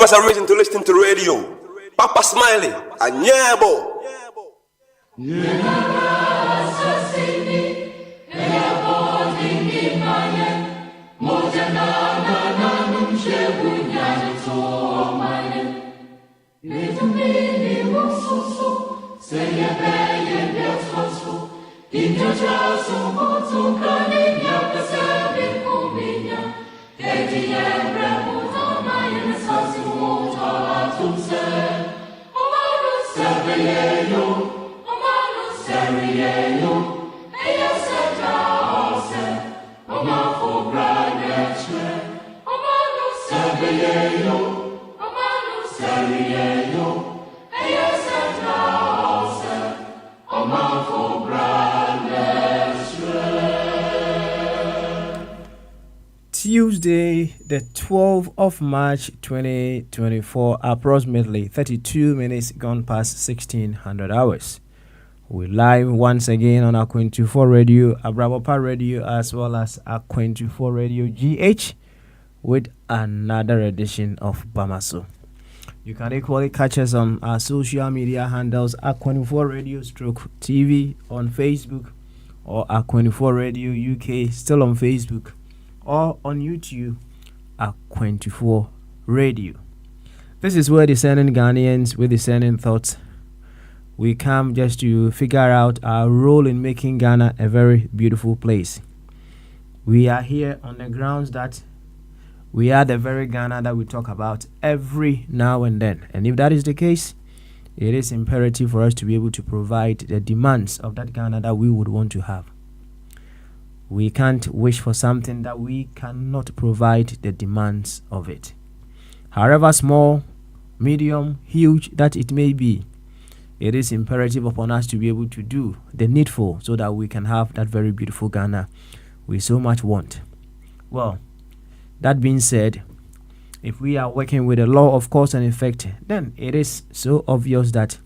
A reason to listen to radio. Papa Smiley and Nyabo. Tuesday, the 12th of March 2024, approximately 32 minutes gone past 1600 hours. We're live once again on Aqua24 Radio, Abrabopa Radio, as well as Aqua24 Radio GH with another edition of Bamaso. You can equally catch us on our social media handles, Aqua24 Radio /TV on Facebook, or Aqua24 Radio UK, still on Facebook, or on YouTube at Aqua24 Radio. This is where discerning Ghanaians with discerning thoughts, we come just to figure out our role in making Ghana a very beautiful place. We are here on the grounds that we are the very Ghana that we talk about every now and then. And if that is the case, it is imperative for us to be able to provide the demands of that Ghana that we would want to have. We can't wish for something that we cannot provide the demands of it. However small, medium, huge that it may be, it is imperative upon us to be able to do the needful so that we can have that very beautiful Ghana we so much want. Well, that being said, if we are working with the law of cause and effect, then it is so obvious that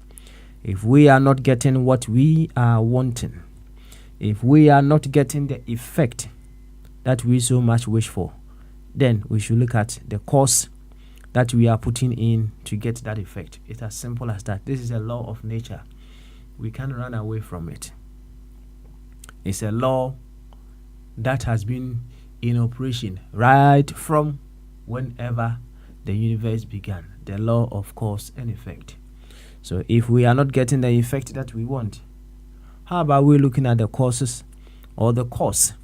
if we are not getting what we are wanting, if we are not getting the effect that we so much wish for, then we should look at the cause that we are putting in to get that effect. It's as simple as that. This is a law of nature. We can't run away from it. It's a law that has been in operation right from whenever the universe began. The law of cause and effect. So if we are not getting the effect that we want, how about we looking at the causes or the cause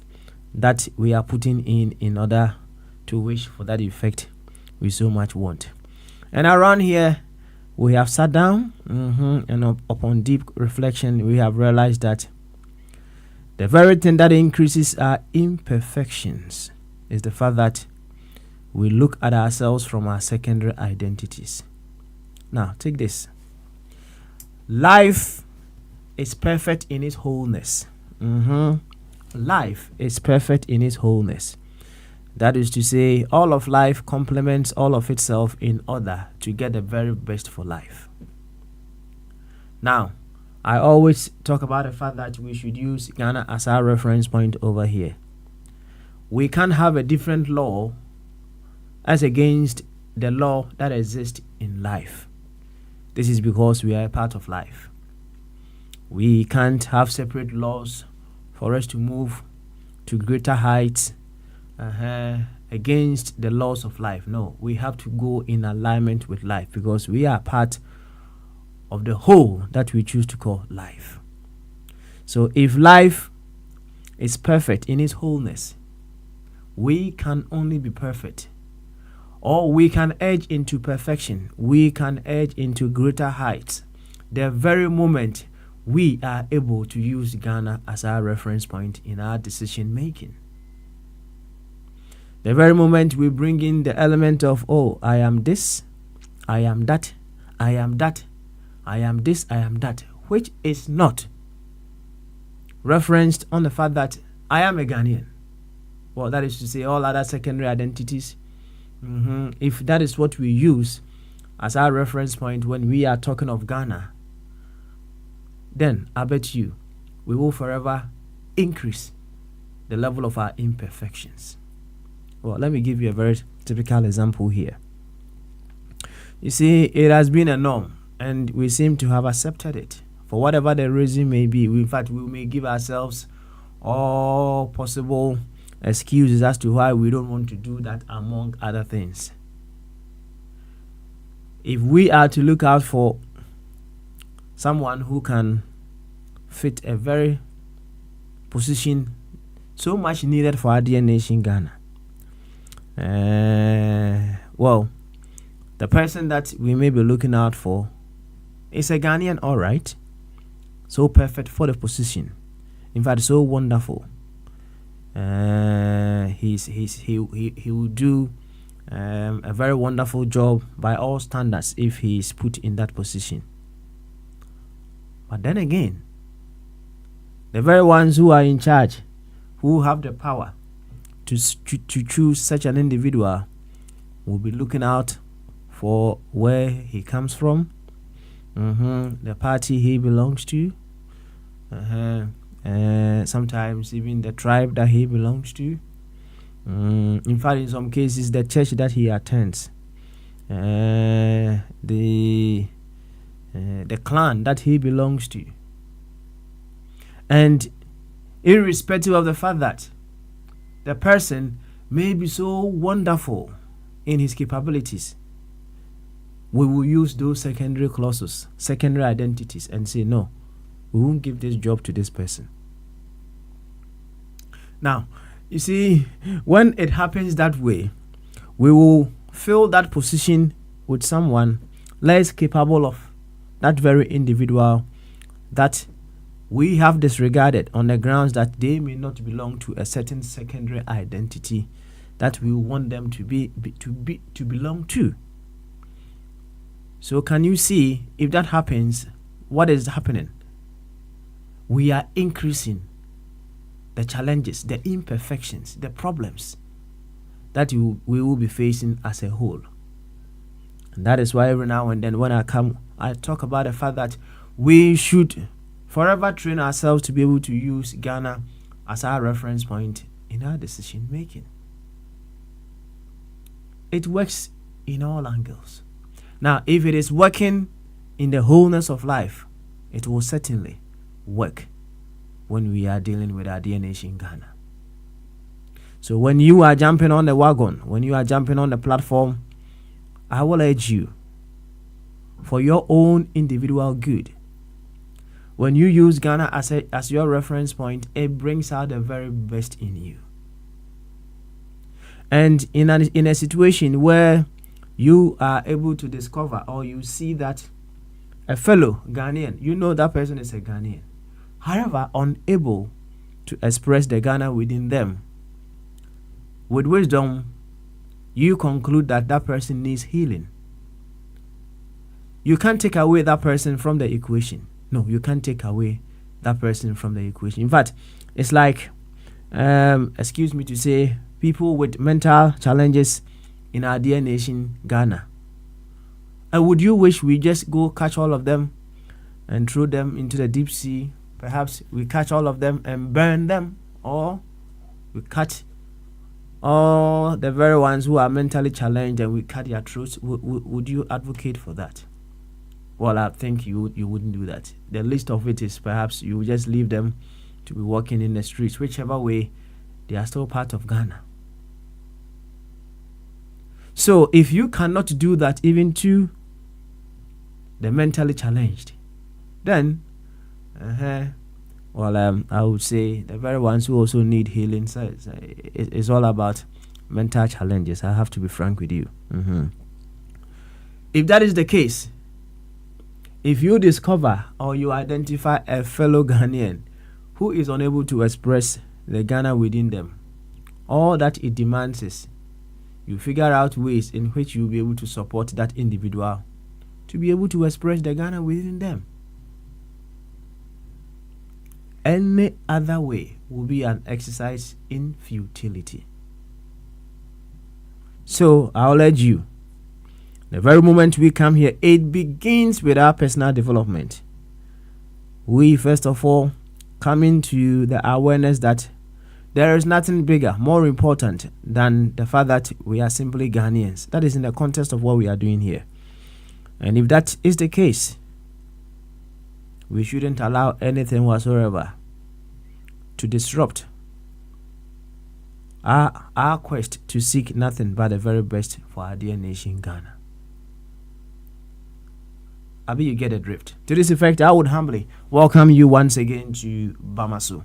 that we are putting in order to wish for that effect we so much want. And around here, we have sat down, and upon deep reflection, we have realized that the very thing that increases our imperfections is the fact that we look at ourselves from our secondary identities. Now, take this. Life is perfect in its wholeness. Life is perfect in its wholeness. That is to say, all of life complements all of itself in order to get the very best for life. Now, I always talk about the fact that we should use Ghana as our reference point over here. We can't have a different law as against the law that exists in life. This is because we are a part of life. We can't have separate laws for us to move to greater heights against the laws of life. No, we have to go in alignment with life because we are part of the whole that we choose to call life. So if life is perfect in its wholeness, we can only be perfect, or we can edge into perfection. We can edge into greater heights the very moment we are able to use Ghana as our reference point in our decision making. The very moment we bring in the element of, oh, I am this, I am that, I am that, I am this, I am that, which is not referenced on the fact that I am a Ghanaian. Well, that is to say, all other secondary identities. If that is what we use as our reference point when we are talking of Ghana, then I bet you we will forever increase the level of our imperfections. Well, let me give you a very typical example here. You see, it has been a norm, and we seem to have accepted it. For whatever the reason may be, in fact, we may give ourselves all possible excuses as to why we don't want to do that, among other things. If we are to look out for someone who can fit a very position so much needed for our dear nation Ghana, well, the person that we may be looking out for is a Ghanaian, all right, so perfect for the position, in fact, so wonderful. He will do a very wonderful job by all standards if he is put in that position. But then again, the very ones who are in charge, who have the power to choose such an individual, will be looking out for where he comes from, the party he belongs to, sometimes even the tribe that he belongs to. In fact, in some cases, the church that he attends, the clan that he belongs to. And irrespective of the fact that the person may be so wonderful in his capabilities, we will use those secondary clauses, secondary identities, and say, no, we won't give this job to this person. Now, you see, when it happens that way, we will fill that position with someone less capable of that very individual that we have disregarded on the grounds that they may not belong to a certain secondary identity that we want them to belong to. So can you see, if that happens, what is happening? We are increasing the challenges, the imperfections, the problems that we will be facing as a whole. And that is why every now and then when I talk about the fact that we should forever train ourselves to be able to use Ghana as our reference point in our decision making. It works in all angles. Now, if it is working in the wholeness of life, it will certainly work when we are dealing with our dear nation Ghana. So when you are jumping on the wagon, when you are jumping on the platform, I will urge you, for your own individual good, when you use Ghana as your reference point, it brings out the very best in you. And in a situation where you are able to discover or you see that a fellow Ghanaian, you know that person is a Ghanaian, however, unable to express the Ghana within them, with wisdom, you conclude that that person needs healing. You can't take away that person from the equation. No, you can't take away that person from the equation. In fact, it's like, excuse me to say, people with mental challenges in our dear nation, Ghana. And would you wish we just go catch all of them and throw them into the deep sea? Perhaps we catch all of them and burn them, or we catch all the very ones who are mentally challenged and we cut their throats. Would you advocate for that? Well, I think you wouldn't do that. The least of it is perhaps you would just leave them to be walking in the streets. Whichever way, they are still part of Ghana. So if you cannot do that even to the mentally challenged, then I would say the very ones who also need healing, so it's all about mental challenges. I have to be frank with you. If that is the case, if you discover or you identify a fellow Ghanaian who is unable to express the Ghana within them, all that it demands is you figure out ways in which you'll be able to support that individual to be able to express the Ghana within them. Any other way will be an exercise in futility. So I'll urge you, the very moment we come here, it begins with our personal development. We first of all come into the awareness that there is nothing bigger, more important than the fact that we are simply Ghanaians. That is in the context of what we are doing here. And if that is the case, we shouldn't allow anything whatsoever to disrupt our quest to seek nothing but the very best for our dear nation, Ghana. Abi, you get the drift. To this effect, I would humbly welcome you once again to Bamaso.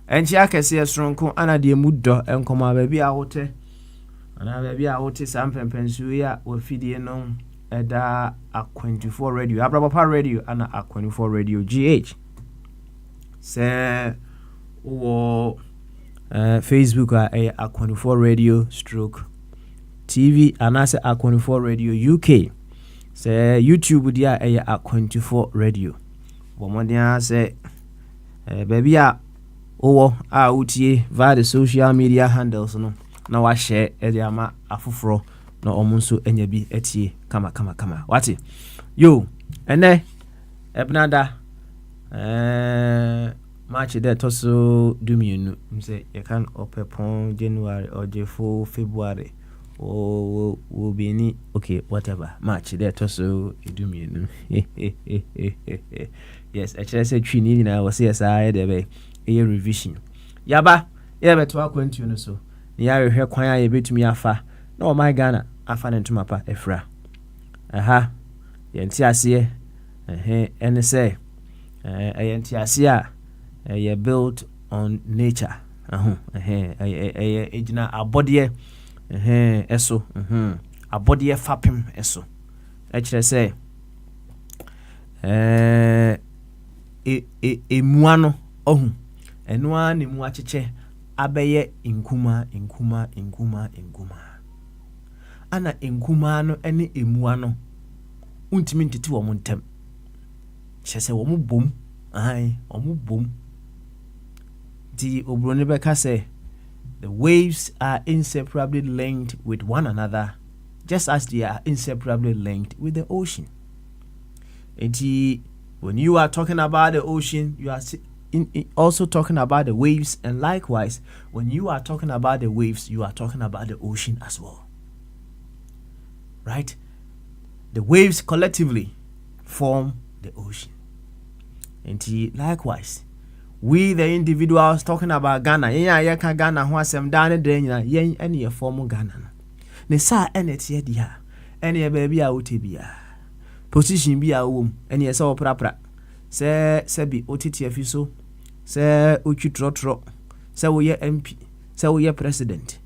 And she can see a strong ana de muddo and come baby out. And I baby out some pensuya will feed you no eda A24 radio. Abrapa radio and A24 radio GH. Say Facebook A24 radio stroke TV and I say A24 radio UK. Say YouTube dia A24 radio. Womodia say baby utie via the social media handles no na wa share ama afoforo na omunso enya bi etie kama wati yo ene ebnada March there toso dumienu mse you can opepon January or Jefo February or will be any okay whatever March there toso dumienu yes actually say twini na was say say there be a revision yaba beto akwantu no so ni ya hwehwe kwan a yebetumi afa na o my Ghana afa ne ntoma pa efra yenti ase ene say yenti ase a ye built on nature ejina abodie eso abodie fapem eso ekire say emuano ohun enua ne mu acheche abeye nkuma ana nkuma no ene emua no untimi ntiti wo montem chese wo mu bom omu bom di obroni beka say the waves are inseparably linked with one another just as they are inseparably linked with the ocean. When you are talking about the ocean, you are also talking about the waves, and likewise, when you are talking about the waves, you are talking about the ocean as well. Right? The waves collectively form the ocean. And likewise, we the individuals talking about Ghana, Ghana who asem dane drenya yen ene form Ghana. Ne sa ene tie dia, ene baby a utebia. Position bi a wom ene ye se oprapra. Se bi otiti afiso, se otwi trotro, se wo ye MP, se wo ye president.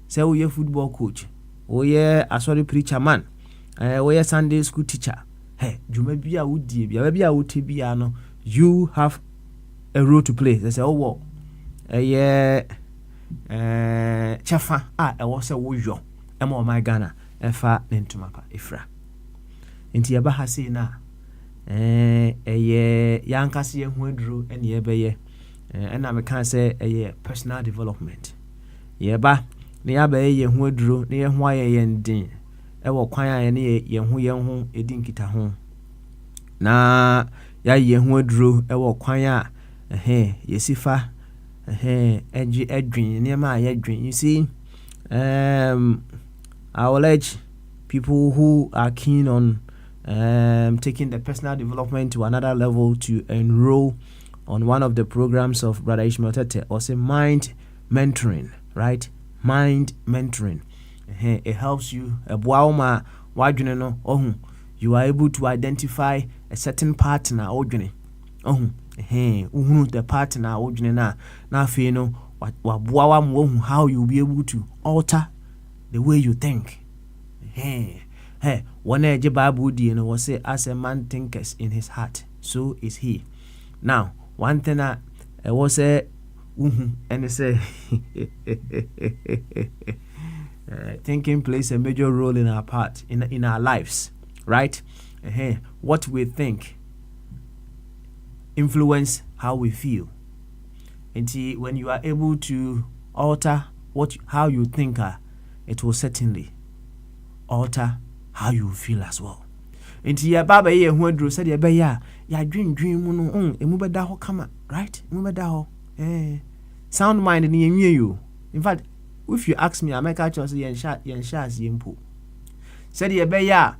say we football coach, we sorry preacher man, we Sunday school teacher. Hey, you may be a woody, be a woody piano. You have a role to play. They say, oh, well, chafa, I was a wojo, and my Ghana, and far into my ifra. Into your bahasi na, yankasi and drew and ye be and I can say a personal development. Ye ba, near bay ye who drew near why yen din. Ewo kwanya ene ye hu edinkita ho na ya ye hu aduro ewo kwanya yesifa eji edwin niam ye dwin. You see, I will urge people who are keen on taking the personal development to another level to enroll on one of the programs of Brother Ishmael Tete, or say mind mentoring, right? Mind mentoring. It helps you. You are able to identify a certain partner. The partner. Now, you know how you'll be able to alter the way you think. One edge Bible, was say, as a man thinketh in his heart, so is he. Now, one thing I was say, and they say. Thinking plays a major role in our part in our lives, right? What we think influence how we feel. And when you are able to alter how you think, it will certainly alter how you feel as well. And your baba here who drew said ya dream no emubeda ho kama, right? Emubeda ho sound mind ni you. In fact, if you ask me, I make a choice yen shas yimpo. Said ye be ya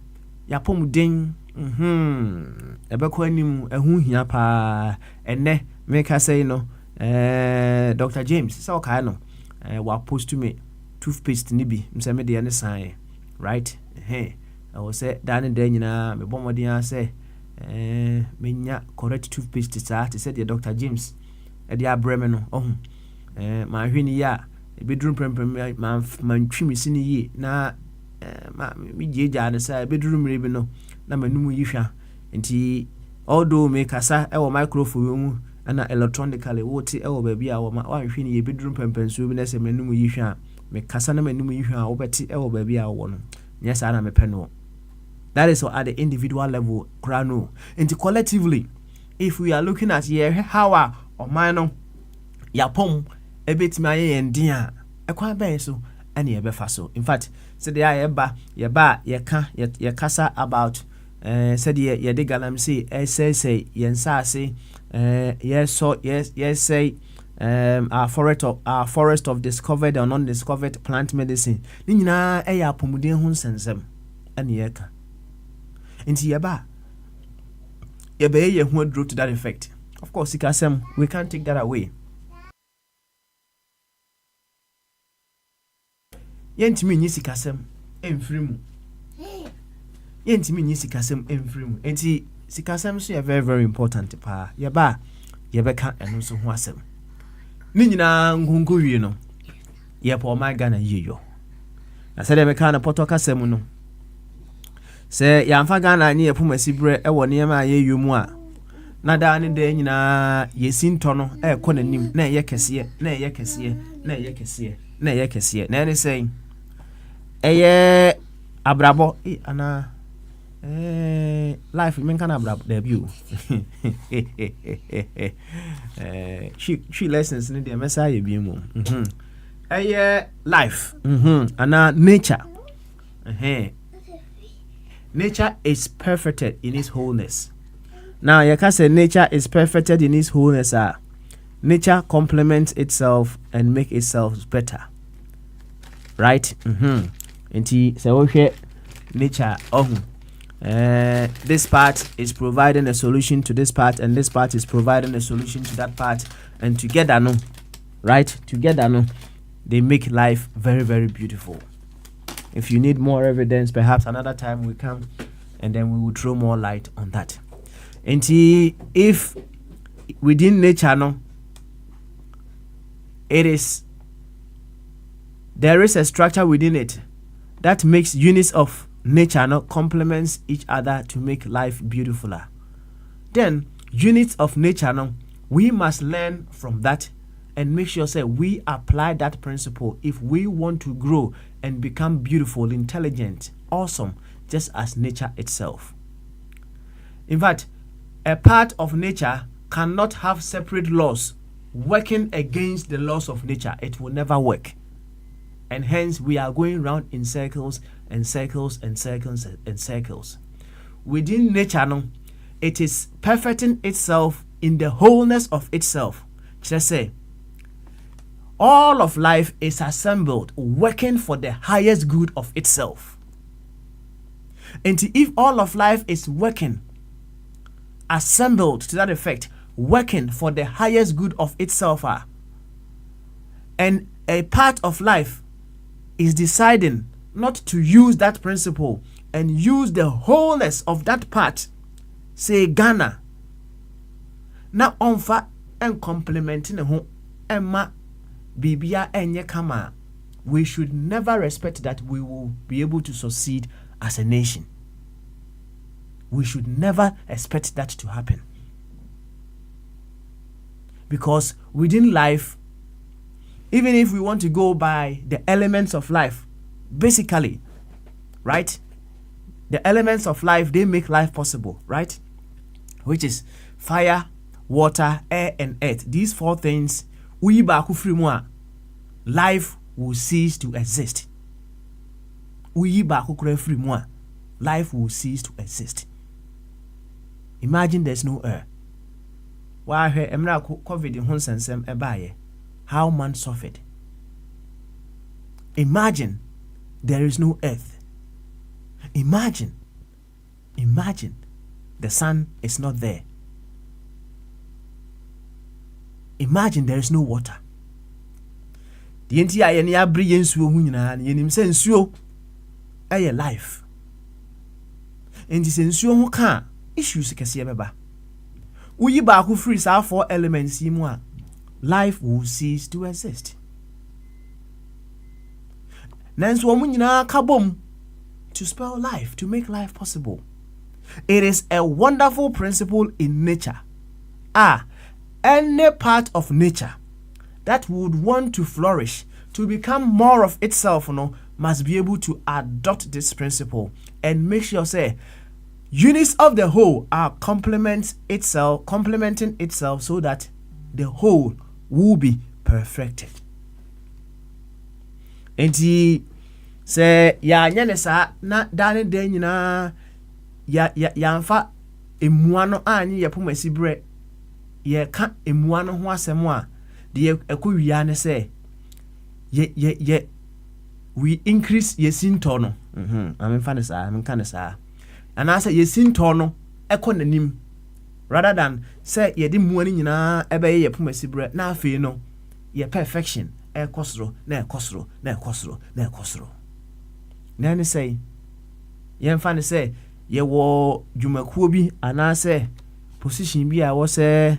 pom den ebeko anim ehu hia pa ene make I say no Dr. James so ka no wa post to me toothpaste ni bi mse me de ne sign, right? I will say dan de nyina me bomodin say menya correct toothpaste sa te said Dr. James e de abreme no ma hwini ya bedroom prempem man twimi sini yi na me jeja ne say bedroom rebi no na manum yi hwa nti although me kasa e wo microphone mu na electronically wote e wo ba bia wo ma hwini ye bedroom prempem so bi na say manum yi hwa me kasa na manum yi hwa wo beti e wo ba bia wo no yes ana me peno. That is at the individual level krano. Nti collectively, if we are looking at how our man yapom ebetimi aye endia ekwan ben so ene ye befa so. In fact, said the ayeba ye kasa about said ye de galam say say yensase yes say our forest of discovered and undiscovered plant medicine. Ni nyina eya apomuden ho nsensem ene ye ka. Nti yeba ye hu adro to that effect. Of course, sikasem we can't take that away. Yentimi nyi sikasem emfirimu. Yentimi nyi sikasem emfirimu. Enti sikasem so very very important pa. Yeba yebeka eno so ho asem. Ni nyina ngungu wie no. Yepo my Ghana yeyo. Na said me ka na poto kasem no. Se yamfa Ghana ni yepo masibre e wo ne ma yeyo mu a. Na da ne de nyina yesinto no e ko nanim na ye kese na ye kese na ye kese na ye kese na ne say eye abrabo ana life men kan abrabo debut she lessons ni de message ye bi mu eye life ana nature nature is perfected in its wholeness. Now you can say nature is perfected in its wholeness. Nature complements itself and make itself better, right? Nti say okay, nature this part is providing a solution to this part, and this part is providing a solution to that part, and together no, right? Together no, they make life very very beautiful. If you need more evidence, perhaps another time we come and then we will throw more light on that. And if within nature no, it is there is a structure within it that makes units of nature complements each other to make life beautifuler. Then units of nature we must learn from that and make sure say we apply that principle if we want to grow and become beautiful, intelligent, awesome, just as nature itself. In fact, a part of nature cannot have separate laws working against the laws of nature. It will never work. And hence we are going round in circles and circles and circles and circles. Within nature, it is perfecting itself in the wholeness of itself. Just say, all of life is assembled, working for the highest good of itself. And if all of life is working, assembled to that effect, working for the highest good of itself, and a part of life is deciding not to use that principle and use the wholeness of that part, say Ghana, na onfa and complementing ho emma bibia enye kama, we should never respect that we will be able to succeed as a nation. We should never expect that to happen. Because within life, even if we want to go by the elements of life, basically, right? The elements of life, they make life possible, right? Which is fire, water, air, and earth. These four things, life will cease to exist. Life will cease to exist. Imagine there's no air. Why COVID in Honsensem ebaye? How man suffered. Imagine there is no earth. Imagine the sun is not there. Imagine there is no water. The entire yen abri yensuo hu nyina na yenim se nsuo eye life. Enti se nsuo ho ka issues kese beba. Uyi ba ku free sa four elements yi mu a, life will cease to exist. Nanso omu nyina ka bom to spell life, to make life possible. It is a wonderful principle in nature. Any part of nature that would want to flourish, to become more of itself, must be able to adopt this principle and make sure say units of the whole are complementing itself so that the whole will be perfected. Enti say ya nyane sa na dane den nyina ya mfa emuano anyi ye pomasi bre ye ka emuano ho asem a de ekowia ne say ye we increase ye sinto no amen fa ne sa amen ka ne sa anasa ye sinto no eko nanim rather than say ye di muani nyina ebe ye pomasi bre na afei no ye perfection ekosro na ekosro na ekosro na ekosro na ne say ye mfa ne say ye wo dwumakuo bi anase position bi a wo say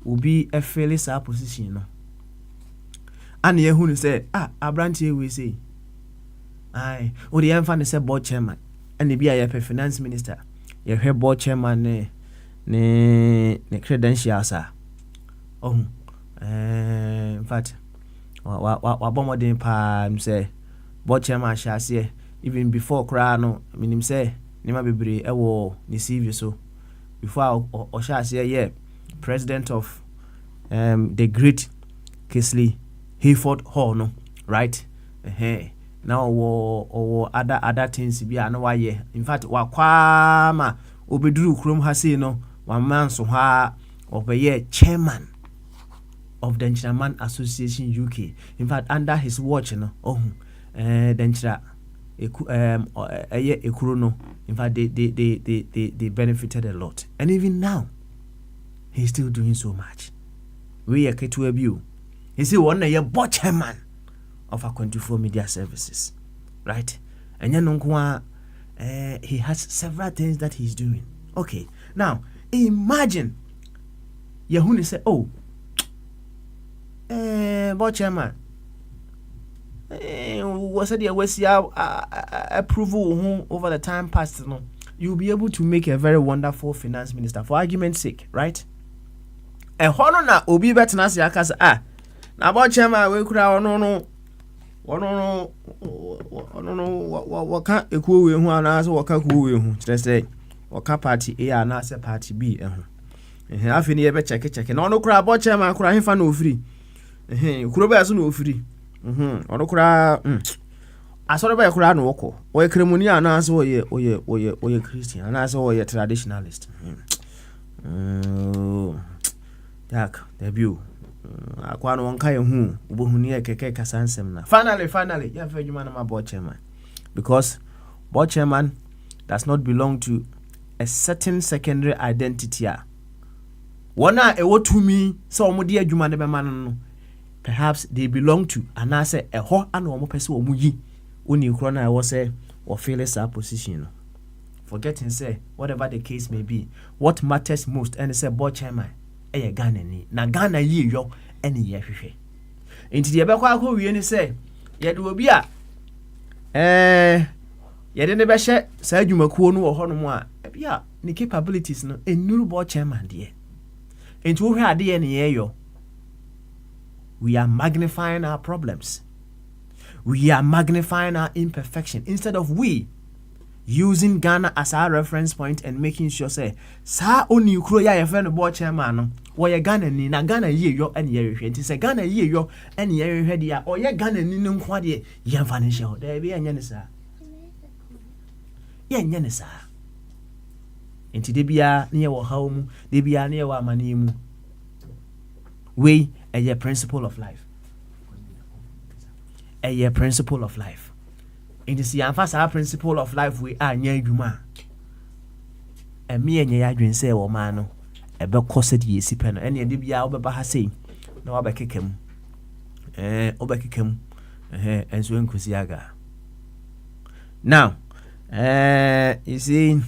obi efele sa position no ana ye hu ne say abrantie we say ai o de ye mfa ne say board chairman ana bi a ye finance minister ye hwe board chairman ne credentials a in fact wa bomodin pa say board chairman shase even before kra no minim say nima bebre ewo ni CV so before o shase yeah president of the great Kesley Hayford Hall no right now or other things bi ana wa ye in fact wa kwa ma obeduru krom ha sei no wa man so ha obeye chairman of the Nigerian Association UK. In fact, under his watch, Denchira Ekuruno. In fact, they benefited a lot, and even now, he's still doing so much. We are to review. He's one year board chairman of our 24 Media Services, right? And he has several things that he's doing. Okay, now imagine Yahuni say, board chairman, was said there was approval over the time past, no, you'll be able to make a very wonderful finance minister, for argument's sake, right? And honor na obi betena se akasa na about chairman we kura no waka ekuo we hu ana so waka kuo we hu kire say waka party A ana se party B afi ni ye be check na ono kura about chairman kura hefa na ofiri kuro ba so na ofiri ono kura asoro ba kura na woko o kremoni ana so oye Christian ana so oye traditionalist yak debut akwa no wonka ye hu obohuni e keke kasansem na finally ya fa adwuma na ma board chairman, because board chairman does not belong to a certain secondary identity wana e wotumi so omode adwuma ne be man no, perhaps they belong to anase eho ana omo pese omuyi oni kro na e wo say wo feel sa position no, forgetting say whatever the case may be, what matters most and say board chairman eye Ghana ni na Ghana yi yo ene ye hwehwe enti de be kwa akọ wie ni say ye de obi a ye de ne be hye sa adwumakuo no wo ho no mu a bia ni capabilities no enuru board chairman de enti wo hwe ade ye ne ye yo. We are magnifying our problems, we are magnifying our imperfection, instead of we using Ghana as our reference point and making sure say sa oni kro ya ye friend board chairman no wo ye Ghana ni na Ghana ye yo ene ye hwehwe nti say Ghana ye yo ene ye hwehwe dia o ye Ghana ni nko de ye mfa ne hye ho da bi anya ne sa ye anya ne sa nti de bia ne ye wo hawo mu de bia ne ye wo amane mu we a principle of life, a principle of life. In the siamfasa our principle of life we are nya adwuma and me enya ya dwen say wo man no e be kosed ye sipe no ene de bia wo be ba ha sei na wa be kekam wo be kekam enso enkusi aga. Now you see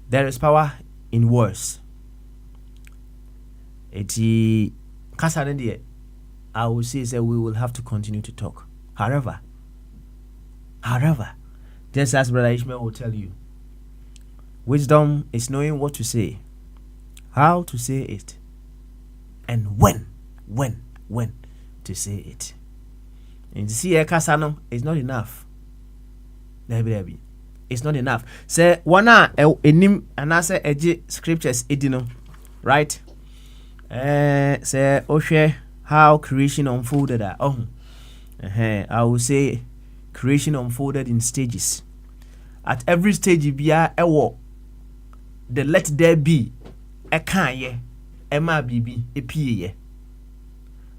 there is power in words. Eti kasa ne de I will say we will have to continue to talk. However, just as Brother Ishmael will tell you, wisdom is knowing what to say, how to say it, and when to say it. And see, kasano is not enough. It's not enough. Say wana enim anase eje scriptures edino, right? Say oshe how creation unfolded. I will say creation unfolded in stages. At every stage bia ewo the let there be e kan ye e ma bibi e pie ye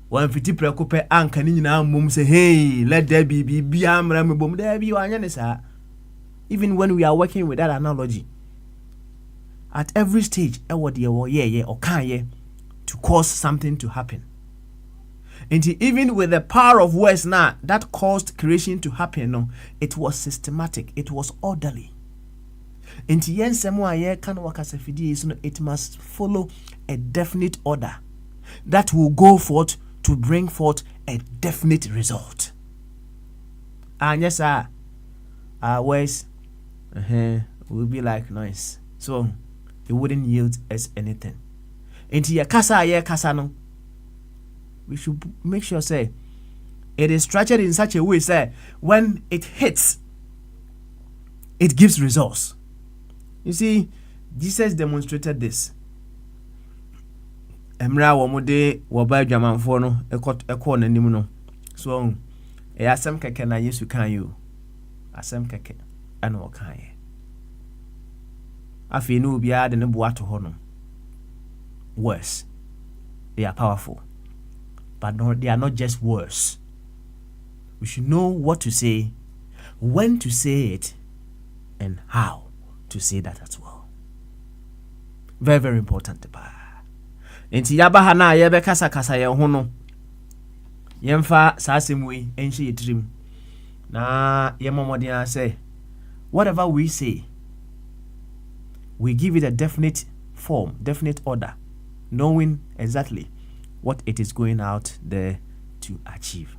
wan fiti prekope anka ni nyina mum say hey let there be bia amra me bom there be wanya ne sa. Even when we are working with that analogy, at every stage ewo de wo ye o kan ye to cause something to happen. And even with the power of words now that caused creation to happen, no, it was systematic, it was orderly. And it must follow a definite order that will go forth to bring forth a definite result. And yes, our words will be like noise, so it wouldn't yield us anything. And kasa no, we should make sure say it is structured in such a way say when it hits it gives results. You see, Jesus demonstrated this. Emra wo mode wo ba dwamanfo no ekọ nanim no, so asem keke na Yesu kan yo asem keke ana o kan ye afi no bia de ne bo ato ho no. Words, they are powerful, but they are not just words. We should know what to say, when to say it, and how to say that as well. Very, very important. Enti yabaha na yebe kasa ye ho no. Yemfa sasemwe enhye yetrim. Na yemomodin say whatever we say, we give it a definite form, definite order, knowing exactly what it is going out there to achieve.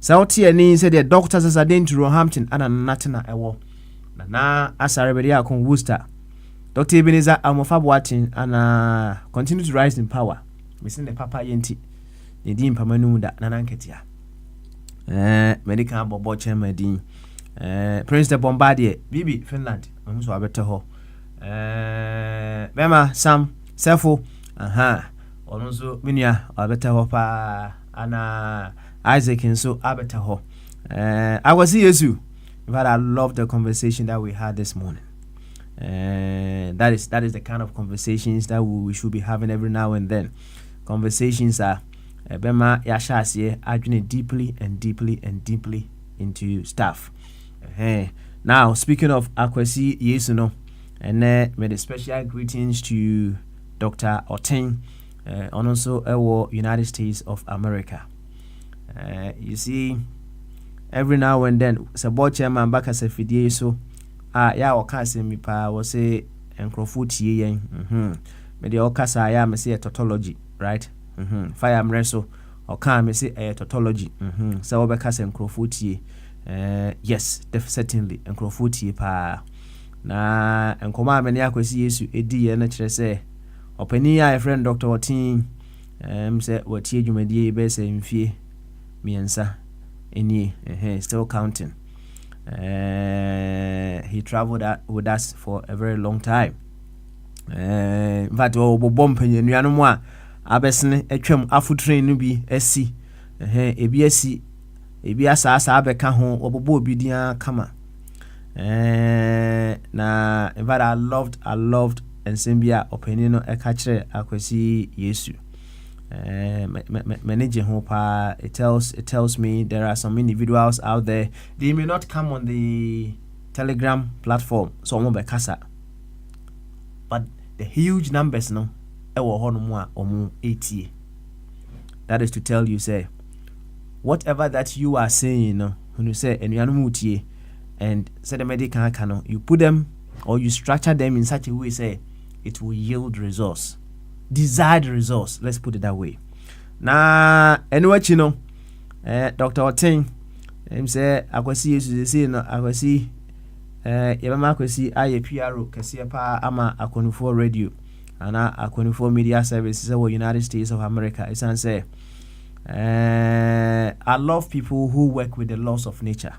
South any said the doctors as a danger to Roehampton and a Natana Ewo. Na Asarabedia con Worcester. Dr. Ebenezer Amofab Watting and continue to rise in power. Missing the Papa Yenti. Nedim Pamanunda Nananketia. Medical Bobo Chairman Prince the Bombardier, Bibi, Finland. I'm so better ho. Bema Sam Sefo. Also Minya, I better hopa. And Isaac and so abeta ho. I was here too, but I love the conversation that we had this morning. That is the kind of conversations that we should be having every now and then. Conversations are bema yashasiye adwene deeply and deeply and deeply into stuff. Now speaking of Akwesi Yesuno, and made a special greetings to Dr. Oting, and also United States of America. You see, every now and then, Sabo chairman back as a fidie so ya okase mi pa wo say enkrofo tie yen me de okasa ya me say a tautology, right? Fire mreso oka me say a tautology. So we beka say enkrofo tie. Yes, certainly enkrofo tie pa na enkoma me ne Akwesi Yesu edi ye na kire say opani ya friend Dr. Otin say watie dwumadie be say mfie miensa eni still counting. He traveled with us for a very long time. In fact, bom penyenuano mu a abesene atwam afutrain no bi asi ebi asi ebi asa abeka ho obobo obi dia kama. Na in fact, I loved and Sembia opinion eka kire Akwesi Yesu. Manage hope. It tells me there are some individuals out there. They may not come on the Telegram platform, so I'm bekasa. But the huge numbers no, that is to tell you, say, whatever that you are saying, when you say and say the medical canon, you put them or you structure them in such a way, say it will yield results. Desired results, let's put it that way. Na anyway, you know, Dr. Oting, him say Akwesi Yesu say no Akwesi yebama Akwesi aye PRO kese pa ama Akonufo radio ana Akonufo media services in the United States of America. It's and say I love people who work with the laws of nature,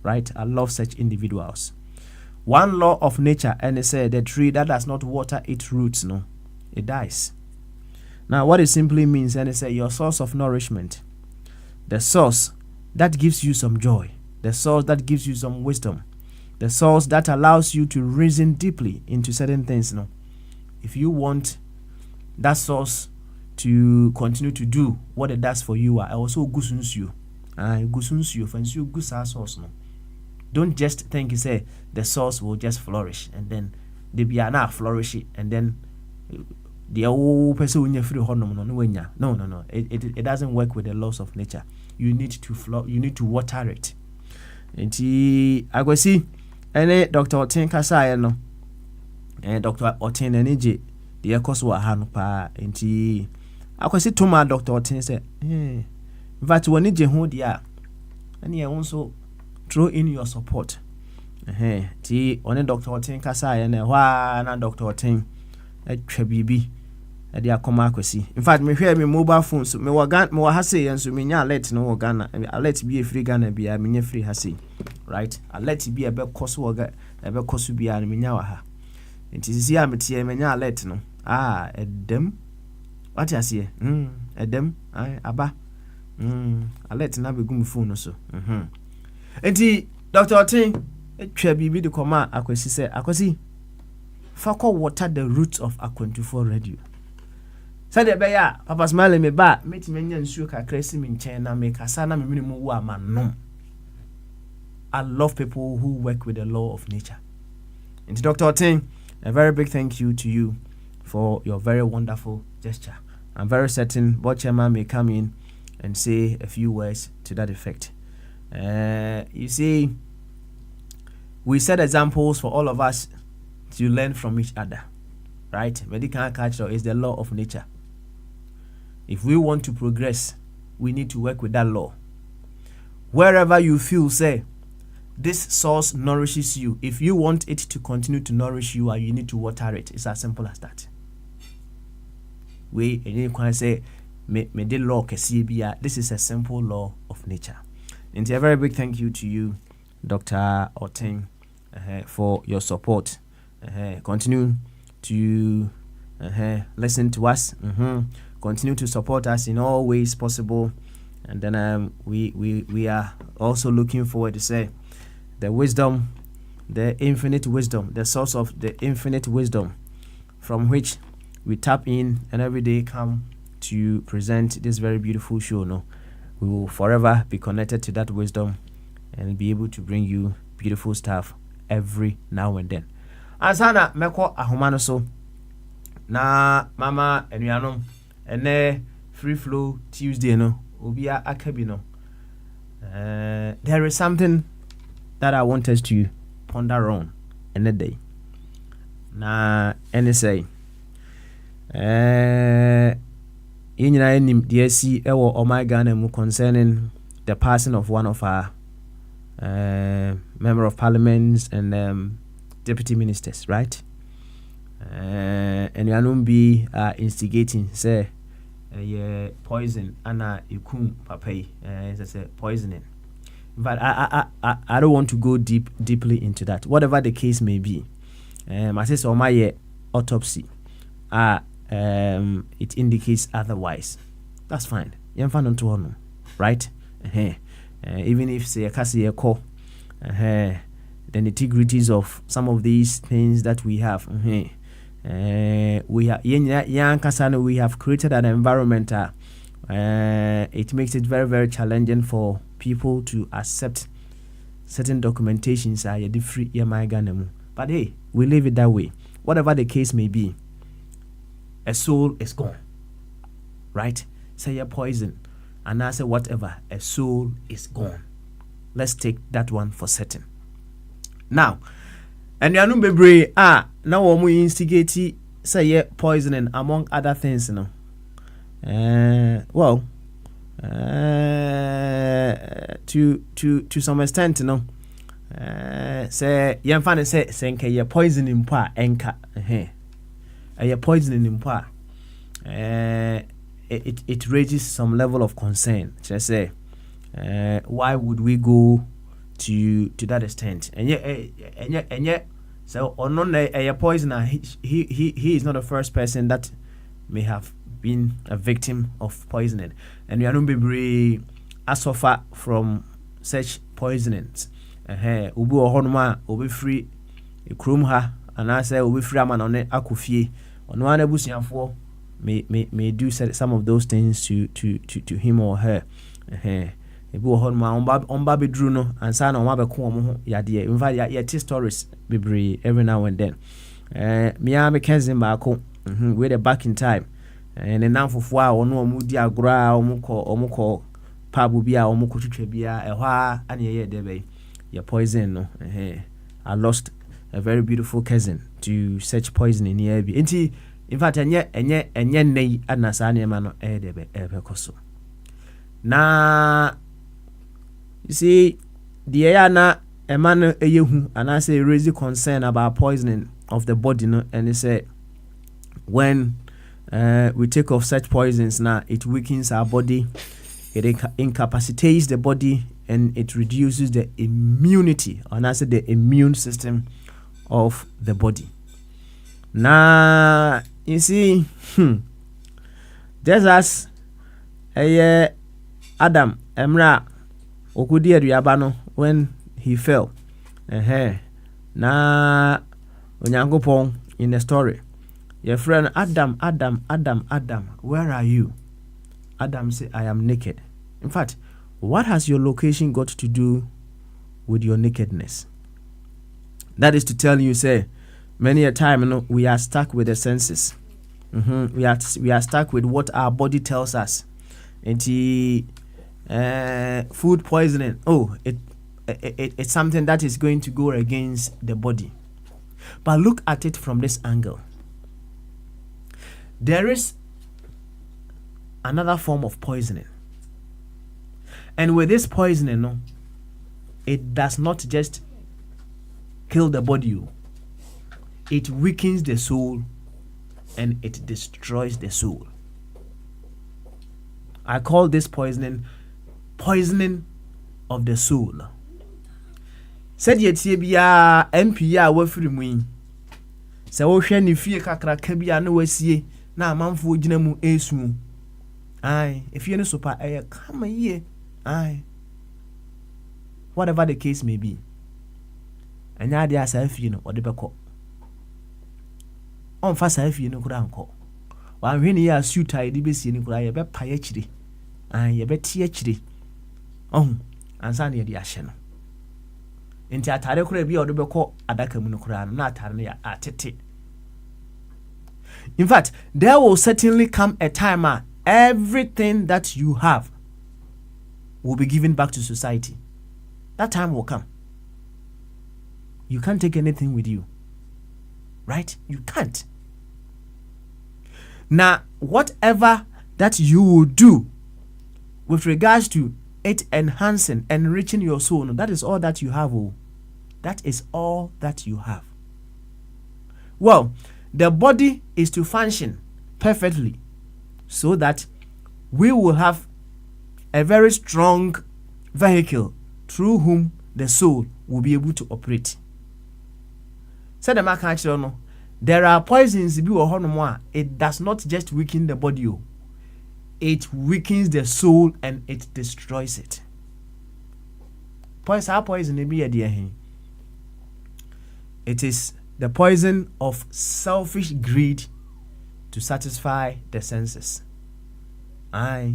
right? I love such individuals. One law of nature, and they say the tree that does not water its roots, no, it dies. Now, what it simply means, and they say your source of nourishment, the source that gives you some joy, the source that gives you some wisdom, the source that allows you to reason deeply into certain things. No, if you want that source to continue to do what it does for you, I also gusuns you, fancy you gusa source. No, don't just think you say the source will just flourish and then they be not flourish and then the old person when you free no. It doesn't work with the laws of nature. You need to water it. And I go see any Dr. Otin Kasaya no, and Dr. Otin Energy, the Ekoswa Hanupa, and I go see to my Dr. Otin say, in fact, when you hold ya, and you also throw in your support. Only Dr. Otin Kasaya and na Dr. Otin Bibi. In fact, me hear me mobile phone so me wagan me wahase and so me nya alert no Ghana alert be a free Ghana be a me free hase, right? Alert be a be cost waga a be cost be a me nya wa ha nti sisi a me tie me nya alert no edem what you say edem aba alert na be gum phone so nti Dr. Otin etwa bibi de koma Akwesi say Akwesi fako water the roots of Akontufor radio. Said the bear, Papa Smiley me ba, meet me and sugar crazy in China, make a sana minimum woman. No, I love people who work with the law of nature. And Dr. Otin, a very big thank you to you for your very wonderful gesture. I'm very certain Board Chairman may come in and say a few words to that effect. You see, we set examples for all of us to learn from each other, right? Medical culture is the law of nature. If we want to progress, we need to work with that law. wherever you feel say this source nourishes you, if you want it to continue to nourish you, you need to water it. It's as simple as that. We can say me de law kesibia. This is a simple law of nature. And a very big thank you to you, Dr. Oteng, for your support. Continue to listen to us. Continue to support us in all ways possible. And then we are also looking forward to say the wisdom, the infinite wisdom, the source of the infinite wisdom from which we tap in and every day come to present this very beautiful show. No, we will forever be connected to that wisdom and be able to bring you beautiful stuff every now and then. Ansana meko ahoma no so na mama enuanom ene free flow Tuesday no obia akabi no. There is something that I want us to ponder on in the day. Na any say Inyina enim de asi ewo Omagana mu concerning the passing of one of our member of parliaments and deputy ministers, right? And you are be instigating say poison ana ikum papai say poisoning. But I don't want to go deeply into that. Whatever the case may be, my sister on my autopsy, it indicates otherwise. That's fine. Right? Even if say a kasi call, the nitty-gritties of some of these things that we have. We have created an environment. It makes it very, very challenging for people to accept certain documentations. But hey, we leave it that way. Whatever the case may be, a soul is gone. Right? Say a poison, and I say whatever, a soul is gone. Let's take that one for certain. Now, and you know, baby, now we instigate say poisoning among other things, you know. Well, to some extent, you know. Say yamfane say nke ye poisoning pa enka ye poisoning in pa it raises some level of concern. Just say why would we go to that extent? And yet so unknown a poisoner, he is not the first person that may have been a victim of poisoning, and we are not be suffer from such poisonings. Ubu ohonuma obi free ekrum ha anase obi free amanone akofie ono an abusiafo may do some of those things to him or her. Ebu ohonuma omba bedru no ansa na oma beko omo ho yade in fact ya stories bebre every now and then. Me cousin baako we the back in time and then nanfofo a ono omu di agora omuko pabu bia omuko twetwa bia ehwa ane ye debe your poison no. I lost a very beautiful cousin to such poisoning here. In fact, enye nei anasa ne ma no debe koso. Na you see the yana a man eyehu and I say raise concern about poisoning of the body, no, and they say when we take off such poisons now it weakens our body, it incapacitates the body, and it reduces the immunity, and I say the immune system of the body. Now, you see, just as Adam, Emra, Okudi Adriabano, when he fell, na Onyankopon in the story, your friend Adam, where are you? Adam said, I am naked. In fact, what has your location got to do with your nakedness? That is to tell you, say, many a time, you know, we are stuck with the senses. We are stuck with what our body tells us. And food poisoning, it's something that is going to go against the body. But look at it from this angle. There is another form of poisoning. And with this poisoning, no, it does not just kill the body, it weakens the soul and it destroys the soul. I call this poisoning of the soul. Said yet ye bia MP a wafiri mu yi. Se wo hwe ne fie kakraka bia na wasie na amanfo gina mu esu. Ai, efie ne sopa kama ye. Ai. Whatever the case may be. Anya dia sa afie no ode beko. On fa sa afie no kura anko. Wa hwe ne ya suit ai de besie ne kura ye be pa ye kire. Ai ye be tie kire. Ansa ne de ahye no. Inti atare kura bi ode beko adaka mu no kura no na atare ne ya atete. In fact, there will certainly come a time everything that you have will be given back to society. That time will come. You can't take anything with you. Right? You can't. Now, whatever that you will do with regards to it enhancing, enriching your soul, that is all that you have. That is all that you have. Well, the body is to function perfectly so that we will have a very strong vehicle through whom the soul will be able to operate. Said the mark actually, there are poisons it does not just weaken the body, it weakens the soul and it destroys it. Poison it is the poison of selfish greed to satisfy the senses. Aye.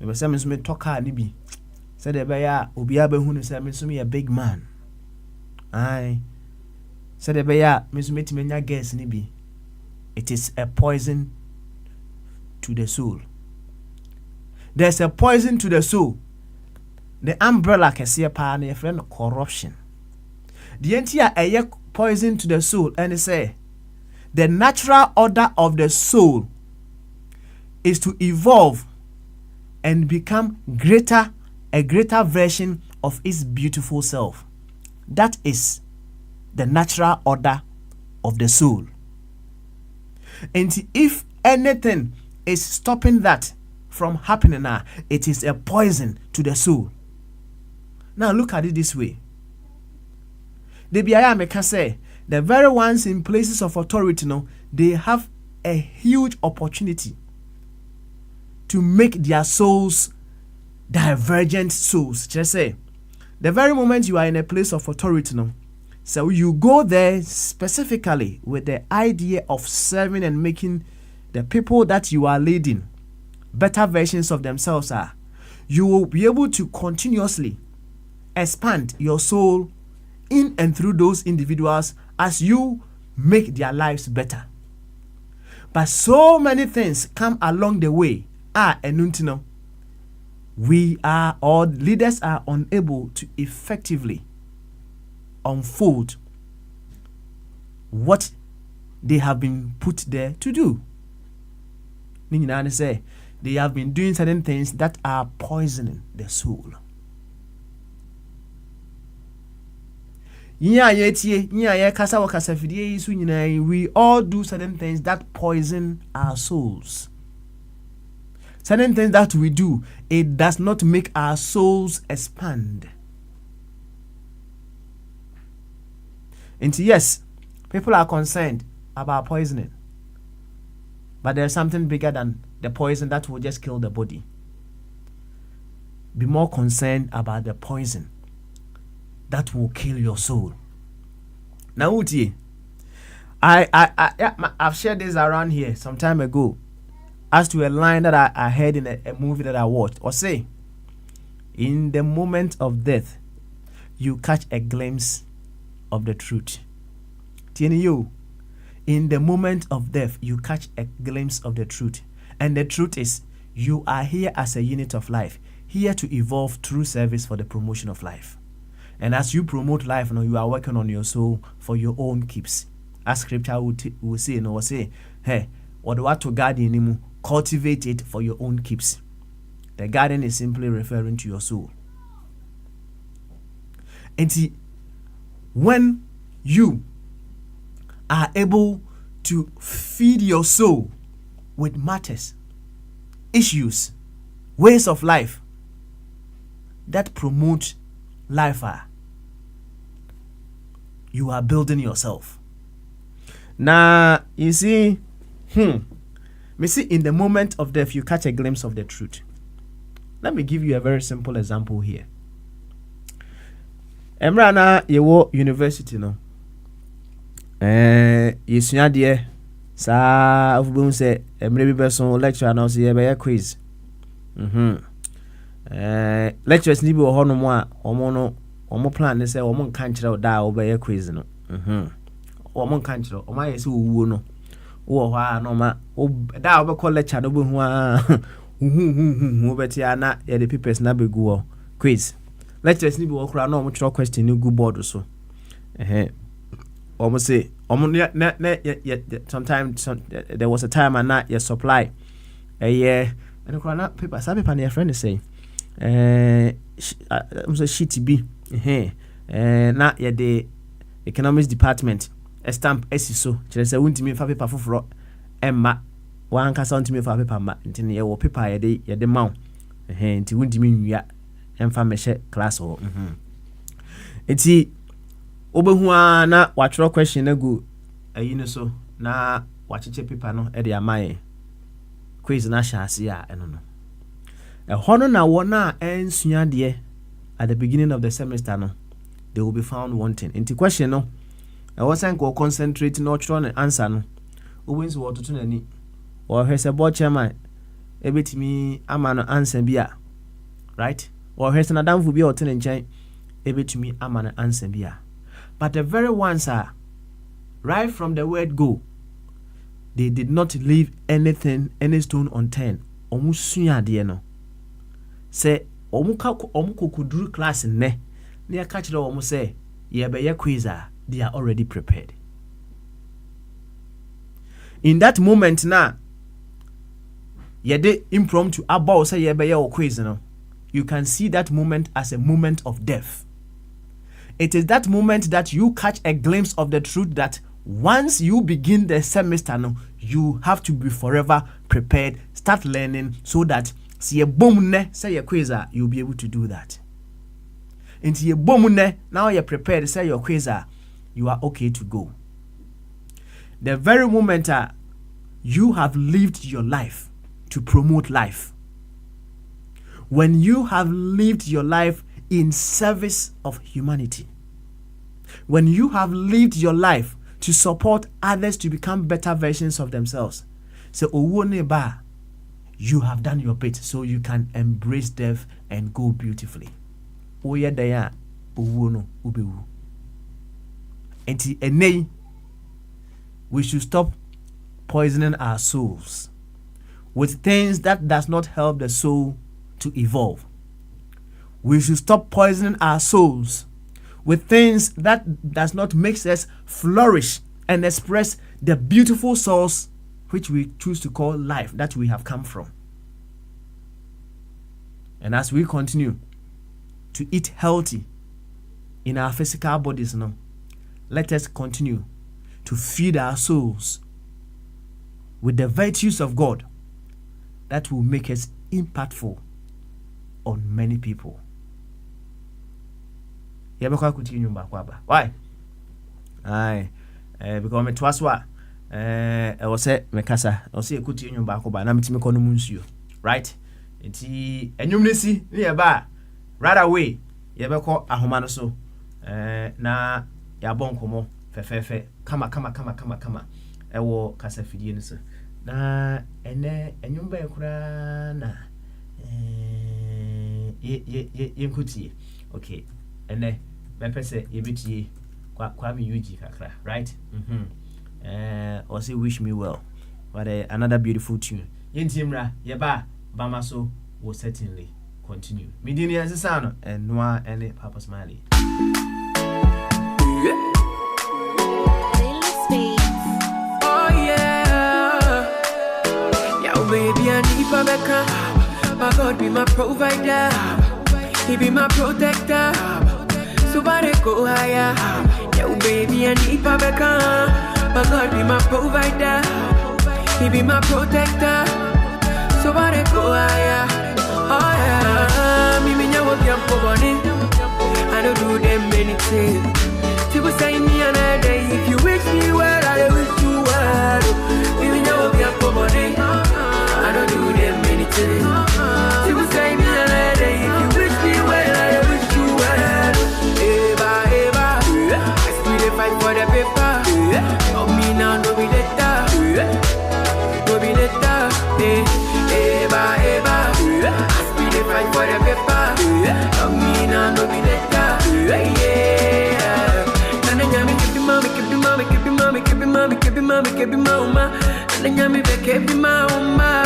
Me say me talk ni bi. Said the beya obi abehunu say me a big man. Aye. Said the beya me timenya gas ni bi. It is a poison to the soul. There's a poison to the soul. The umbrella kese pa na your friend corruption. The entire poison to the soul, and they say the natural order of the soul is to evolve and become a greater version of its beautiful self. That is the natural order of the soul. And if anything is stopping that from happening now, it is a poison to the soul. Now look at it this way. The biaya meka say the very ones in places of authority, they have a huge opportunity to make their souls divergent souls. Just say, the very moment you are in a place of authority, so you go there specifically with the idea of serving and making the people that you are leading better versions of themselves you will be able to continuously expand your soul in and through those individuals as you make their lives better. But so many things come along the way. We are, or leaders are unable to effectively unfold what they have been put there to do. They have been doing certain things that are poisoning the soul. We all do certain things that poison our souls. Certain things that we do, it does not make our souls expand. And yes, people are concerned about poisoning, but there's something bigger than the poison that will just kill the body. Be more concerned about the poison that will kill your soul. Now, Uti, I've shared this around here some time ago as to a line that I heard in a movie that I watched. Or say, in the moment of death, you catch a glimpse of the truth. In the moment of death, you catch a glimpse of the truth. And the truth is, you are here as a unit of life, here to evolve through service for the promotion of life. And as you promote life, you are working on your soul for your own keeps. As scripture will say, hey, what to God in him, cultivate it for your own keeps. The garden is simply referring to your soul. And see, when you are able to feed your soul with matters, issues, ways of life that promote life, you are building yourself. Now, you see, me see in the moment of death, you catch a glimpse of the truth. Let me give you a very simple example here. Emrana yewo university no. Yesua de sa afubun se emre bi beso lecture na so ye be quiz. Lectures ni bi wo hono mo a omo plan ne se omo nka nkire da wo be quiz no. Omo nka nkire omo aye se wuwo no. Wo ho a no ma da wo be call lecture no be hu a hu beti ana ye the papers na be go quiz. Lectures ni bi wo kra na omo tro question ni go board so. Almost say, sometimes there was a time and not your supply a year and the corner paper. Some people, your friend is saying, so shitty be not yet the economics department a stamp so just a wouldn't me for paper for Emma one cast on to me for paper until your paper a day at the mount and wouldn't mean ya and family class or it's obehu na watchro question na go ayine so na wachiche paper no e de amaye quiz na shase a eno no hono na wona ensua de at the beginning of the semester no they will be found wanting into question no e was an go concentrate no try and answer no owens wo to nani or hese board chairman e betimi ama no answer bia right or hese na danfo bia o tene nchen e betimi ama no answer bia. But the very ones are right from the word go. They did not leave anything, any stone unturned. Omusunya de no. Say omukokuduru class ne. They catch the omu say ye be ye quizer. They are already prepared. In that moment now, ye de impromptu about say ye be ye quiz no. You can see that moment as a moment of death. It is that moment that you catch a glimpse of the truth that once you begin the semester, no, you have to be forever prepared, start learning so that see a boom ne say your quizzer, you'll be able to do that. Into your boom ne, now you're prepared, say your quizzer, you are okay to go. The very moment you have lived your life to promote life. When you have lived your life in service of humanity, when you have lived your life to support others to become better versions of themselves, so you have done your bit so you can embrace death and go beautifully. We should stop poisoning our souls with things that does not help the soul to evolve. We should stop poisoning our souls with things that does not make us flourish and express the beautiful source which we choose to call life that we have come from. And as we continue to eat healthy in our physical bodies now, let us continue to feed our souls with the virtues of God that will make us impactful on many people. Yabekwa kuti nyumba kwaba. Why? Aye. Because me twaswa o se mekasa o se kuti nyumba kwaba na mitimi kono munsuo. Right? Enti enyumnesi ne yeba right away yebekọ ahoma no so na yabon komo fefefe kama ewo kasa fidie no so. Na ene enyumba ekura na ye nkutie. Okay. Ene mepese yebitie kwa mi yuji kakra, right? Or say wish me well. But another beautiful tune. Yentimra yeba bama so will certainly continue. Midini Asano and Noah and Papa Smiley. Oh yeah. Yeah, baby, I need Pabeka. My God be my provider, He be my protector. So far they go higher. Yo baby I need Pabeka. My God be my provider, He be my protector. So far they go higher. Oh yeah, me nyawo biampo boni. I don't do them anything. People say me another day. If you wish me well, I wish you well. Me nyawo biampo boni. I don't do them anything. People say me another day. If you wish me well, I wish you well. Eva, Eva, I still dey fight for the paper. Love me now, no be later. No be later. Eva, Eva, I still dey fight for the paper. Love me now, no be later. Yeah. Nana nyami kebi mama, kebi mama, kebi mama, kebi mama, kebi mama, kebi mama. Nana nyami be kebi mama,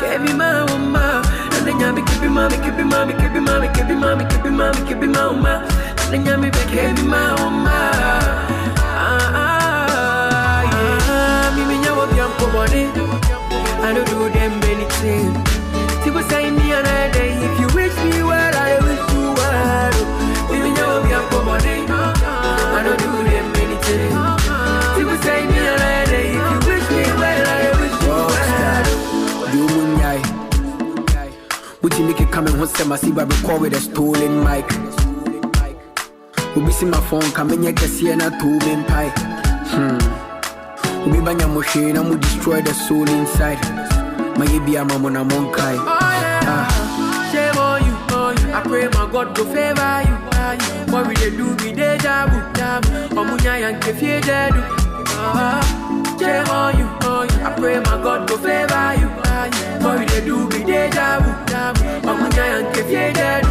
kebi mama. Nana nyami kebi mama, kebi mama, kebi mama, kebi mama, kebi mama, kebi mama. Nana nyami be kebi mama. Me nyawo biampo boni. I don't do them anything. People say me another day. If you wish me well, I wish you well. Me nyawo biampo boni. I don't do them anything. People say me another day. If you wish me well, I wish you well. You munyai. Would you make it come and once I see by record with a stolen mic? We see my phone coming yet see and a two-man pie. We bang a machine and we destroy the soul inside. My baby, I'm on a monkai. Shame on you, I pray my God go favor you. What will they do? Be deja vu. Omunya and kefie dedu. Shame on you, I pray my God go favor you. What will they do? Be deja vu. Omunya and kefie dedu.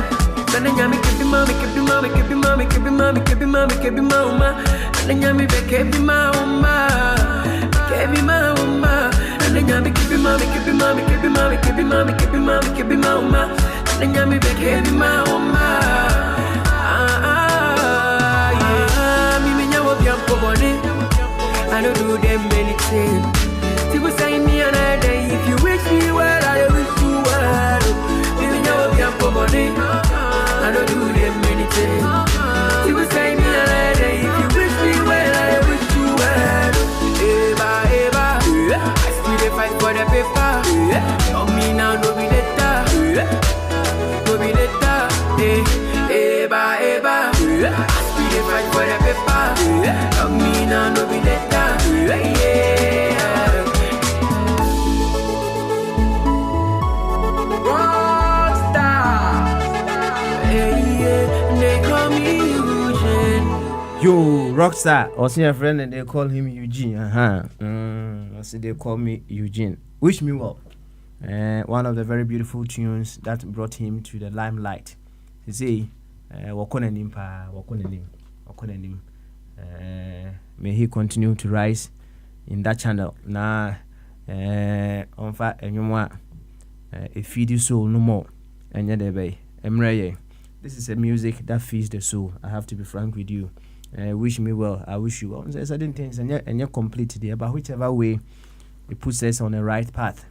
Nana nyami kebi mama, kebi mama, kebi mama, kebi mama, kebi mama, kebi mama. Nana nyami be kebi mama, kebi mama. Nana nyami kebi mama, kebi mama, kebi mama, kebi mama, kebi mama, kebi mama. Nana nyami be kebi mama. Me nyawo biampo boni. I don't do them anything. People say me another day. If you wish me well, I wish you well. Me nyawo biampo boni. I don't do them anything. People say me another day. If you wish me well, I wish you well. Eva, Eva, I still dey fight for the paper. Love me now, no be later. No be later. Eva, Eva, I still dey fight for the paper. Love me now, no be later. Yeah. Yo, Rockstar. I see a friend and they call him Eugene. I see they call me Eugene. Wish me well. One of the very beautiful tunes that brought him to the limelight. You see, may he continue to rise in that channel. Now, on fire, and you want a feed you soul no more. And yet, Emre, this is a music that feeds the soul. I have to be frank with you. Wish me well. I wish you well. There's certain things, and you're complete there. But whichever way, it puts us on the right path.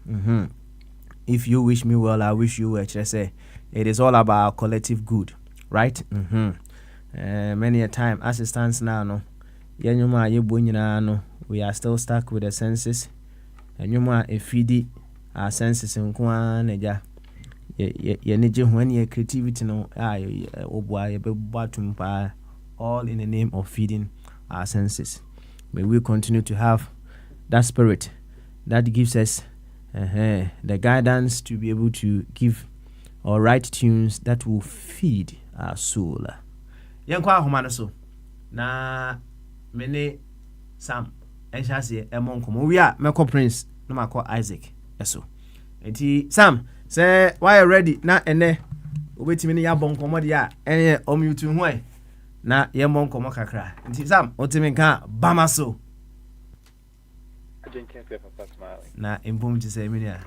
If you wish me well, I wish you well. Say, it is all about collective good, right? Many a time, as it stands now, no, we are still stuck with the senses, and you want a feedy our senses in Kwan. When your creativity, no, all in the name of feeding our senses. May we continue to have that spirit that gives us the guidance to be able to give or write tunes that will feed our soul. Yankwa homano so na mene Sam enhase emonkomo we are Meko Prince no mako Isaac eso enti Sam say why you ready na ene obetimi ne yabonkomo dia enye omyutu ho na yemon komo kakra nti Sam otimi kan bama so Ajenke Papa Smiley na impom ti say media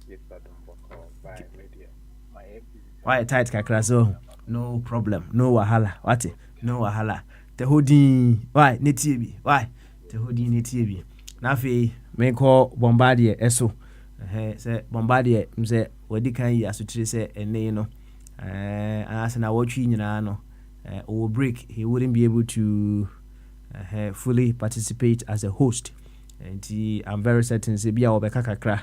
yes I don't call by media my why tight kakra so no problem no wahala what no wahala te hodi why netie bi why te hodi netie bi na fe me call bombardier eso Say Bombardier mse wadi kan yi asutire say ene no as na watchi nyina no or break he wouldn't be able to fully participate as a host, and I'm very certain say bia obeka kakra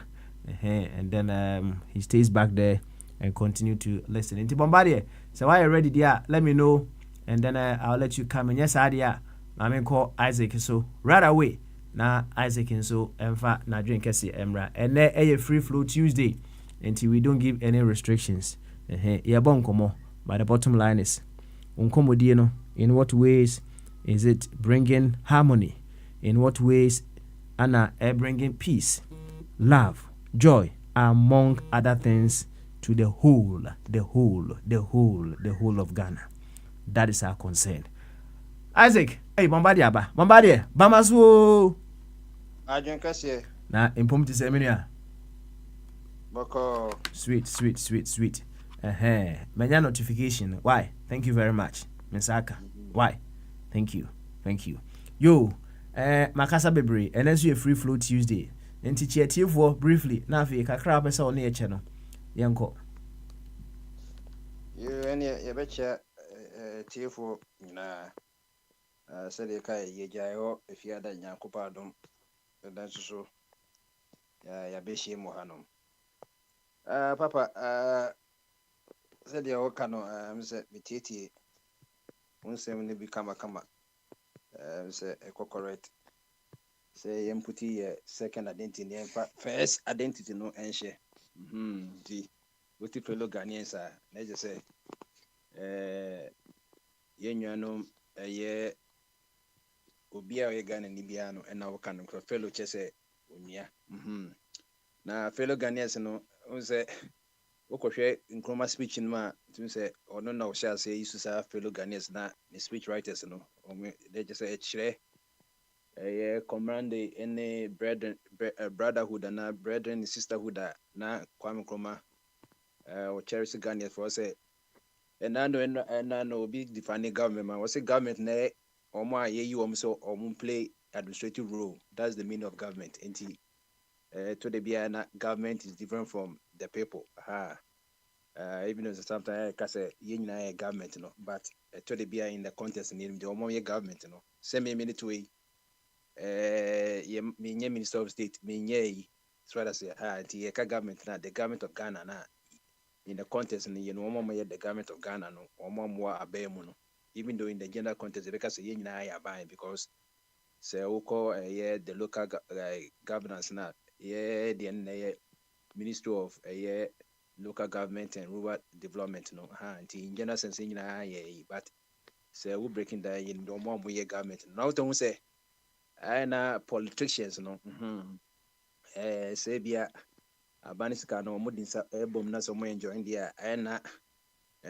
and then he stays back there and continue to listen. Inti Bombardier, so while you're ready there, let me know, and then I'll let you come. And yes, idea I mean call Isaac so right away. Na Isaac and so emfa na drink kesi emra and a free flow Tuesday until we don't give any restrictions. Yeah, bon komo. But the bottom line is unkomo no, in what ways is it bringing harmony? In what ways Anna bringing peace, love, joy, among other things to the whole of Ghana? That is our concern. Isaac, hey, Bombardier Bamasu. Adwin kase Na impom ti semenia. boko Sweet. Manya notification. Why? Thank you very much. Misaka. Why? Thank you. Yo, makasa bebre, and as you a free flow Tuesday. Nti chiatifo briefly. Na fi kakra pesa one eche no. Yanko. you any ye betcha tifo na said you kai ye jayo if you ada nyankopa dom dan so ya beshi mo hanom papa said you waka no say bititi unsem ne bi kama say correct say yemputi ye second identity ne first identity no enhye di what if fellow Ghanaians are na just say yenwano ye obi a ye Ghana ni bia no na waka no fellow chese onua na fellow Ghanaians no unse okohwe nkroma speech no ma tun say ono na o sha say isu sa fellow Ghanaians na the speech writers no they just say chire command any brotherhood and brethren and sisterhood na Kwame Nkrumah or cherish Ghana for say and no be defining government man was a government na omo aye so play administrative role. That's the meaning of government. Enti to the Biana government is different from the people. Even though sometimes I say a government no, but to the Bia in the context in the omo government no. Same minute way me Minister of State me so I say the government na the government of Ghana na in the context you know the government of Ghana no more abemu no, even though in the gender context because you na buy because say we call the local governance na the Ministry of local government and rural development no in general sense but say we breaking down in the more government now don't say na politicians no say bia abanisika no modinsa ebom na so mo enjoy dia na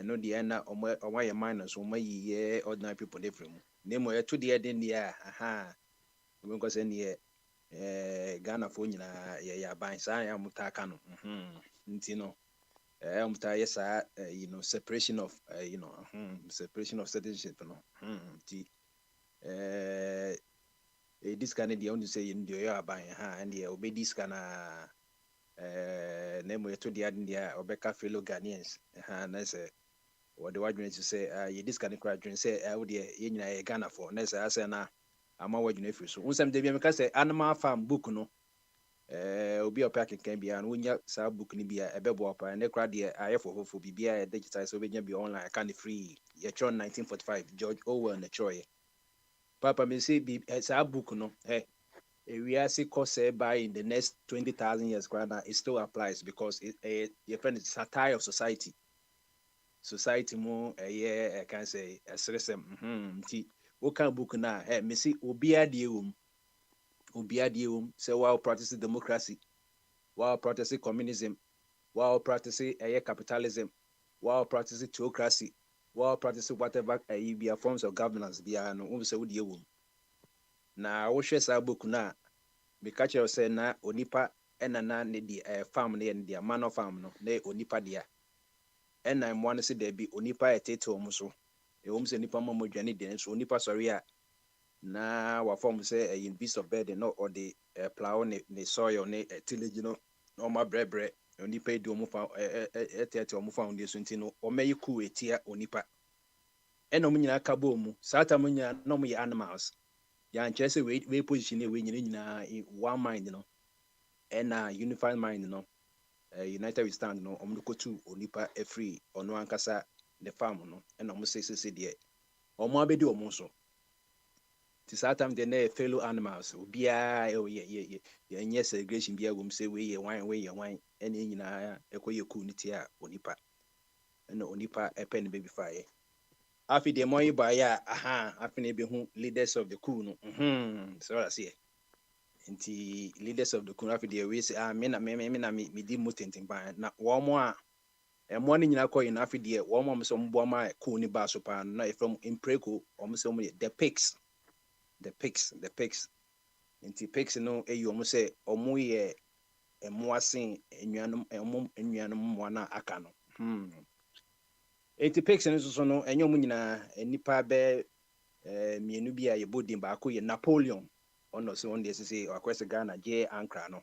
no dia na omo ye minus omo yi ordinary people dey from name ye to dia den dia we go say ne Ghana fo nyina ye aban sa ya mutaka no nti no muta yesa separation of separation of citizenship no nti this kind of the only say in the aban and the obey this kind name we to the India Obeka fellow Ghanaians and I say what the white to say this kind of crowd say would ye Ghana for next I say na I'm a you so unsem de bi say animal farm book no obi opaka can be and wunya sa book ni bia ebebo opa and crowd there I for bibia digital so be online can free ye 1945 George Orwell na choy Papa me say be sa book no we are see cost by in the next 20,000 years it still applies because your friend is satire of society more I can say a system what kind of book na me see obi adium say while practicing democracy, while practicing communism, while practicing capitalism, while practicing theocracy, while practicing whatever be forms of governance be no say odium na wo hwe sa book na be catch you say na onipa na ne di farm na ne di man of farm no na onipa dia na mo ne se there be onipa etete o so se nipa mamodwane de so onipa sorry a na wa form say in beast of burden no or the plow ne soil ne tillage no Oma brebre onipa di omo fa etete omo foundation nti no omeyi ku etia onipa eno mu nyina ka bo mu sata mu nyina no mu ye animals ya nche se we position we nyina one mind no ena unified mind no united we stand no omo ko tu onipa free ono ankasa the farm no ena omo se de omo abedi omo so ti sata m de na fellow animals obia ye nye segregation bia wom se we ye wan ene nyina ekoye ku ni tia onipa ena onipa epe ne baby fire afi de moyi ba ya aha afi ne be hu leaders of the crew no so I see nti leaders of the crew afi de we say me na di mutentin ba na wo mo a emo ne nyina koyi na afi de wo mo so mbo ma ku ni ba so pa na from impreco o so mo the pigs nti pigs no eyi omo say omo ye emo asen enuanum mo na aka no enti pigs no so no enyo mo nyina enipa be mienu bia ye bodin ba ko ye Napoleon ono so on dey say akwese Ghana J Ankara no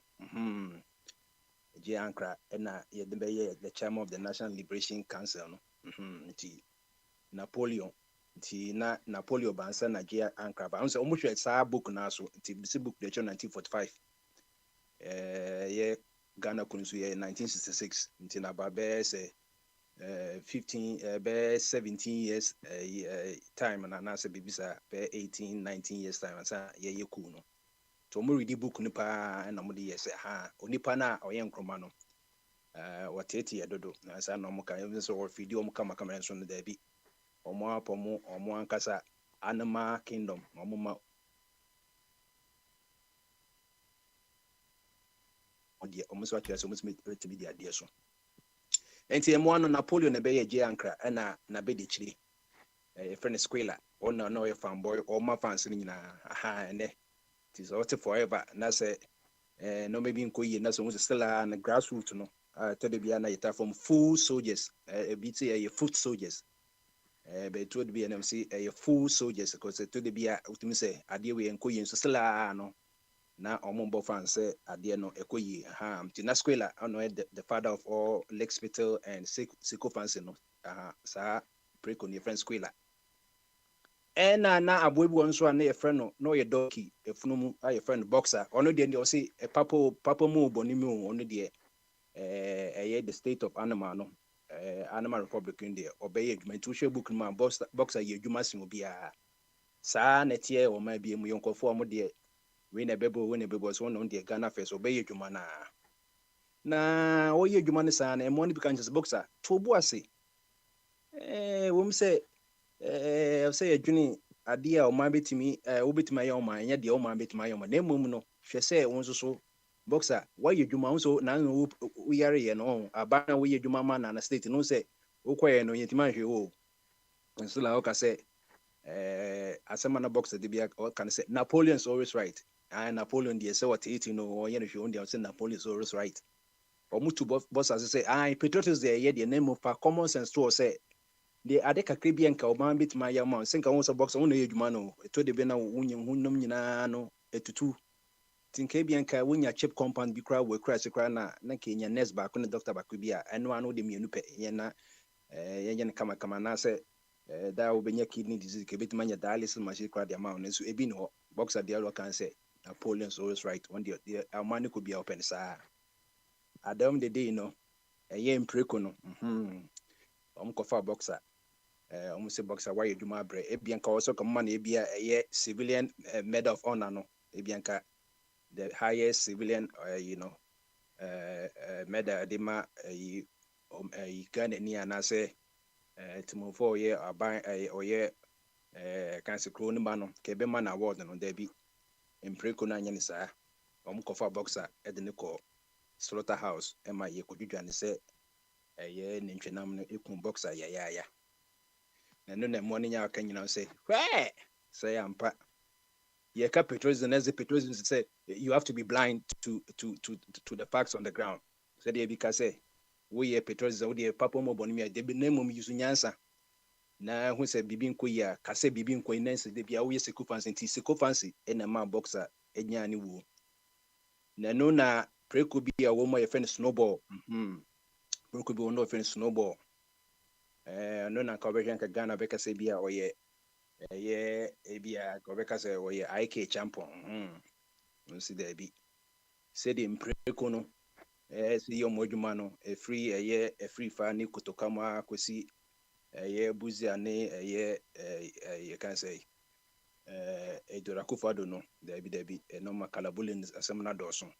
J Ankara na ye de be ye the chairman of the National Liberation Council no nti Napoleon nti na Napoleon bansa na J Ankara ba so omo hwe sa book na so nti this book the 1945 ye Ghana kunsu ye 1966 nti na ba be say 17 years time na say bibisa be 18-19 years time sa ye ku no to mo read book ni pa na mo de yes ha onipa na oye nkroma no watete ye dodo na sa no mo kan even so video mo kama so no da bi omo apomo omo ankasa Animal Kingdom omo ma odi omo so atwa so mo timi di ade so enti emo ano Napoleon na be ye J Ankara na be de chiri friend Squilla ona no ye fanboy o ma fans ni nyina aha ene it is all forever na say no maybe nkoyi na so mo still na grassroots no to de bia na yeta from full soldiers be say foot soldiers but to de bia na say full soldiers because to de bia utimi say ade we nkoyi so still no na omombo fans say ade no ekoyi ti na Squilla ono the father of all Lake Spital and Siko fans no sa preko ni friend Squilla na aboebu nso na ye friend no ye donkey efunumu ye friend boxer ono de o say papa mu bonimu ono de the state of animal no Animal Republic in there obey adwuma hwe book no boxer ye adwuma sin obia saa na tie o ma bia mu yonkofo mo de we na bebo so no de Ghana first obey adwuma na o ye adwuma ne saa na mo ne bi kan just boxer to bu ase wo say say adwuni ade a o ma betimi wo betimi ya o ma nya de o ma betimi ya o ma na mmom no hwe say won so boxer why you dwuma so na no wo yare ye no aba na wo ye dwuma ma na state no say wo koye no yetima hwe wo so la o ka say asema na boxer de bia o can say Napoleon's always right and Napoleon dey say what 18 no o ye no hwe on dey say Napoleon's always right o mutu boxer say patriotism dey ye de name of common sense to say de ade kakra bia nka o ma betima ya ma senka won so boxer won na ye dwuma no to de be na wonyin hunnom nyina no etutu tinka bia nka wonya chip compound bi kra we kra se kra na kenya nurse ba ko ne doctor ba ko bia eno anu de mienu pe ye na ye ne kama na se da wo benya kidney disease ke betima nya dialysis machine kra de ma no so ebi no boxer de alo kan say Napoleon's always right on the amani ko bia open sa adam de day no ye impreko no kofa boxer say boxer why you do my bre ebi nka also come man ebia civilian medal of honor no ebi nka the highest civilian medal dema Ghana ni ana say timofo ye aban oye cancer crow ni no ke be man award no da bi impreko na anya ni saa kofa boxer edene ko slaughterhouse ema ye kodudwa ne say ye nintwenam no ekun boxer ya na no morning ya kan nyina say hwe say ampa ye ka patriotism as the patriotism say you have to be blind to the facts on the ground so they because say we ye patriotism we papa mo bonu me de be na mom yusu nyansa na hu say bibi nko ya ka say bibi nko ina say de bia we Seko fancy na ma boxer enya ni wo na no na Preku be a woman, a friend snowball. Preku be one of friend snowball. No, na conversion can Ghana Becca Sabia or ye. Ebia Gobeka say, or ye IK champion. See there be. Said in Preku no. See your mojumano, a free fanny kutokama kwesi buzi ane you can say Dorakufado no there be a normal calabulin a seminar dawson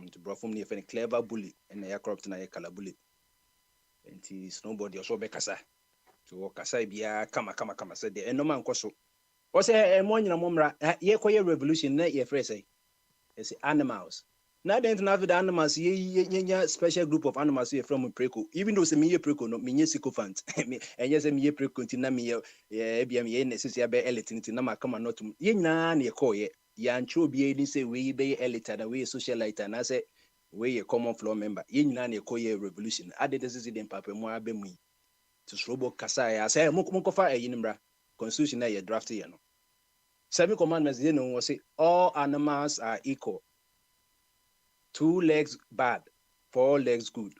to brought from near a clever bully and a corrupt na calabuli and he's nobody or so bekasa to kasa bia kama said the no man koso was a morning momra ye koye revolution na ye phrase say animals. Now the international animals, ye special group of animals here from Preco. Even though se me Preco no me sycophant. And yes, me Preco tina me ye necessary be elite na makama not ye na ye call ye yancho be any say we be elite and we socialite and I say we a common floor member. Ye na ye call ye revolution. Added this is the papa mo abemi to srobo kasa I say mokofa a yinimra constitution na ye draft ye no. 7 commandments you know say all animals are equal. 2 legs bad, 4 legs good.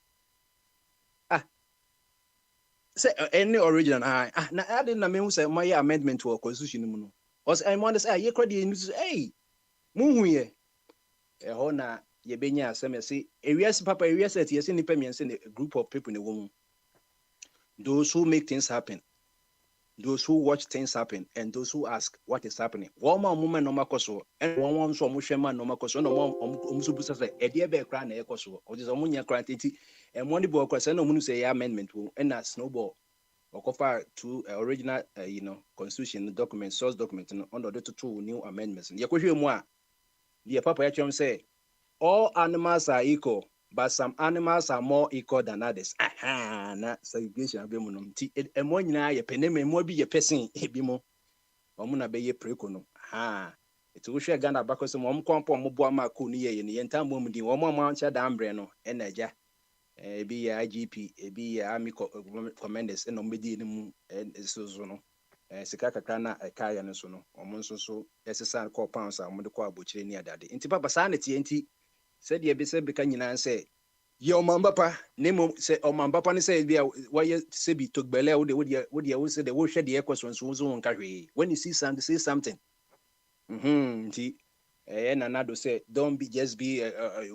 Say any original. Na adding na me who say my amendment to our constitution no. Os I want to say ye credi news hey. Muhu ye. Ho na ye benya asem say ewiase papa ewiase tie say nipa miense a group of people in the woman. Those who make things happen. Those who watch things happen and those who ask what is happening. One woman no makoso and one so mushema no makoso no so busa say e dey be kra na ekoso o just omunya kra tenti and money bo kwase no munu say amendment and na snowball okofa to original constitution document source document no under the two new amendments. Ye kohwe mu a the papa ya chom say all animals are equal. But some animals are more equal than others. Na segregation abemu no nti emo nyina ye peneme mo bi ye person ebimo omuna be ye preko no eti wo hwe Ghana bakose mo mkompo mo bo ama ko ni ye ne yenta mo mudi wo mo ancha da ambre no enaja ebi ya IGP ebi ya army commanders no medi ni mu so no sika kakra na kaya no so no omo nso so esesa ko pounds a mo de ko abochire ni adade nti papa sa na tie nti said ye be said beka nyina say ye omambapa nemo say omambapa ne say bia why say bi togbele wo de say the wo hwe de questions wo zo nka hwe when you see something say something nti na nado say don't be just be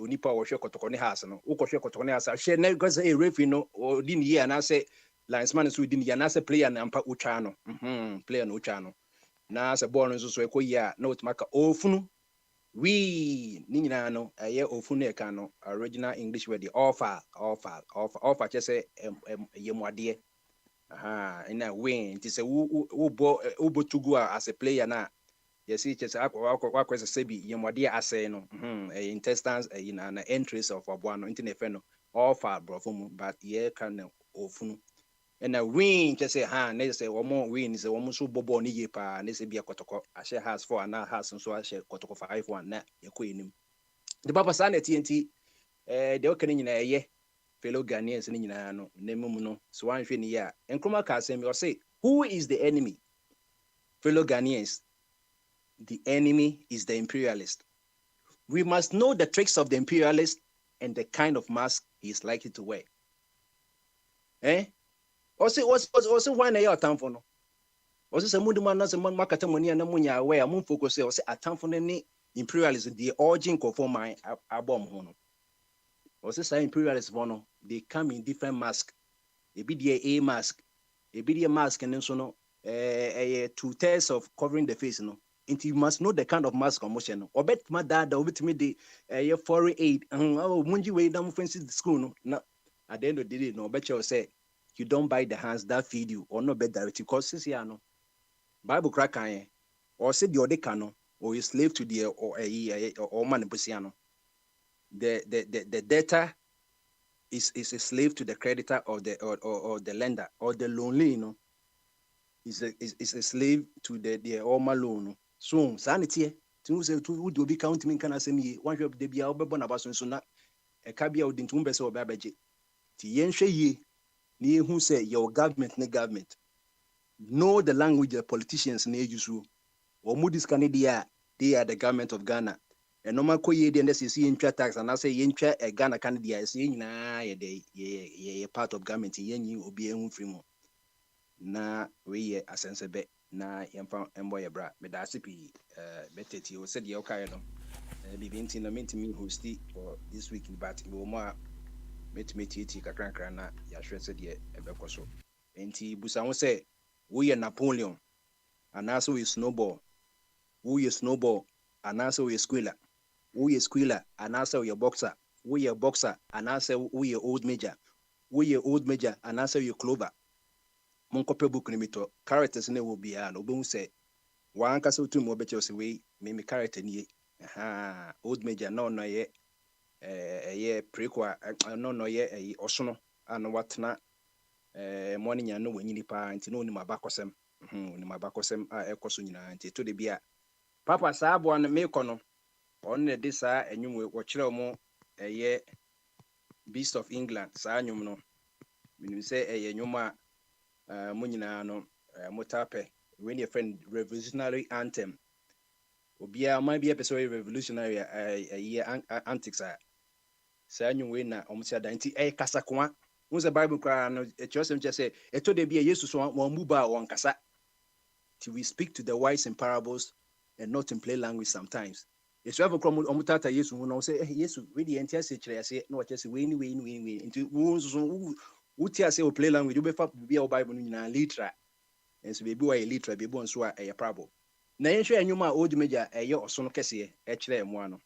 onipa wo hwe kotoko ne house no wo ko hwe kotoko ne house hwe na go say referee no odi ne ye na say linesman so odi ne ye na say player na ampa utwa no player no utwa no na say ball no so ekoyi a na otumaka ofunu we ninyina no aye ofunu e kan no original English word the offer just say yemwade ina win it say wo tugu as a player na yes it just akwa say bi yemwade asay no intestines na entries of aboano internet fe no offer brofo but ye kan ofunu and a win just say they say one more win is a woman so bobo ni ye pa ne say bia kotoko ashe has 4 and has so ashe kotoko 5-1 na yekoyinim the papa sa na TNT de okene nyina ye fellow Ghanaians ni nyina no nemum no so wan hwe ni ya enkroma ka asem you say who is the enemy fellow Ghanaians the enemy is the imperialist. We must know the tricks of the imperialist and the kind of mask he is likely to wear. Also why na your time for no also say mudu man na say man makata money na munya aware mun focus say atamfo no ni imperialism the origin conform my abom ho no also say imperialist for no they come in different mask e be the A mask e be the mask and so no 2/3 of covering the face no and you must know the kind of mask commotion no obet ma dada obet me the foreign aid munji we dam fancy school no na at the end of the day no bet you say you don't buy the hands that feed you or no better because this year no Bible crack or say the odekano or you slave to the or man busiano. The debtor is a slave to the creditor or the lender or the lonely is a slave to the Oma loan. So sanity to say to would be counting me can I say me one job de bia obebona baso so na e ka bia odintu mbese obabaje ti yenhwe yi ni who say your government know the language the politicians need use or Moody's Canada they are the government of Ghana ɛnɔma kɔ yie deɛ ndɛ sɛ yɛntwa tax anaasɛ yɛntwa Ghana ka no deɛ ɛsɛ nyinaa yɛde part of government yɛnyi obi ɛho firi mu na weyɛ asɛnsɛbɛ na yɛmfa mbɔ yɛ bra meda ase pii bɛtɛti o sɛdeɛ wokaeɛ no biribi nti na mentumi hosti for this week but mewɔ mu a mɛtumi tietie kakrankra na yɛahwɛ sɛdeɛ ɛbɛkɔ so nti busa ho sɛ woyɛ Napoleon anaasɛ woyɛ snowball anaasɛ woyɛ squealer anaasɛ woyɛ boxer anaasɛ woyɛ old major anaasɛ woyɛ clover monkɔpɛ book no mitɔ characters no ɛwɔ biara no wobɛhu sɛ wankasa wotum wɔbɛkyerɛ sɛ wei me character nie old major na ɔno ɛyɛ prequel no no ɛyɛ ɔsono ana watena mo ne nya no wanyini paa nti no onim abakɔsɛm a ɛkɔ so nyinaa nti to de bia papa saa aboa no mekɔ no ɔno ne de saa anwum wɔkyerɛ mo ɛyɛ Beast of England saa anwum no menim sɛ ɛyɛ anwum a mo nyinaa no motapɛ when your friend revolutionary anthem obia man bia pɛ sɛ revolutionary antics a saa anwum we na ɔmo da nti ɛyɛ kasakoa wo sɛ Bible kra no ɛkyerɛsɛm kyerɛ sɛ ɛtɔ de bia Yesu so wɔn mu ba wɔn kasa till we speak to the wise in parables and not in plain language sometimes. Yes, we have a problem on Mutata. Yes, we know say yes, really entice I say no, I just win. Into who say play language, you be our Bible in a litra. And so be a litra, be born so a problem. Na ensure and you my old major a yo or son kesi one.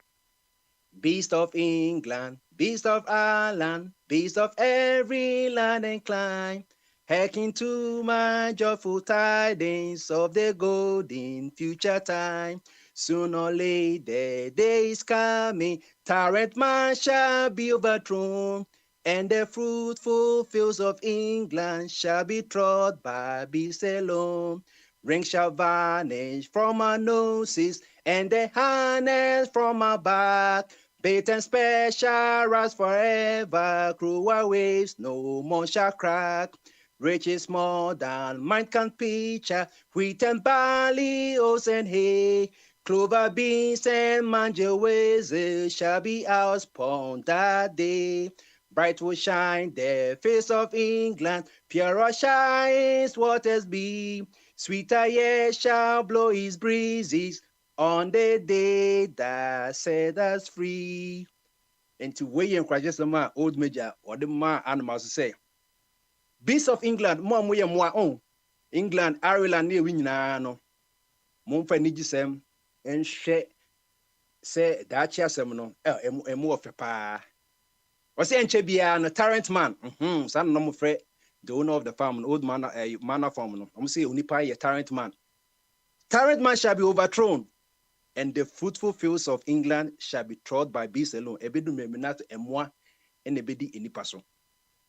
Beast of England, beast of Ireland, beast of every land and clime. Hacking to my joyful tidings of the golden future time. Sooner or later, the day is coming. Tyrant man shall be overthrown, and the fruitful fields of England shall be trod by beasts alone. Rings shall vanish from our noses, and the harness from our back. Bait and spear shall rise forever. Cruel waves no more shall crack. Riches more than mind can picture, wheat and barley, oats and hay, clover, beans and manjerwezes shall be ours upon that day. Bright will shine the face of England, purer shines waters be. Sweeter yet shall blow his breezes on the day that set us free. And to weigh and cry just a man, old major, or the man animals say. Beast of England, mom we more on England, Ireland, near Winano. Momfa Nigisem, and she say that chasem a more of a pa. Was saying Chebia, a tyrant man, son no afraid, the owner of the farm, an old man, a manor farm. I'm saying Unipa, a tyrant man. Tyrant man shall be overthrown, and the fruitful fields of England shall be trod by beasts alone. A bedu meminat and moi, and a bedi in the person.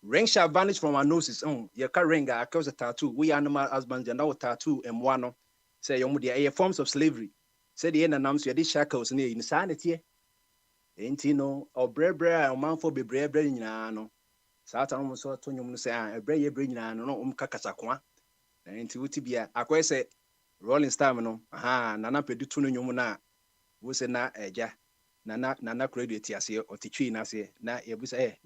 Ring shall vanish from our noses. Your car ring, I cause a tattoo. We animal husbands and our tattoo and one say your forms of slavery. Say the end announce you these shackles near insanity. Ain't you know, or bread, or man for be bread, in ano. Satan almost saw Tony say, a bread bring no kakasakwa. And to be a say rolling stamina. Aha, Nana Pedutun Yumuna. Who say na eja. Nana credit here or teaching us here. Na you say.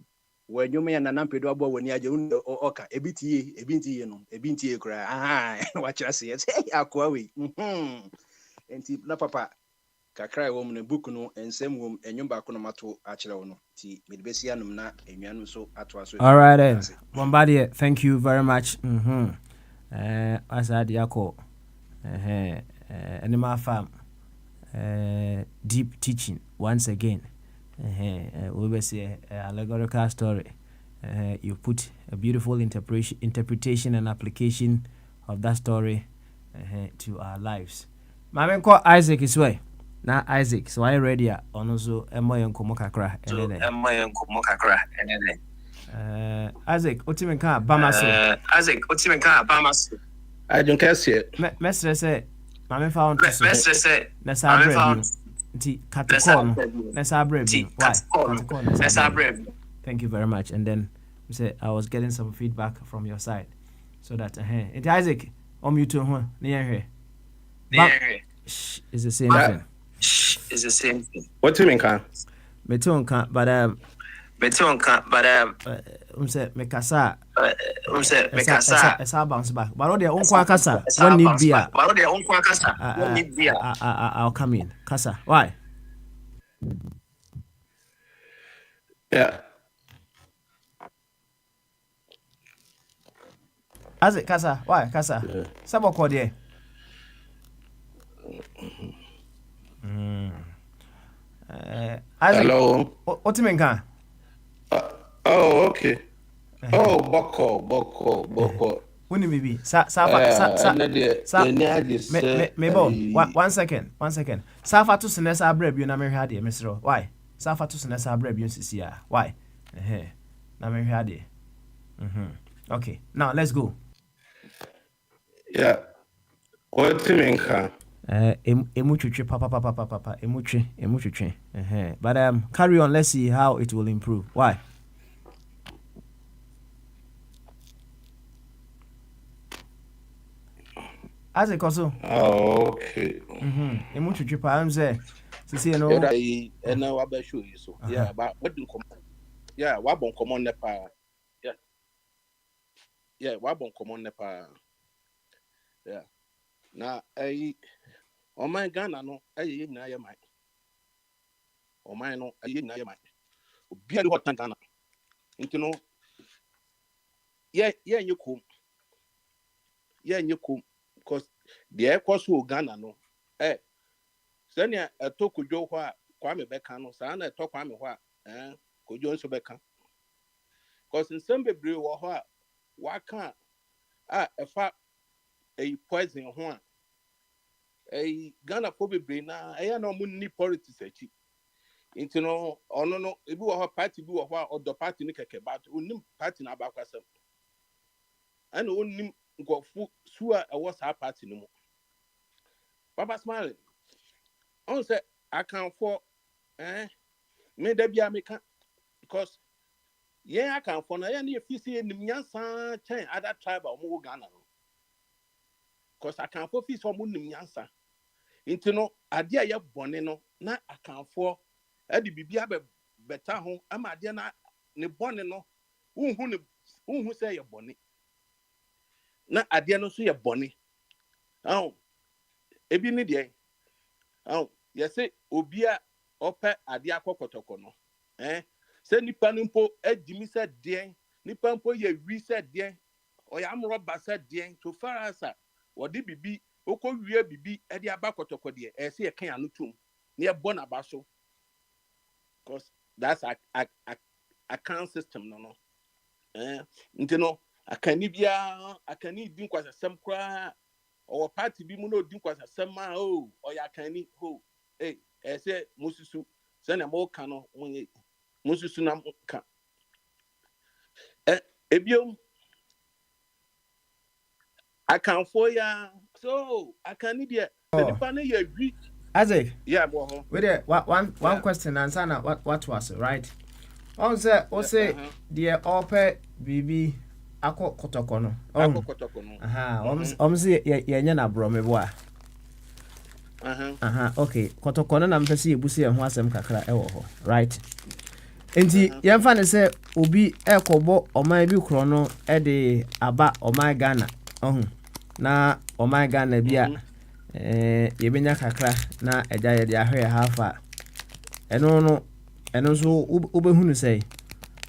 When you may an unpaid double when you are oka, a binti, cry. Watch us here. Say, Aquawi. And na papa, Kakra woman, a book no, and same room, and you back on a mato, Achelo, T. Midbesianum na, and Yanu so at was. All right, then. Bombardier, thank you very much. Asad Yako, Animal Farm, deep teaching once again. We will see an allegorical story. You put a beautiful interpretation and application of that story to our lives. Mame call Isaac is way. Now Isaac, so I ready on also Emoyon Komokakra. Isaac, what you can Bamaso? Isaac, what you can Bamaso? I don't care. Mestre say, Mame found Mestre say, Nessa found. Let's Thank you very much. And then say I was getting some feedback from your side, so that it Isaac on you too near here. Is the same thing. It's the same thing. What do you mean, can? Meton can't, but say Mekasa. Esa bounce back. But all the unqua casa. One need beer. I'll come in. Casa. Why? Yeah. As it casa. Why? Casa. Sabo cordie. Hello. What do you mean, can? Oh, okay. Oh, Boko. When you be? One second. Safa to Senesa Breb, you never had it, Mr. Why? Safa to Senesa Breb, you see, why? Never had it. Okay, now let's go. Yeah. What do you mean, can? Emuchuchi, papa, emuchuchi. But carry on, let's see how it will improve. Why? As a cousin. Oh, okay. Emuchuchi, I'm saying, see, no. And now I'll show you so. Yeah, but what do you come? Yeah, what won't come on the power? Yeah, what won't come on the power? Yeah. Now, oh my Ghana, no, I know your mind. Oh my, no, I know your mind. Be a what Ghana. You know, yeah, you come. Yeah, you come. Because the air course will Ghana, no. Send ya a talk with Joe Kwame Becano, Sana talk Kwame Hua, could you also become? Because in some brew or what can't a fat a poison one. A Ghana probably now, I know money politics. Into no, or no, if you are party, you are or the party Nika about only party about yourself. And only go sure I was our party no more. Papa smiling. On say I can't for may there be a mechanic because I can't for any if you see in the Nyansa chain other tribe or more Ghana. Because I can't for fees for Moon Nyansa. Into no idea ya boneno na I can't for Eddie Bibia better home. I'm a dear na ne boneno who say your bonnet. Na idea no so your bonnet. Oh, ebi ni de. Oh, yes, say Obia ope adia kokotoko no. Say nipa nimpo edimi said den, nipa mpo ye wi said den, or yam robber said den, so far as what did bibi, oko wie bibi edi abakotoko de, say a can anutum, near Bonabaso. Because that's a account system, no. You know, I can need drink was a some cry. Or party be mono drink was a summer, or ya can eat ho. Hey, I say, Mususu, send a more cano when Mususunam can. Ebium, I can for ya, so I can need ya. Isaac, yeah, wait there. One question answer na what was it, right? On say the ope bibi ako kotoko no. Say ye na bro me boa. Okay, kotoko no na mpese ebusi ho asem kakra e wo ho, right? Enti yemfa ne say obi ekobo oman bi kro no e de aba oman Ghana. Na oman Ghana bia yebenya kakra na eja ye de ahwe hafa. Eno so ubehunu say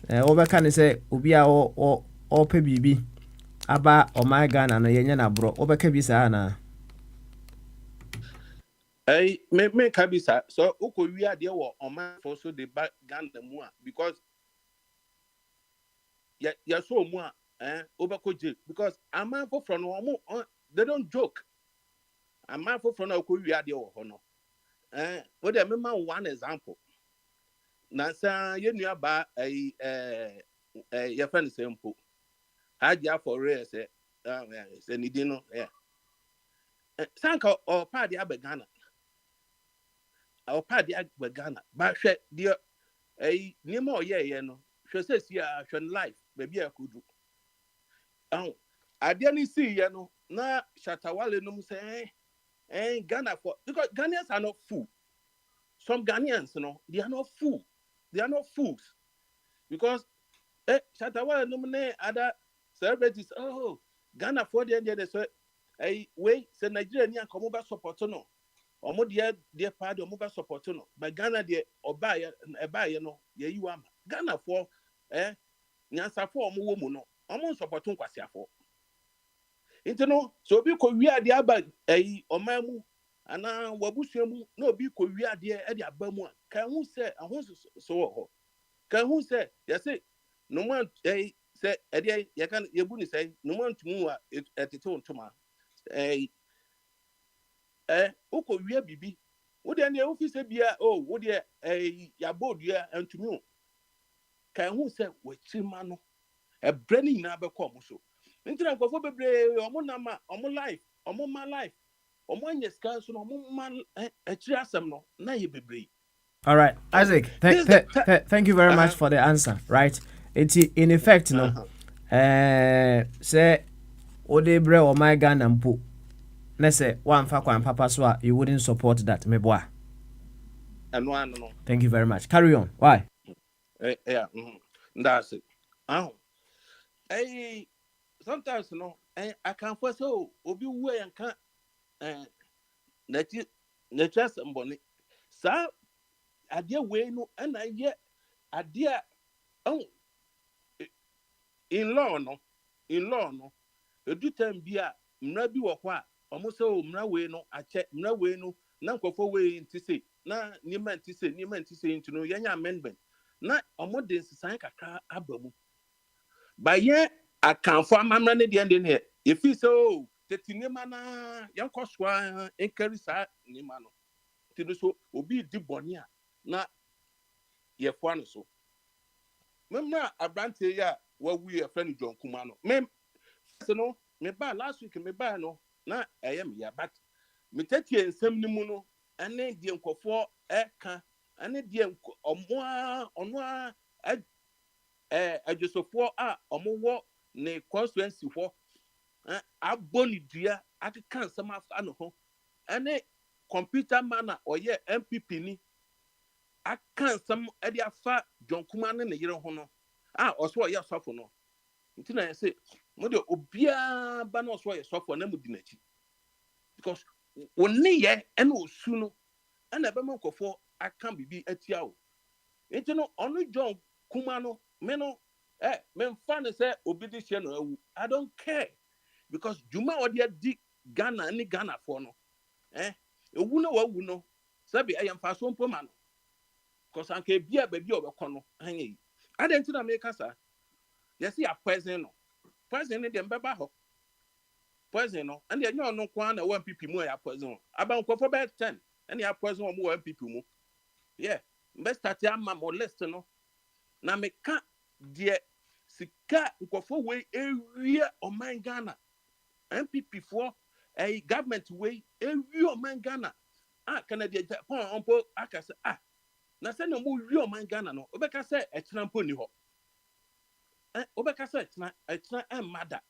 obeka ne say obi a o pe bibi aba oman Ghana no yenye na bro obeka bi sa na me kabisa so uko wi ade wo oman for so the back Ghana mu because ya so mu obeko je because aman for from no they don't joke. Aman for from uko wi ade wo ho no what dey me one example na sa ye nua ba your friend simple haja for real say ni di no sanka o pa de abegana our party at Ghana, but share dear near more ye no. She says, yeah, she life, baby, I could do. I didn't see ye no, na Shatawale no say, Ghana for because Ghanaians are not fool. some Ghanaians, they are not fools. They are not fools. Because Shatawa nominate other celebrities. Oh, Ghana for the end of the way, say Nigeria come over support no. Omo dear part of mobile support no. But Ghana dear or buy you am. Ghana for Nyansa for omo woman no. Omo support kwasi afọ. Intino so bi ko wi ade aba omamu ana wabusuamu na obi ko wi ade e de aba mu a kan hu se ahon so ho kan hu se ya say no man say e de ya kan yebu ni say no man tumu a etete ontoma uko wi bibi wo de na ofi se bia wo de ya bodua antumi kan hu se wachima no e brani na be ko mo so Intina nkofo bebre omo nama omo life omo ma life omo anya ska so no omo ma achiri asem no na ye bebre. All right, Isaac, thank you very much for the answer, right? It's in effect no say odebre o my Ghana mpo na say one fa kwan papa so a you wouldn't support that meboa. No. Thank you very much. Carry on. Why? Yeah, that's it. Sometimes I can first obi we and can nature somebody sa idea we no and I yet idea in law no edu time bia mra bi wo kwa omo se o mra we no ache mra we no na nkofo we ntise na niema ntise ntino yanya amendment na omo de nsisan kakra abamu ba ye akanfo amamra ne de ne if you so tetinema na yankoswa enkari sa nima no tinu so obi di boni a na ye fo no so memra abrante ya wa wi e friend John Kuma no mem so no me ba last week me ba no na eyem ya but me tatie nsem ni mu no ane die nkofo eka ane die ono a ajosofo a omowo ne constituency for aboni dua akeka nsem afa no ho ane computer man na oye MPP ni aka nsem ade afa John Kuma ne yire ho no oso oye sofo no ntina ya say mo de obia ba na oso oye sofo na mudi nachi because woni ye ene osu no ana be man kofo aka bibi atia o ntino onu John Kuma no me no me mfa ne say obi di hye no awu I don't care because juma odi di Ghana ni Ghana for no ewu no wawu no sabi ayamfa so mpoma no because anke bia ba bi obekọ no anyi adenti na me kasa yes ya poison no dem beba ho poison no and enyo no kwa na 1 pp mu ya poison aba nkofo be 10 and ya poison mu 1 pp mu yeah best start am mo list no na me ka de sika nkofo we ewie oman Ghana MPP for a government way ewie oman Ghana Canada Japan onpo akase na se no mo wi oman Ghana no obeka se etena mpo ni ho obeka se etena emada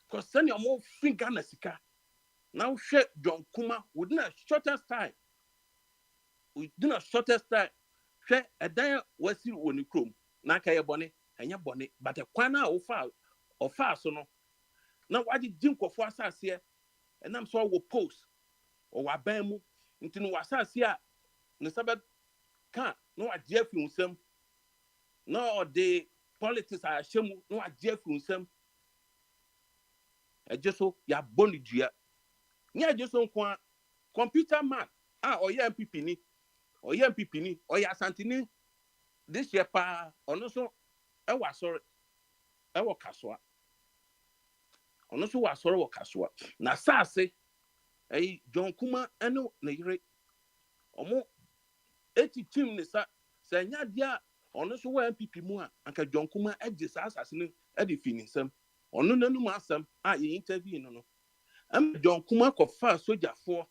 because se no mo fi Ghana sika now hwe John Kuma within a shortest time hwe edan wasi woni krom na ka ye bone enya bone but kwana ofa so no na waji jinkofo asase enam so wo post o wa ban mu ntinu wasase a ne sabe ka no agye afi unsam no de politics a hyemu no agye afi unsam ejeso ya boni dua nya ejeso nko computer man oye MPP ni oye asantini this year pa ono so ewa sori ewo kasoa ono so wa sori wo kasoa na sase John Kuma eno na yire omo eti team ne sa nya dia ono so wa MPP mu a anka John Kuma agye sa asase ne ade fi nsam ono nanum asam ye interview no John Kuma ko fa sojafo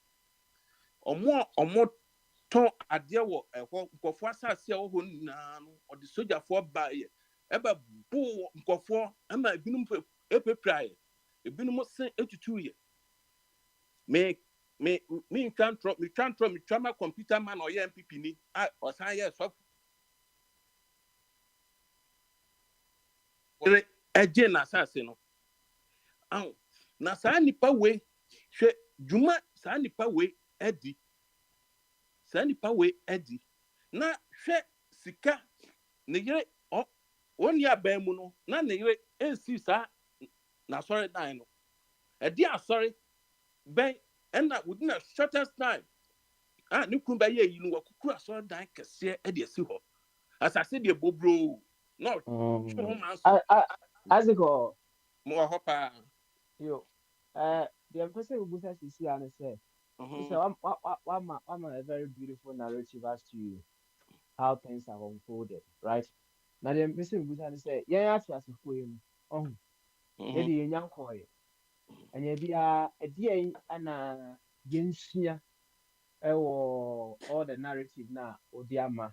omo ton ade wo nkofo asase a wo ho na no ode sojafo ba ye eba bo nkofo ama binum epeprai ebinum se etutu ye me me my computer man or MPP ni or science of again assassin na saa nipa we hwe dwuma saa nipa we adi na hwe sika ne yere oni aban mu no na ne yere ensi saa na sorry dan no edi asori ben and within a shortest time ne kun ba ye yi no wakuku asori dan kese edi esi ho asase de bobro no as it go mo ho pa yo the person who busa sisi and say so I'm a very beautiful narrative as to how things have unfolded, right? Now the person who busa say yeah as for him yeah the young boy and yeah be a dear and yensia all the narrative now Odiama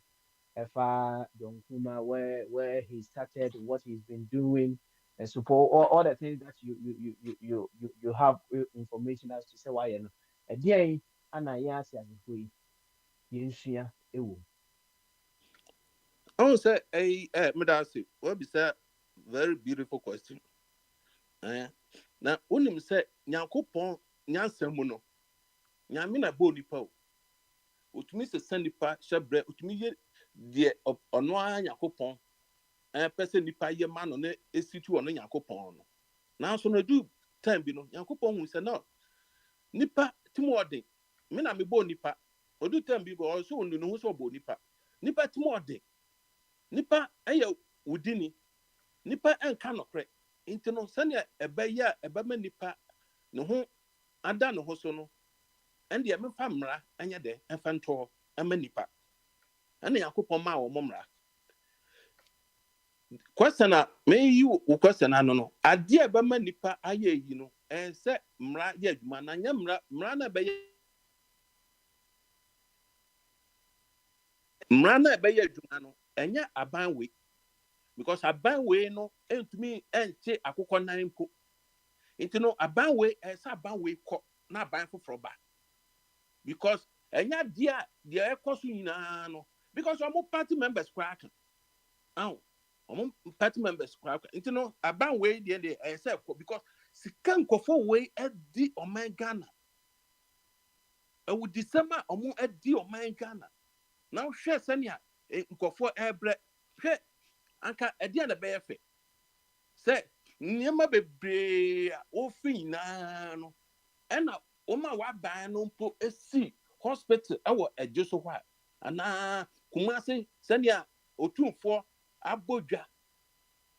Efa Donkuma where he started, what he's been doing, and support all the things that you have information as to say why you know. A day and I ask you Yensia ewo. I say Medasi, what be say very beautiful question. Now unim say Nyankopon nyansemu no. Nyame na bo nipa o. Utumi se sandipa shebre utumi ye de ono Nyankopon person nipa ye ma no na esitu ono Nyankopon no. Na so no do time bi no Nyankopon hu se no nipa timode me na me bo nipa odu time bi go so onu no hu so bo nipa timode nipa eye udini nipa enka nokre nti no sane ebeya ebema nipa ne ho ada ne ho so no ende ya mefa mra anya de enfa nto ama nipa ene Yakopon ma wo mra question me yi wo question ano no ade ebema nipa aye yi no se mra ye adwuma na nya mra na be adwuma no enya aban we because aban we no entumi enche akukọ nan mpo nti no aban we esa aban we kọ na aban foforo ba because enya dia ekoso nyina no because omo party members kwaka omo party members kwaka nti no aban we de esa kọ because sika nkofo we edi oman Ghana ewu December omo edi oman Ghana na hwe sania nkofo ebre hwe anka edi na be yefe say nyema bebre ofi na no ena oma wa ban no mpo esi hospital ewo ejeso hwa ana Kumasi sania otumfo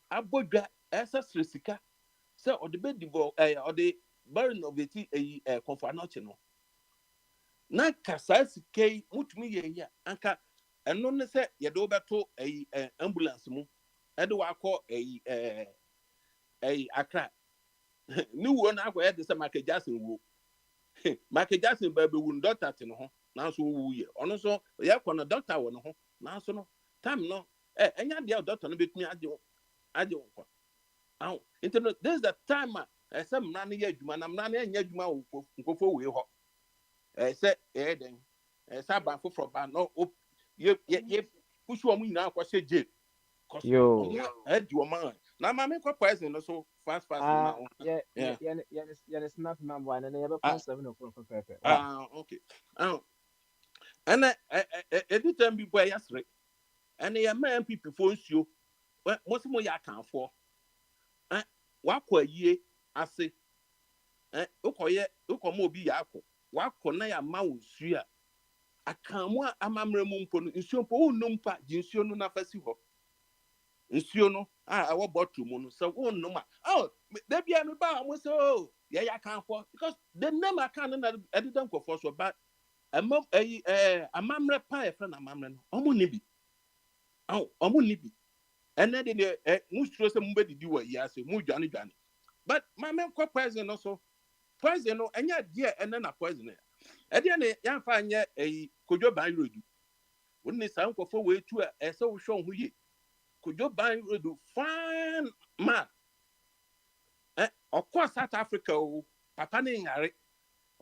abodwa esa sresika say odebe divo ode barin of the konfa noche no na kasa sikei mutumi ye ya anka eno ne se ye do beto ambulance mu e de wakọ Accra ni wo na akọ ye de se Michael Jackson wo Michael Jackson ba be wu doctor te no ho na so wu ye ono so ye kọ no doctor wo no ho na so no time no enya dia doctor no betumi ade wo kọ internet this is the time se mra ne ye adwuma na mra ne enya adwuma wo nkofo we ho se den se ban foforo ba no ye push wo mu nyina akọ se jail cause yo do man na ma me kwa poison no so fast now yeah snap number and then you have 704 okay and every time be boy yasre and ya man people for nsuo most mo ya kan for wakọ yie ase ukoye ukomo obi ya akọ wakọ na ya ma nsuo a akamu amamre mu mpo no nsuo mpo onumpa ji nsuo no na fasi ho nsuo no awo bottle mu no so wonnum da bia me ba mo so ya kan for because the name akan na edidan kofo so ba amamre pa e friend amamre no omo ni bi ene de mustro se mu bedidi wa yi ase mu dwane but my men ko poison no so poison no enya de ene na poison e de ne ya fa anye Kojo Ban Road wonni san kofo we tu se wo hwo ho ye Kojo Ban Road fine man of course South Africa o papa ne yare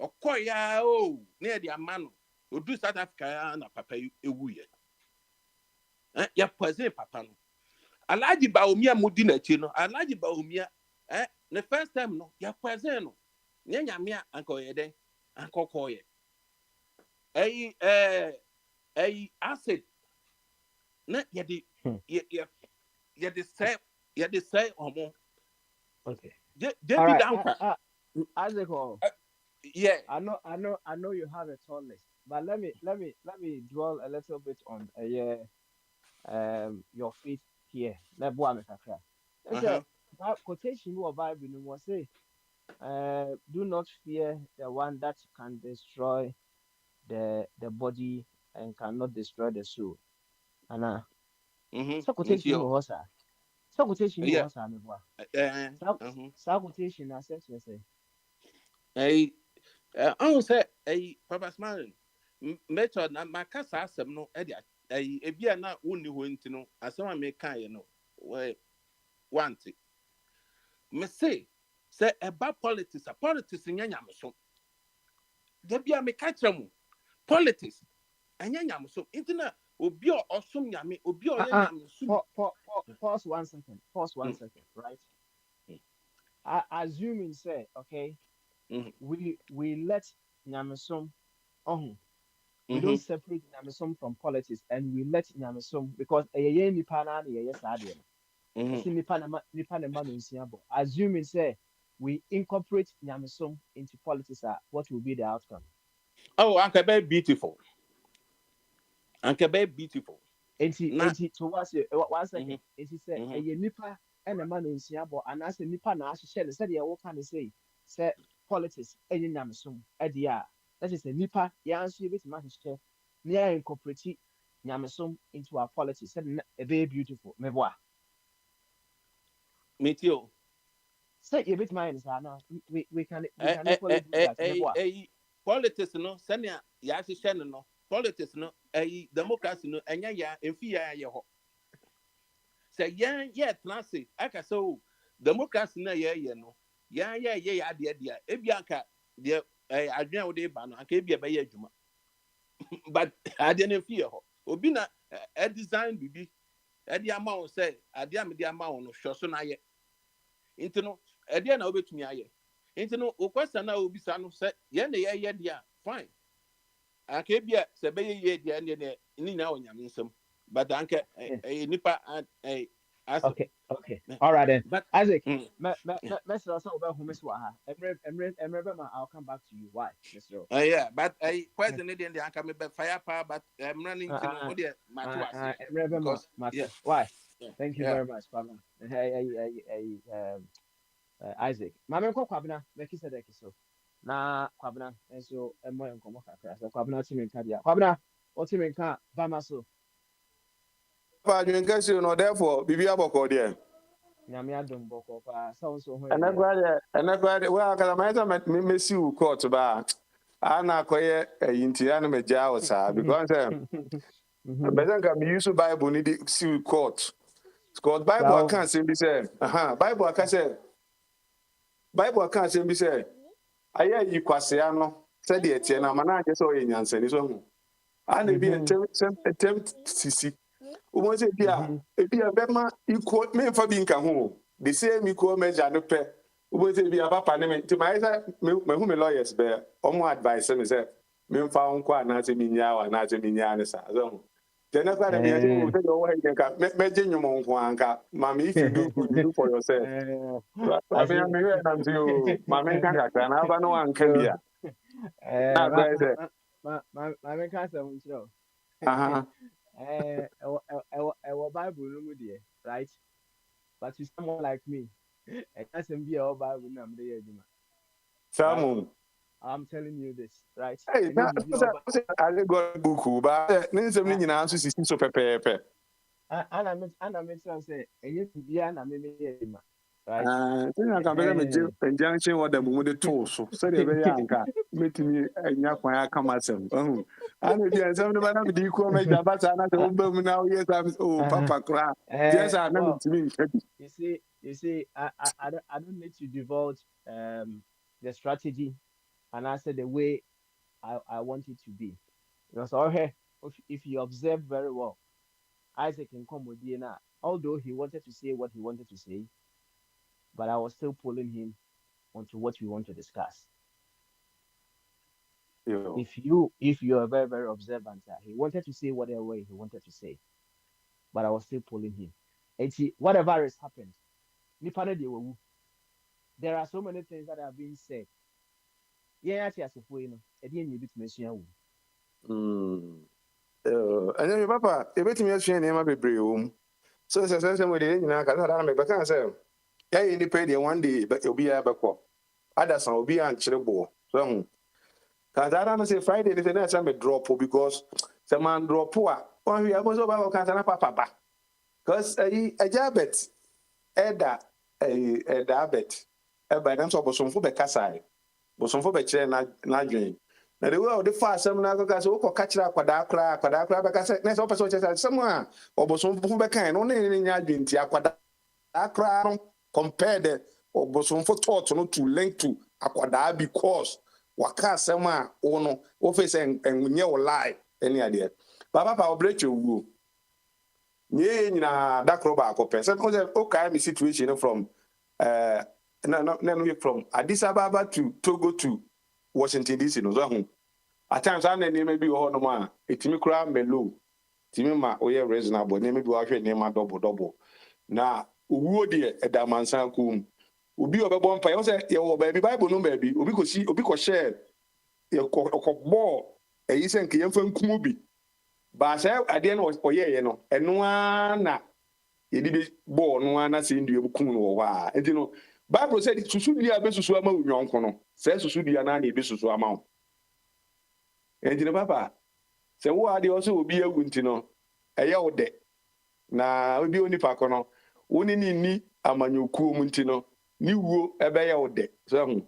Okoya oh near the amano. We do South Africa na papa ewuye. Ya present papa no. Alaji Baumia mudi chino. Alaji Baumia the first time no ya present no. Nyanya mia anko yede anko koye. Acid na yedi yedi say omo. Okay. David down. Isaac, Yeah. I know you have a tall list, but let me dwell a little bit on your feet here. Let me kakra. There's a quotation or Bible will say, do not fear the one that can destroy the body and cannot destroy the soul. And so quotation was sir. So quotation was sir. So quotation I said to say. I don't say Papa Smiling. Method na makasa asem no e ebia na woni ho ntino asem a me kan ye no we want me say eba politics nya nyamso da bia me ka kire mu politics anya nyamso ntina obi osom nyame obi o ye nyamso. Pause 1 second, right? Assuming say okay, we let nyamso we don't separate Nyamisom from politics, and we let Nyamisom because nipa na ye sadie no. Assuming say we incorporate Nyamisom into politics, what will be the outcome? Oh, Uncle very beautiful. Uncle very beautiful. Enti to was 1 second. Enti say nipa and a man in Siabo, and as a nipa na share the said what can they say politics any Nyamisom edia. That is a nipa answer bit much share near incorporate Nyamisom into our politics. And a very beautiful meboa. Meteo. Say a bit mine, we can equally do that. Politics no, Sanya Yashi Shannon no, politics no, democracy no, and ya infia ho. Say yeah, Nancy, I can so democracy na no. Yeah, dear, Ebianca, dear. I don't know ban I can be a bay juma. But I didn't fear her. Obina a design bibi. At the amount say, I damn the amount of Shosonaye. Interno, a dear no bit me aye. Interno, o question now will be son of set, yeah, fine. I can be a Sabay ye, Nina on Yaminsum. But Uncle a nipper and a. Okay. All right then. But Isaac, let's also about who Miss Waha. Remember, I'll come back to you. Why, Mr. Yeah, but I question it in the Uncle firepower, but I'm running to remember, why? Thank you very much, Papa. Isaac. Mamma Kwabna, make it a so. Na Kwabna, and so a more uncommon crash. Kwabna team in Kadia. Kwabna, or team in car, Bamaso. Therefore, Bibi Aboko there. Nyamia don't boko sounds so. And that's why well, I miss you court about Anna Koye Intiana Mejawa, because Bezan can use Bible need see court. Scott Bible can't simply say, Bible I can say, Bible can't simply say, I hear you Quasiano, said the Etienne, Mana just so in answer his own. And be attempt to see. Who say, if you have equal me for being home, the same equal measure no pay. Who say, be a papa to my whom lawyers bear, or more advice, and say, me found quite not to be now and not to be Yanisa. Then I got to be imagine your mom, Mammy, if you do for yourself. I mean, you, Mammy, and I have no one can be. My cancer, our Bible, right? But to someone like me, it doesn't be our Bible. I'm telling you this, right? Hey, I got a book, but there's a meaning answer is so pepe. And I meant to say, and you be an amazing. Right. I can bear me junction what the movie told so they very young. Meet me and Yakwa come myself. Oh, I know the answer about the equal major, but I'm not now. Yes, I'm Papa cry. Yes, I know to me. You see, I don't need to divulge the strategy and I said the way I want it to be. Because okay, if you observe very well, Isaac can come with DNA. Although he wanted to say what he wanted to say, but I was still pulling him onto what we want to discuss. Yeah. If you are very, very observant, he wanted to say whatever way he wanted to say, but I was still pulling him. And see, whatever has happened, there are so many things that have been said. Yeah, actually, as if we know, I didn't need to mention. And then papa, if it's me, I name a brew. So, as I said, we didn't know, I can't say, yeah, you pay one day, but you'll be a backward. Others will be answerable. So, because I don't say Friday, the next time I drop because some man drop poor. One we are going to about Catana Papa. Because a jabet, Edda, a diabet, by them so some for the Casai, but some for the chair not dream. Now the world the fast some now because we catch up quadacra because next opposite somewhere or some for the kind only in your dream tia quadacra compared or some for thought to link to aquada because waka sema ono office and nye o lie any idea baba pa obrech owu nye nyina dakro ba akopɛ so okay me situation from no from Addis Ababa to Togo to Washington DC no so ho at times I name maybe ho no ma etimi kura melo timi ma oye reasonable name bi wa hwɛ name double na owu de edamansan kum obi obebo mpa yo say ye wo ba Bible no ba bi obi ko share ye ko bo eyi se nke yemfa nkum bi ba say ade na oyeye no eno na ye di bo no na se ndu ebukum no wo ha enti no Bible said susu dia be susu ama unwonko no say susu dia na e be susu ama wo enti no papa se wo ade o so obi agu nti no eye wo de na obi oni pa ko no woni ni amanyokuo mu nti no ni wuo ebe ya ode so hu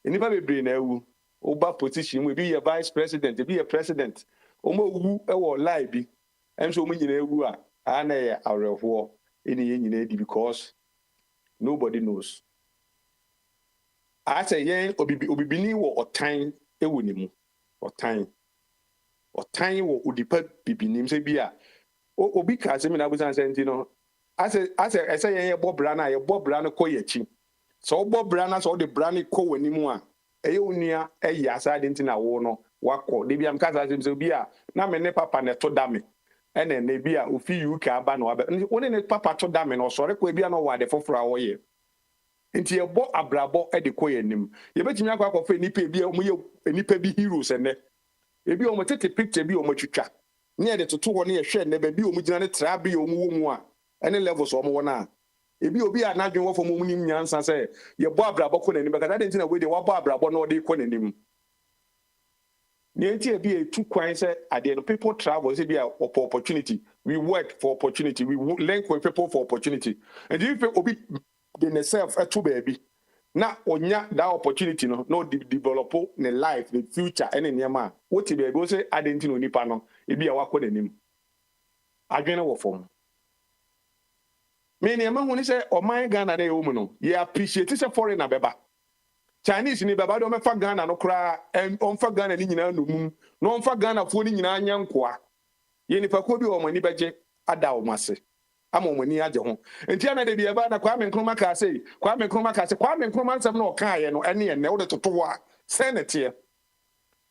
enipa bebre na ewu oba position mu bi ye vice president bi ye president o mo wu e wo lie bi em so mo nyina ewu a na ye awrefo eni ye nyina edi because nobody knows I say ye obibini wo otan ewu ni mu otan wo odipa bibinim se bi a obi ka se mi na busan se ntino I say ye bobra na ye bobra no koyechi so bobra na so de brani ko wanimu a eye onua eye asade ntina wo no wakọ de bia mka sa se bi a na me ne papa ne to da me ene ne bi a ofi UK aba no aba woni ne papa to da me no sore ko bia no wa de foforo a wo ye nti ye bo abrabo e de ko yanim ye betimi akọ fe nipa bi o ye nipa bi heroes ene e bi o mo tete picture bi o mo twitwa ne ye de toto ho ne ye hwe ne ba bi o mo gina ne tra bi o mo wo mu a ene levels o mo wo na ebi obi a na dwen wo fo mo nim nyansa se ye bo abrabo ko nanim because that ntina we dey wo bo abrabo no dey ko nanim ne ntia bi e tu kwan se ade no people travel say be a opportunity we work for opportunity we link with people for opportunity and if obi dey self to baby na onya that opportunity no develop ne life the future any niam what be go say ade ntina onipa no ebi a wako nanim adwene wo fom me ne ma hu ni say o man Ghana na e wo mu no ye appreciate say foreigner beba Chinese ni baba do me fa Ghana no kra on fa Ghana ni nyina no mum no on fa Ghana fo ni nyina anya nkoa ye ni pa ko bi o mani beje ada o mase ama o mani age ho enti ana de bi eba na Kwame Nkrumah ka sei Kwame Nkrumah nsem na o ka ye no ene ene wo de toto a senate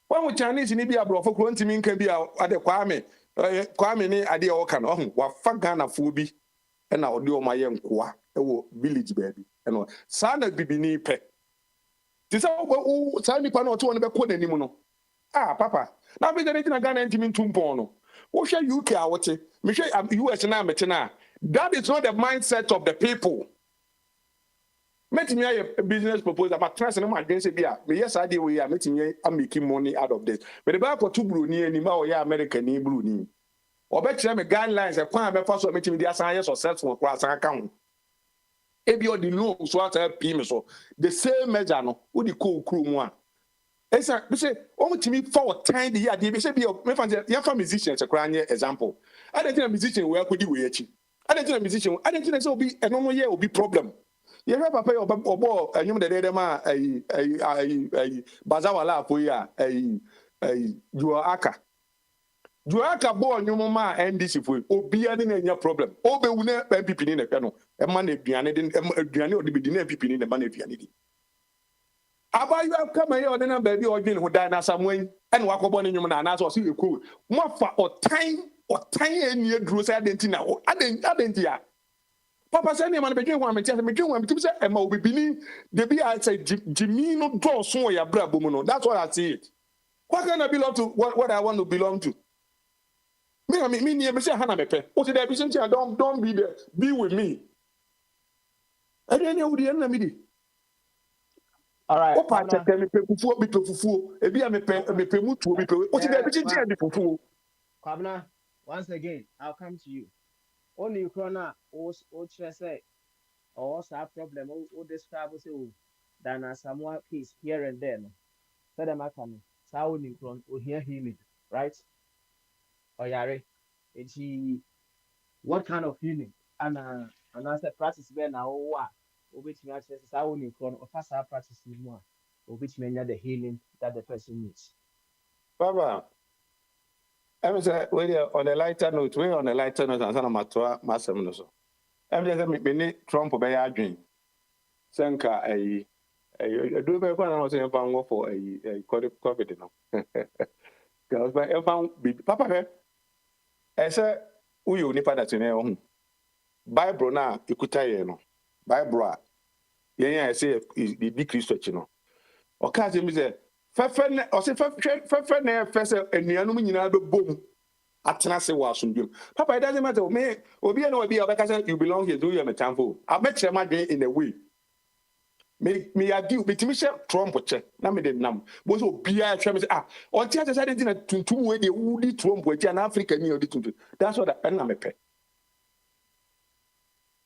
wa mu Chinese ni bi abrofo kro ntimi nka bi a ade Kwame ni ade o ka no wa fa Ghana fo bi na odi o maye nkoa e wo village baby eno sa na bibini pe ti sa wo sa ni pa na oto no be ko nanim no papa na be jere na Ghana ntimi ntumpon no wo hwe UK a wote me hwe US na mete na that is not the mindset of the people metimi a business proposal but trust no ma say bia me yes ade we a metimi am making money out of this but the ba ko to bruni ani ma o ya America ni bruni obekire me guidelines e kwan be fa so metimi dia san ye successful kwa san ka ho ebi odi no so ata pi me so the same measure no odi ko okru mu a esa be say o mutimi for time the year be say be me fa ya fa musician se kra anye example identity musician we akodi we achi identity musician identity say obi eno no ye obi problem You have papa obo enyum de ma bazawala apoya Juaka bo enyum ma NDC foi obia ne nya problem obe wu na MPP ni na hwe no e ma na aduane de aduane odi bedi na MPP ni na ma na aduane di abayu kama ye odi na ba bi odwin ho dan na samwan ene wakobo ne nyum na na so eku mo fa otan eni aduro say adenti na adenti ya papa say ne man bedwen ho ameti medwen ho ameti say e ma obibini de bi I say Jimmy no do so ya bra bomu no. That's what I see it. What can I belong to what I want to belong to? Me ni say hana mepe o say there be something don't be there, be with me. I don't know the na me di. All right. Opa tete me pe fufuo bi to fufuo e bi a me pe mutuo bi pe o say there be something di fufuo. Kwabena, once again, I'll come to you. Only Ukraine, or say, or some problem, or describe say, than a somewhat case here and then. So the Macan, Sao Nikron, or hear healing, right? Or Yare, what kind of healing? And I said, practice when now, which me access Sao Nikron, or fast practice more, or which mean the healing that the person needs. Baba. I'm say we on a lighter note, and sana matwa masem no so. I'm just me Trump be ya adwen. Senka do be kwa na say e fan go for COVID no. Girls but e fan papa he. E say uyo nipa that na ho. Bible na ekuta ye no. Bible a yen say the Christ church no. O ka say me say fefe na fese enuanum nyina be bom atena se wa asomdwem papa it doesn't matter me obi na obi obeka say you belong here do you me tamfo abekere madwen in a way me agree betimi she Trump che na me de nam bo so obi a hwe me say on tia say dey na tuntum we dey wudi Trump we na Africa ni odi tuntum that's what na me pe.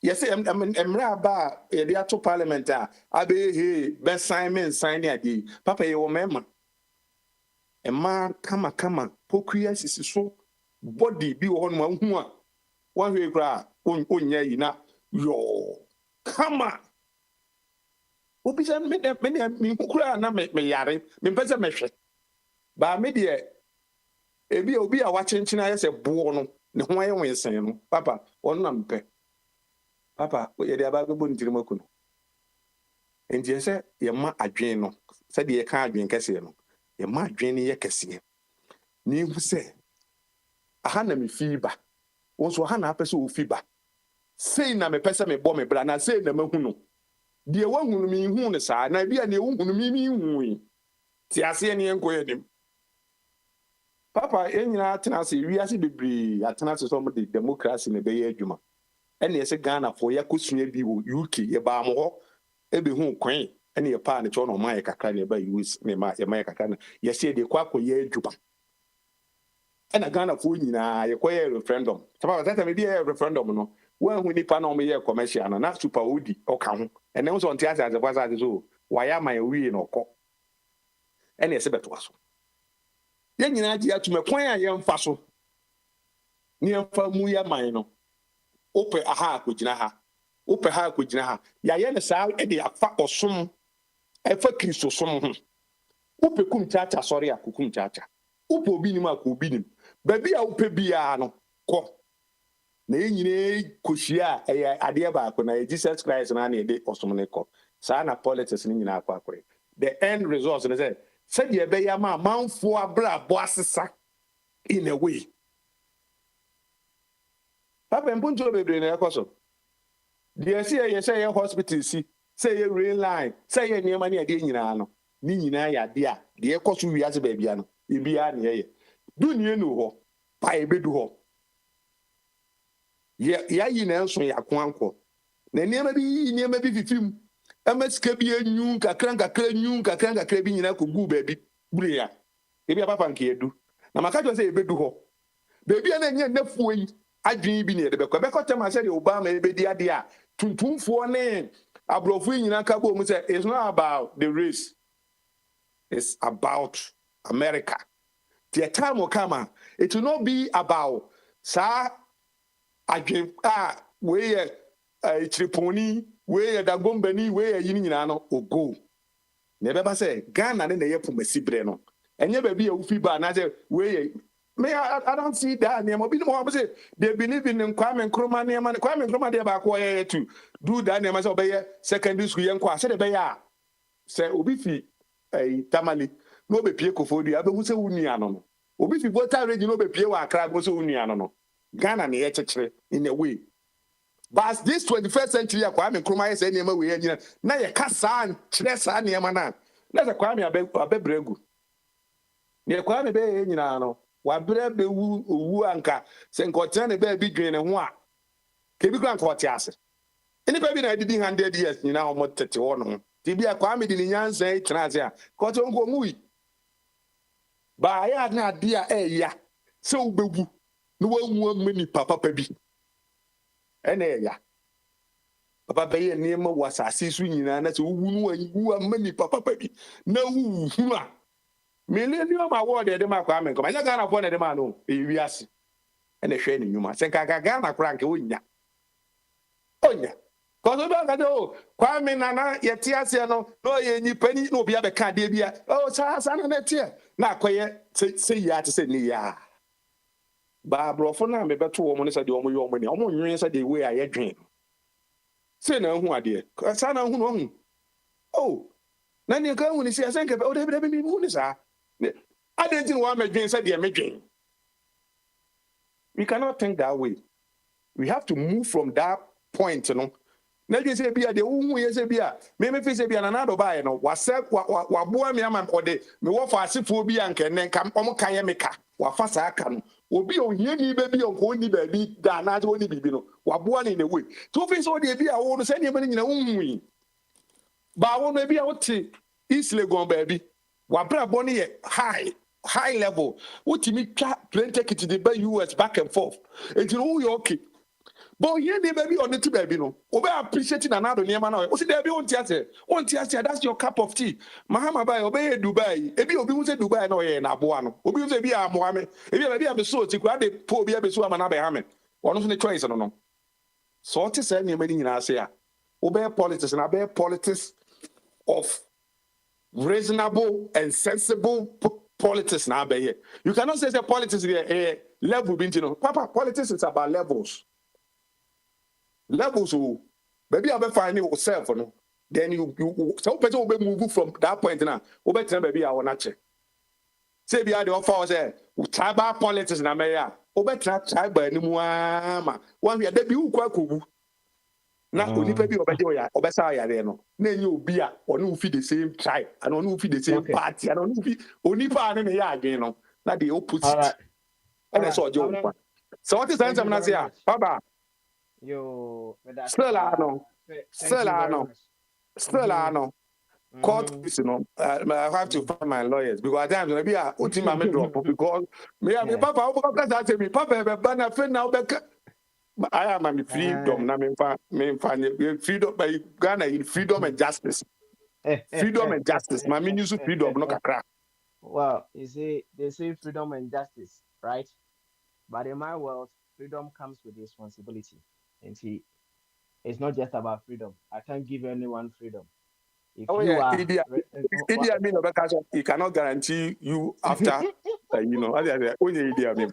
Yes, I'm ba e dey to parliament abe he be sign ade papa ye wo mema e ma kama pokria sisi so body bi wo no hu a wan hwe kra onya yi na yo kama obi say me kura na me yare me pese me hwe ba me de ebi obi a wa chenchina yese bo no ne ho aye wensen no papa won na mpe papa ye de aba gbebo ntiri makuno enti ese ye ma adwen no se de ye ka adwen kese no ye ma adwen ne ye kese ni hu se aha na me fiba wonso aha na apese o fiba sei na me pese me bo me bra na sei na mahu no de wahunu mi hu ne saa na bia ne wahunu mi hu yi ti ase ne enko ye dem papa enyina atena se wiase bebre atena se so mo de democracy ne be ye adwuma ene yese Ghana for yakosua bi wo UK ye ba mo ho ebe hu kwan ene ye pa ne cho no ma ye kakra ne ba US ne ma ye kakra na ye se de kwa ye adwuma ena Ghana for nyina ye koye referendum papa that time be ye referendum no wan hu nipa na o me ye commercial na super odi o ka ho ene so ntia ase kwasa so waya ma ye wi no ko ene yese beto aso ye nyina agi atume kwan a ye mfa so ne mfa mu ya man no ope aha akogina ha ya ye ne saa e de afa osom e fa Kristo som ho ope kum chacha sorry akukum chacha ope obi nim akobi nim ba bia ope bia no ko na enyine kohia e ade ba ko na Jesus Christ na na de osom ne ko saa na politics ni nyina akwa the end result is say de be ya ma manfo abra bo asesa in a way. Papa mpunjo bebre na yakoso. The say hospital si, say rail line, say niema na ade nyina no. Ni nyina ya de a, de yakoso wiase ba bia no. Ebia na ye. Du nie no ho, pa ebedu ho. Ya yi na nso ya kwanko. Na niema bi fifim. Amaska bi anyu kakra bi nyina ko gu ba bi. Bure ya. Ebia papa nke edu. Na makajo say ebedu ho. Bebia na nye nafuo yi. Adwin bi ne de bekọ tema say the Obama ebedi ade a tuntumfo ne abrofo nyina ka bo mu say it's not about the race, it's about America. The time will come, it will not be about sa adwin we triponi we da gombani we yin nyina no ogo na be ba say Ghana ne ye pomasi bre no enye ba bi e ufi ba na say we me I don't see that name obi no mo say they believe in Kwame Nkrumah name Kwame Nkrumah dey ba ko ye to do that name say obey secondary school yen kwa say dey be ya say obi fi Tamale no be pie Kofodi abehu say wunua no obi fi Volta region no be pie wa Accra go say wunua no Ghana ne ye chekere in a way. But this 21st century, Kwame Nkrumah say name we engineer. Na ye kasa nkyere sa name na. Na say Kwame abebregu. Ne Kwame be engineer no. Wa bre be wu anka. Se nkote ne be bi dwen ne ho a. Ke bi kran kote ase. Eni pe bi na didi 100 years nyina o mo tete wo no. Ti bi Kwame di nyansa e tena ase a. Kote nko ngui. Ba ya na dia ya. Se ubegu. No wa wu mani papa bi. Ene ya papa be nneema wasase su nyina na se wu nu wu amani papa bi na wu hu a millennium award de ma kwa me ko ma Ghana for na de ma no e wiase ene hwe ne nyuma se ka Ghana kra nke onya ko so ba ka de o kwa me na yete ase no no ye nyipa ni no bia be ka de bia o sa na tie na akoye se ya te se ni ya ba brofo na me beto wo mo ne se de omo yo mo ni omo nwen se de we aye dwen se na hu ade sa na hu no hu oh na ni ka hu ni se asenke o de be mi hu ni sa ade tin wa me dwen se de me dwen. We cannot think that way. We have to move from that point, you know. Na je se bia de hu ye se bia me fi se bia na do ba ye no wa se wa boa me ama ko de me wo fa asefo bi anke ne kam omo kan ye meka wa fa sa aka no obi ohie ni be bi onko ni ba bi da na je oni bibi no wa boa ni ne we to fi so de bia wo no se ne me nyina hunhui ba wo no bia wo te East Legon ba bi wa bra bo ne ye high level utimi twa plane ticket de ba US back and forth enti no you okay. But here the baby on the two baby no. Obe appreciating another near man. O see there be on theater. That's your cup of tea. Mahama by obey Dubai. Ebi obi who say Dubai no ye na boa no. Obi who say bi a Mohammed. Ebi be so ti kwa de po bi be so amana be hame. Ono so ne choice no. So what is say near many nyina say a. Obey politics and obey politics of reasonable and sensible politics na be here. You cannot say politics here level binti no. Papa, politics is about levels. Levels who maybe I be finding yourself no then you some person will be move from that point now we be maybe I want to say be the offer say tribal politics na me ya we be tribal ni mu ama one we dey be ukwa kogu na onipa bi obeje oya obesa ya re no na enye obi a onu fi the same tribe and onu fi the same party and onu fi onipa na ya adwen no na the opposite and so ojo one so what is the answer na say baba yo still court you know I have to find my lawyers because at times maybe I ultimate me drop because me papa me papa na friend now I am my freedom na me freedom by Ghana in freedom and justice freedom and justice my mean use freedom no kakra. Well, you see they say freedom and justice, right? But in my world freedom comes with responsibility. And see, it's not just about freedom. I can't give anyone freedom. If you are, Idi Amin Obakaso, he cannot guarantee you after, you know. Only Idi Amin,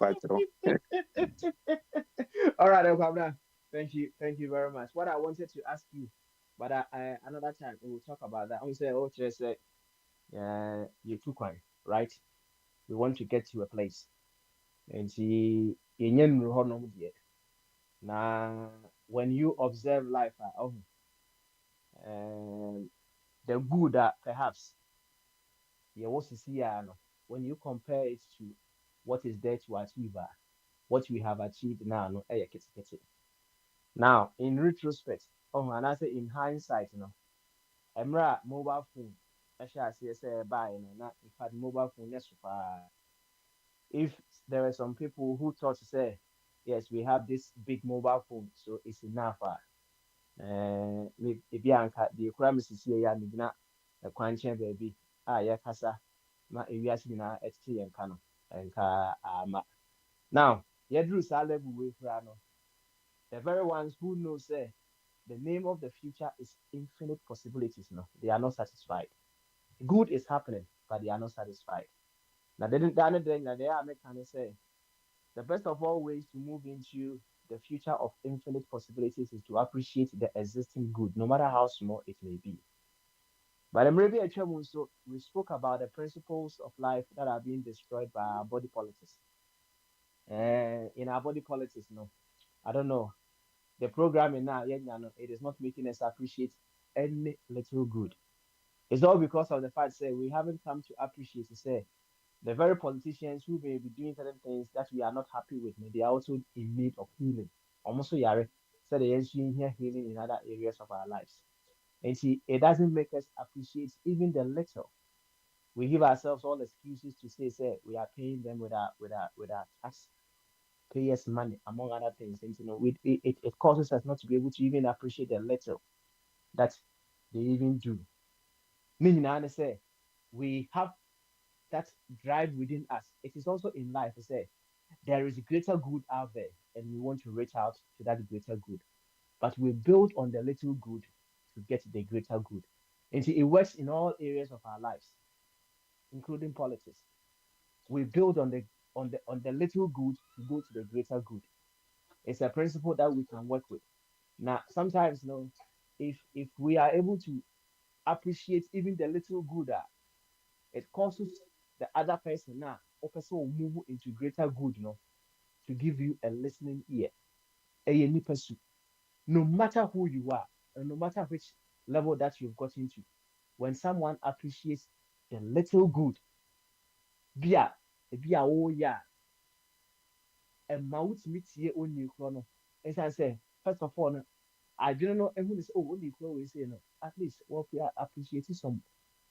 all right, Okwabna. Thank you very much. What I wanted to ask you, but another time we will talk about that. I will say, oh, just you too quiet, right? We want to get to a place, and see, now, when you observe life, the good that perhaps you was to see, when you compare it to what is there to achieve, what we have achieved now, no, now in retrospect, and I say in hindsight, Emra mobile phone, I shall say buy, not in fact mobile phone, yes, if there are some people who thought to say, yes, we have this big mobile phone, so it's enough. Maybe anka the economics here ya nigna a quanchen baby. Ya kasa ma ewiasi na etiti yenka no enka ama. Now, yedru sa level we fra no. The very ones who know say the name of the future is infinite possibilities. No, they are not satisfied. Good is happening, but they are not satisfied. Now, they didn't that they are making say the best of all ways to move into the future of infinite possibilities is to appreciate the existing good, no matter how small it may be. But maybe so we spoke about the principles of life that are being destroyed by our body politics. In our body politics, no, I don't know. The programming now, yeah, no, it is not making us appreciate any little good. It's all because of the fact that we haven't come to appreciate say the very politicians who may be doing certain things that we are not happy with, they are also in need of healing. Almost so yare said they are here healing in other areas of our lives. And see, it doesn't make us appreciate even the little. We give ourselves all excuses to say we are paying them with our tax payers money, among other things. And it causes us not to be able to even appreciate the little that they even do. Meaning, I say we have that drive within us. It is also in life to say there is a greater good out there, and we want to reach out to that greater good. But we build on the little good to get the greater good. And it works in all areas of our lives, including politics. We build on the little good to go to the greater good. It's a principle that we can work with. Now, sometimes, if we are able to appreciate even the little good, it causes the other person now, also will move into greater good, to give you a listening ear. No matter who you are, and no matter which level that you've got into, when someone appreciates the little good, oh yeah, and mouth meet here on you chrono. As I say, first of all, I don't know who is only we say at least what we are appreciating some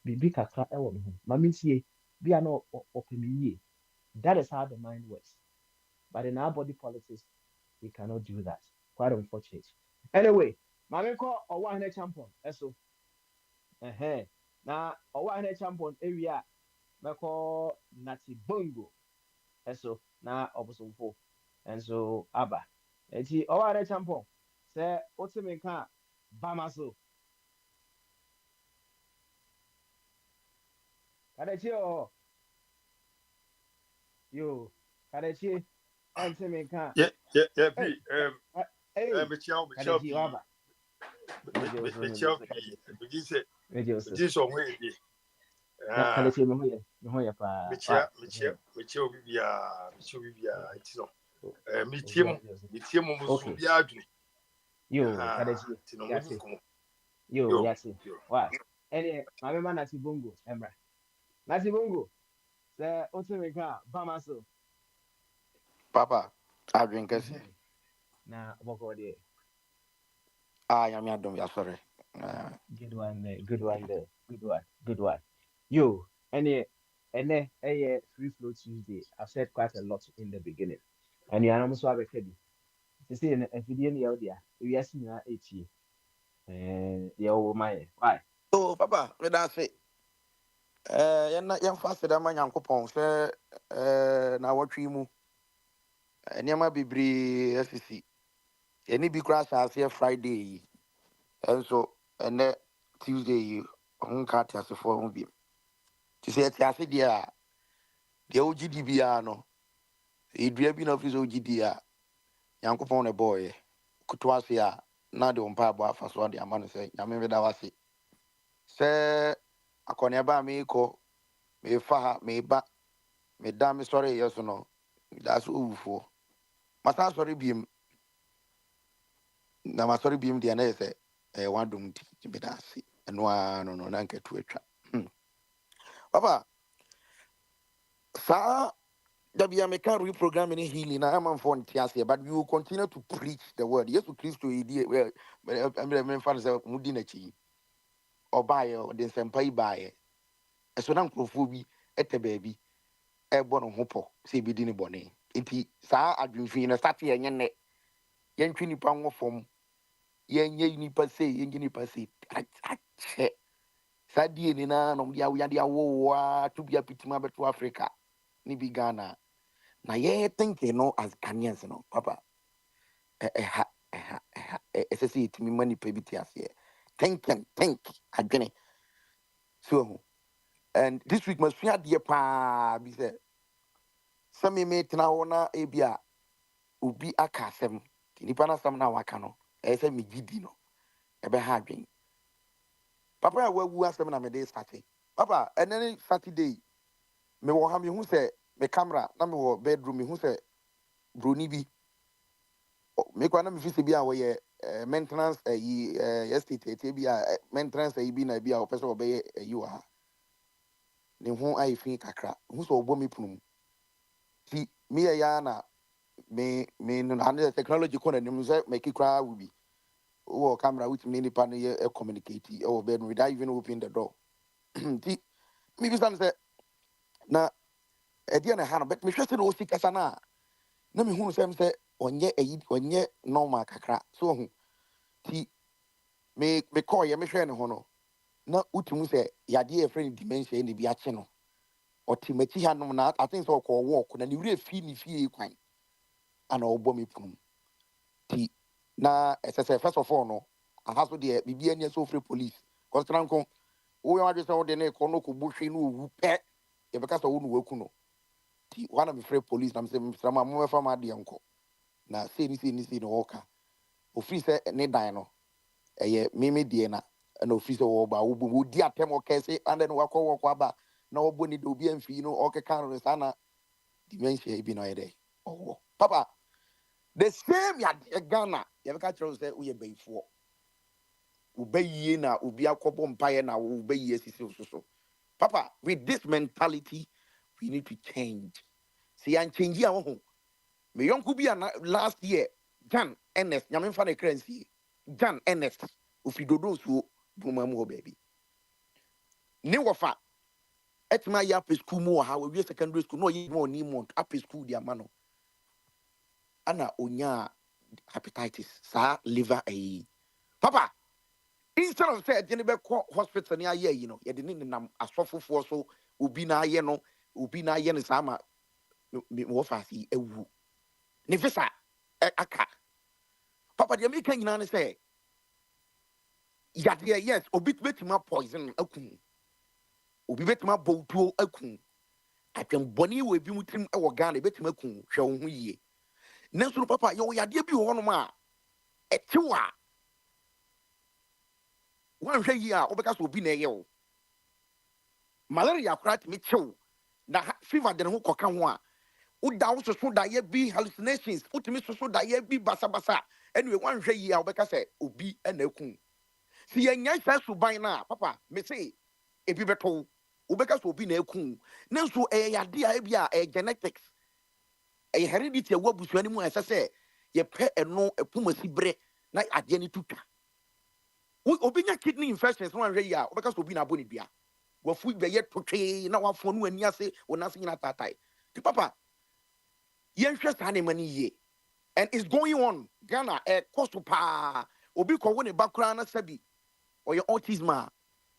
big kakra ewo ho. Mami tie be no opemi. That is how the mind works. But in our body politics, we cannot do that. Quite unfortunate. Anyway, mami ko owa hene champion. Eso. Na owa hene champion area meko nati bongo. Eso na obosomfo. And so aba. Eti owa hene champion. Say otime kan bamaso. Kadechi o. Yo, Kadechi. Otime kan. Yeah, Hey, hey, Kadechi waba. this one way. Kadechi me ho ya pa. Michio Bibia, Yo, Kadechi. Yo, yati. Wa. Ene, mame ma nati bongo, emra. Nati bongo. Se otime kan bamaso. Papa, I drink it. Na boko de. I am ya sorry. Good one there. Good one. Yo, ene free flow Tuesday. I've said quite a lot in the beginning. And you are almost have a kedi. To see a video in the audio, we are seeing that each the old my why. Oh, Papa, let us say. Yan fasted a man yankopon, sir. Now what you move. Nyama bibri FCC. Any big crash as here Friday. And so, and then Tuesday, you cat as a form of him. To say, I said, yeah, the OGDBR, he dreaming of his OGDR. Yankopon a boy. Kutwasia, not the umpire for so the amount say, Yammy Davasi. Say, a coneba me ko, me fa, me back, me damn sorry, yes or no. That's all for. Masa sorry beam. Na masori beam the ane say one dum ti me da si. Enwa no nanke to etwa. Papa, sa there be a mechanical reprogramming healing. I am for Tiasia, but we will continue to preach the word. Yes, to Christ to idea where I mean, fans are Mudinachi or buy or then senpai buy. As one uncle Fubi at the baby, a bon hopo, say be dinner bonnet. Iti sa adwumfi na sate yenye ne yentwi nipa nwofom yenye nipa se yenye nipa se ache sadie ni na no dia ya dia wo to bia pitima beto Africa ni bi Ghana na ye think no as Ghanaians no papa ɛsɛ sɛ yɛtumi ma nipa bi te aseɛ think adwene so and this week masua adeɛ paa bi sɛ me tena hɔ na ebi a obi aka asɛm nipa na asɛm na waka no ɛyɛ sɛ megye di no ɛbɛha adwene papa a wawu asɛm na mede starte papa ɛnɛ Saturday me wɔ ha mehu sɛ me camera na me wɔ bedroom mehu sɛ broni bi me kwa na me fi sɛ bi a wɔyɛ maintenance estate bi a maintenance bi na bi a opɛ sɛ ɔbɛyɛ ayi wɔ ha ne ho ayɛ fi kakra hu sɛ ɔbɔ me punu ti me yɛ ya na me no na technology kɔ na nim sɛ me kikra wo bi wo camera with me nipa no yɛ communicate ɛwɔ bedroom without even open the door ti me bi san sɛ na ɛdeɛ na ha no but me hwɛ sɛ no osi kasa na me hu sɛ onye normal kakra so hu ti me call ye me hwɛ ne ho no na utumu sɛ yade e friend dementia ne bi akye no otimati ha no na I think so call walk na ne wure fi ne fie kwan ana obɔ me pum ti na ɛsɛ first of all no aha so de bibia ne so free police cause tranko wo yo adwe sɛ wo de ne kɔ no ko bohwe no owu pɛ e bɛka sɛ wo no waku no ti wana me free police na me sɛ mframa mo mefa ma de enko na say ni no woka ofiri sɛ ne dan no ɛyɛ meme die na ofiri sɛ wo ba wo bu di atem o kɛse ande no wakɔ wɔ aba na wo bɔ ni de obi amfi no o keka no sana dementia bi no yɛde oh papa the same ya Ghana ya bɛka kyerɛ sɛ wo yɛ bɛyifoɔ wo bɛyie na obi akɔbɔ mpae na wo bɛyie sisi so papa with this mentality we need to change see and change ya ho me yonku bi last year Jan Ernest nyame fa na currency Jan Ernest ofidodo so buma mu ho baby ne wofa etima ya pe school mu ha we secondary school no yi mo ni month up school dia ma no ana onya hepatitis sa liver papa instead of say de ne be call hospital ni aye yi no ye de ne nam asofofo so obi na aye no sama me wo fa si ewu ne visa aka papa de American nyina ne say yade yes obi betima poison akun obi betima bowtuo akun atwem boni we bi mutim e wo Ghana betima akun hwe wo ho yie nanso papa yo yade bi ho no ma etewa wan hwe yi a obeka so obi na eye wo malaria krat me chew na fever de ho koka ho a uda wo so da ye bi hallucinations utimi so da ye bi basa anyway wan hwe yi a obeka say obi na akun si ye nya sa suban na papa me say ebi beto obeka so obi na akun nanso yade a bia genetics heredity wa busuani mu asa say ye pe eno epumasi bre na ade ni tutwa obi nya kidney infections wan hwe yi a obeka so obi na aboni dua wafu be ye totwe na wafo no ani ase wonase nyina tatai ti papa yen hwe sa na mani ye and it's going on Ghana cost pa obi ko woni bakura na sabi or your autism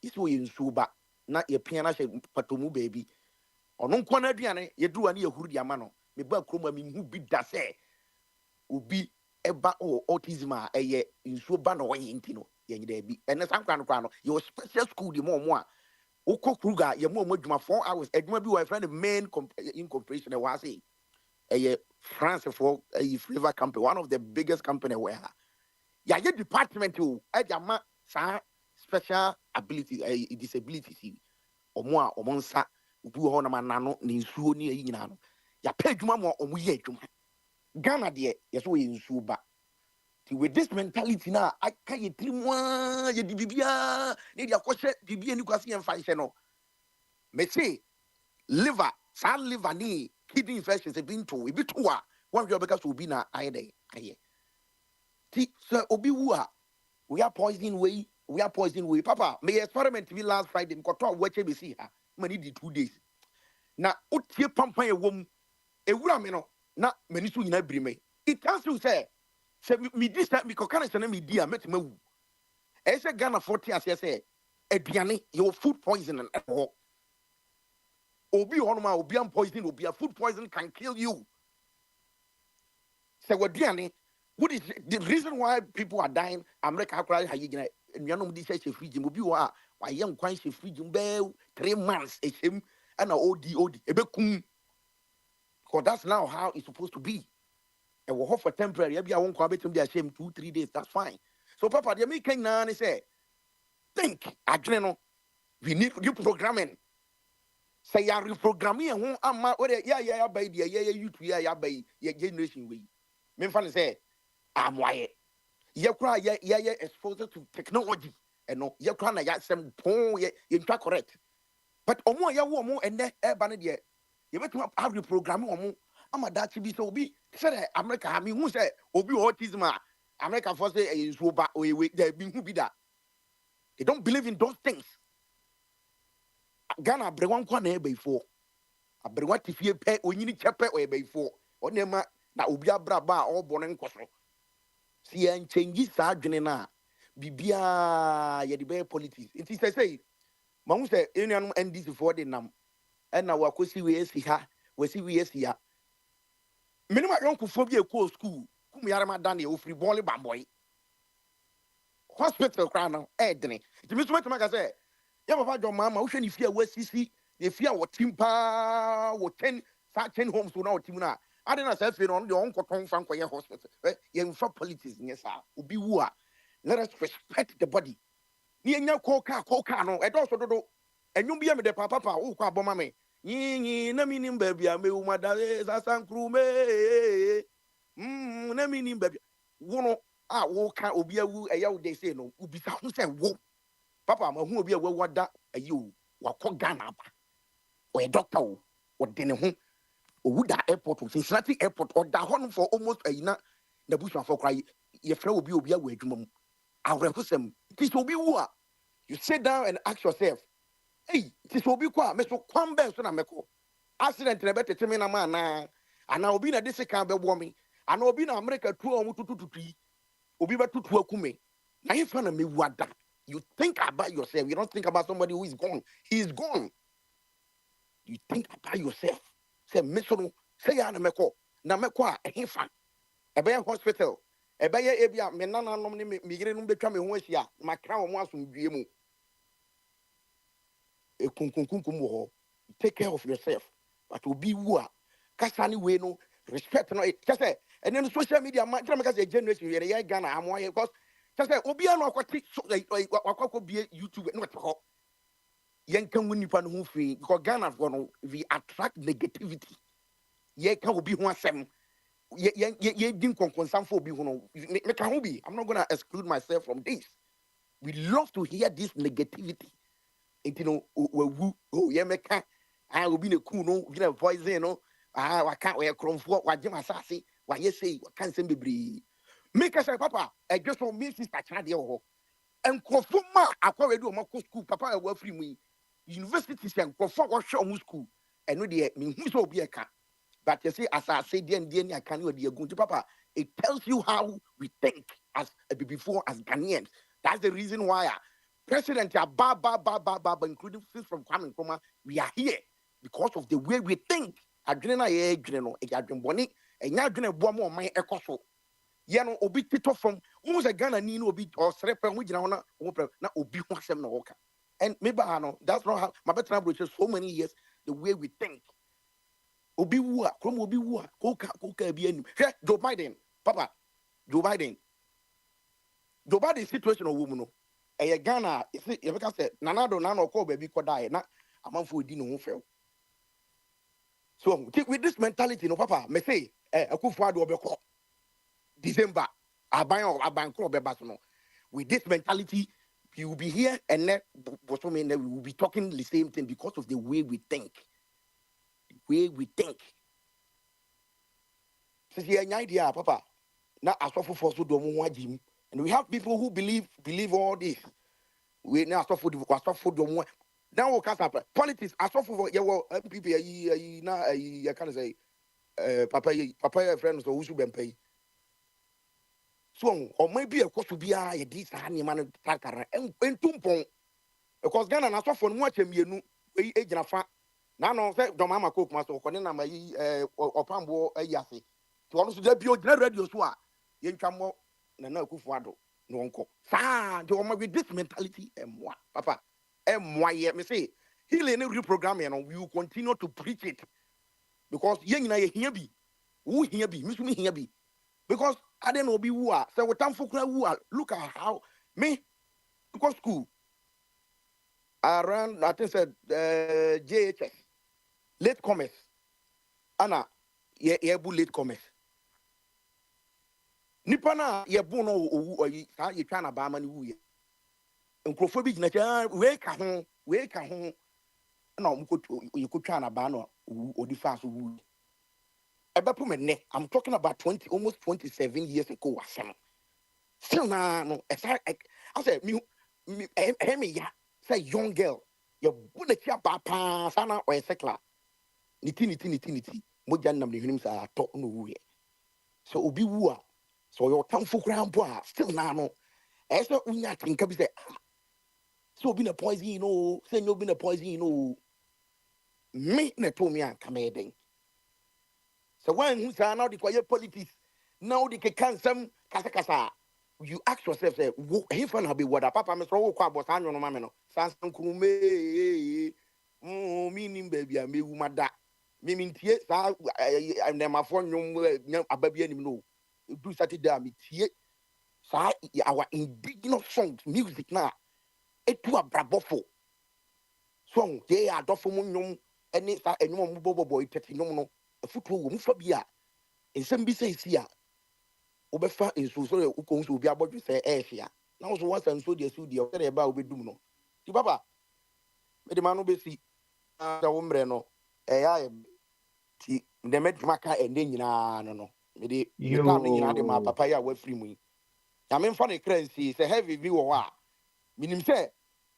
is wo yensu ba na ye pia na hye patomu baby ono nko na aduane ye duwa na ye huru dia ma no me ba kroma me hu bi da se obi eba autism ye nsu ba no ye ntino ye nyida bi ene sankwa no your special school di mo a Oko Kruger, ye mo dwuma 4 hours. Edwuma bi wa friend the main in corporation e wa say. France for a flavor company, one of the biggest company where. Ya ye department o, ma sa special ability disability si. Omo nsa obi ho na manano ni nsuo ni ayi nyina no. Ya pa adwuma mo omo ye adwuma. Ghana de ye so ye nsuo ba. With this mentality now, I can't ye trimwa ye dibibia ne dia kwose bibia ni kwase ye mfa no me say liver san liver ni kidney infections e binto e bitu a wan hwe obeka so obi na aye ti so obi wu a we are poisoning way papa me experiment be last Friday mkoto wache be see ha mani di 2 days na otie pampan e wom ewura me no na mani so nyina brime it tells you say me this time because can say na me dia metima wu e say Ghana 40 as say aduane your food poisoning obi honoma obi am poisoning obi food poison can kill you say waduane What is the reason why people are dying? America cry high again. And you know this is a free gym. Be why young quite a free gym 3 months a him and a OD ebekum. Because that's now how it's supposed to be. And we'll hope for temporary. Maybe I won't come to be ashamed 2-3 days. That's fine. So Papa, the American now say, think again. We need new programming. Say you reprogramming who am yeah by the you to by your generation way. Me fan say I'm why you cry exposed to technology and no you cry na some pon you correct. But omo ya wo mo ene e ba ne de you better have reprogramming omo ama that be so be say America ha me who say obi autism America for say is over we there be who be that. They don't believe in those things. Ghana brewan kwa na ebe fo abrewa tifie pe onyini chepe o ebe fo onema na obi abraba a obone nkoso si en change sa adwene na bibia ye de be politics it say ma hu say enuanum NDC for de nam na wakosi we esi ha wasi we esi ya minima yonkufo bi ekọ school kum yarama dan e ofri ball bamboy hospital kra na edene it means what ma say ya papa John mama wo hwe ni fia wasisi ne fia wo timpa wo 10 homes so na wo tim na ade na sa fe no de on koton fa nkoye hospital ye mfa politics nye sa obi wu a let us respect the body ni enya koka no e do so dodo enwum bi me de papa wo kwa aboma me yi na minim ba bia me wu madare sasankru me na minim ba bia wo no a wo ka obi awu e ya wo de say no obi sa ho say wo Papa, ma hu obi a wada ayo wakọ Ghana ba. O doctor o de ne ho o wuda airport o Cincinnati airport o da ho for almost ayina na busu afọ kra ye fra obi a wa adwuma mu. Awrehosem. Ti so obi wu a you sit down and ask yourself, hey, ti so obi kwa me so kwan ben so na meko. Accident na betete me na ma na ana obi na dese kan be bo me. Ana obi na America tu o tutututu. Obi ba tutu akume. Na ye fa na me wada. You think about yourself. You don't think about somebody who is gone. He is gone. You think about yourself. Say, Mister, say, "I meko na meko a hefa. Ebe hospital. Ebe ye ebia me nana nom ne migire no betwa me ho ahia. Makra wo mo asomdue mu. E kunkunkunkum wo ho. Take care of yourself. But obi wu a kasa ni we no respect no. Just say, and then social media man, tell me say generation we dey Ghana am because just say obi anu akwati wakwa be YouTube no to yen kan woni pa no ho free because Ghana for no we attract negativity ye kan obi ho asem ye din konkonsam for obi ho no me kan ho bi I'm not going to exclude myself from this. We love to hear this negativity. You know oh ye meka obi na ku no obi na poison no waka we kromfo waje masase wa ye say kan sem bebre. Make us say, Papa, I just want me sister Chadio. And conforma, I call it to school, Papa, I work free me. Universities and conform or show school. And no, dear, me who's will be a cat. But you see, as I say, then I can't be going to Papa. It tells you how we think as before as Ghanaians. That's the reason why President Baba, including since from Kwame Nkrumah, we are here because of the way we think. Adrena ye general, a garden bonnet, and now going to bomb on my echo. Yano obi tito from almost a Ghana ni obi or srepe we jina na obi ho asem na woka. And maybe I know that's not how my better approach so many years the way we think. Obi wu a krom obi wu a koka bi anim. Joe Biden, Papa, Joe Biden situation of woman no. E Ghana, you make say nanado na no call baby ko die na amanfo odi no ho fel. So with this mentality no Papa, me say Akufo-Addo obekọ December, with this mentality, you will be here and then we will be talking the same thing because of the way we think. The way we think. So here an idea, Papa. Now I suffer for so and we have people who believe all this. We now suffer for now we can't happen. Politics, I suffer for people now I can't say Papa friends who should be paid. So, or maybe a cost to be a this man takara and tumpon because Ghana na so for much emienu age na fa na no say do mama cook master ko na mai opambo ayase to ono so da bio radio so a yentwa Nana Akufo-Addo no onko saa de o with this mentality papa ye me say healing and reprogramming and we will continue to preach it because yengina ye here bi who here bi me here bi because I don't know be who are so we tamfo kra who are look at how me go school around I think said JHS late commerce ana ye late commerce nipa na ye bu no owu oyi sa ye twa na ba ma ne wu ye nkrofo bi gina cha we ka ho na o mko ye ko twa na ba no odi fa so wu ebepu me ne I'm talking about almost 27 years ago asem still na no I say me ya say young girl ye bu na chia ba pa sana o sekla niti mo jannam ne hwenim sa to no wu ye so obi wu a so your tamfo kra mpo a still na no eso unya tinka bi say so be na poison say no be na poison me na to me an kameden so when who say now the quiet politics now the kansam kasa you ask yourself say he fan have be what papa me so wo kwa boss anyo no ma me no sansan kurume me nim baby a me wu mada me mintie sa na ma fo nyom ababi anim no do Saturday me tie sa our indigenous songs music na etu abrabofo song ye adofo mu nyom ene sa enyom mu bobo itete nyom no afutu wo mu fa bia ensem bi sei si a obefa enso so ukon so obi abodwe se ehia na wo so wan san so de so de o kere ba obedum no ti baba me de ma no be si da wo mre no ya ti de meduma ka ende nyina no me de tam ne nyina de ma papa ya wa free mu ya me mfa ne kransi se heavy bi wo a minim se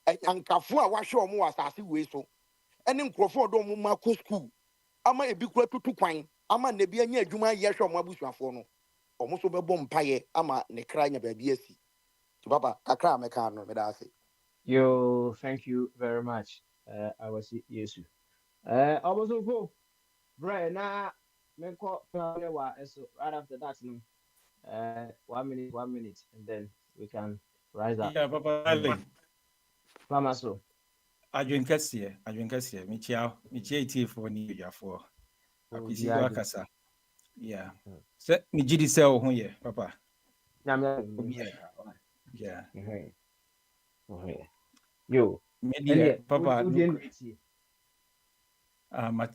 ankafo a wahwe omo asase we so ene nkrofo do mo ma ko school ama ebi kura tutu kwan ama ne bi anya adwuma ye hwe omo abusuafo no omo so bebo mpaye ama ne kra nya ba bi asi to baba kakra me ka no me da ase Yo, thank you very much. I was Yesu. Almost go. Right now, me call so right after that, no. 1 minute, and then we can rise up. Yeah, Papa Ali. Mama so. Adwin kasiye, michia itifo ni yafo. Apisi kwa kasa. Yeah. Se mi jidi se o ye, papa. Yeah. Yo. Media, papa.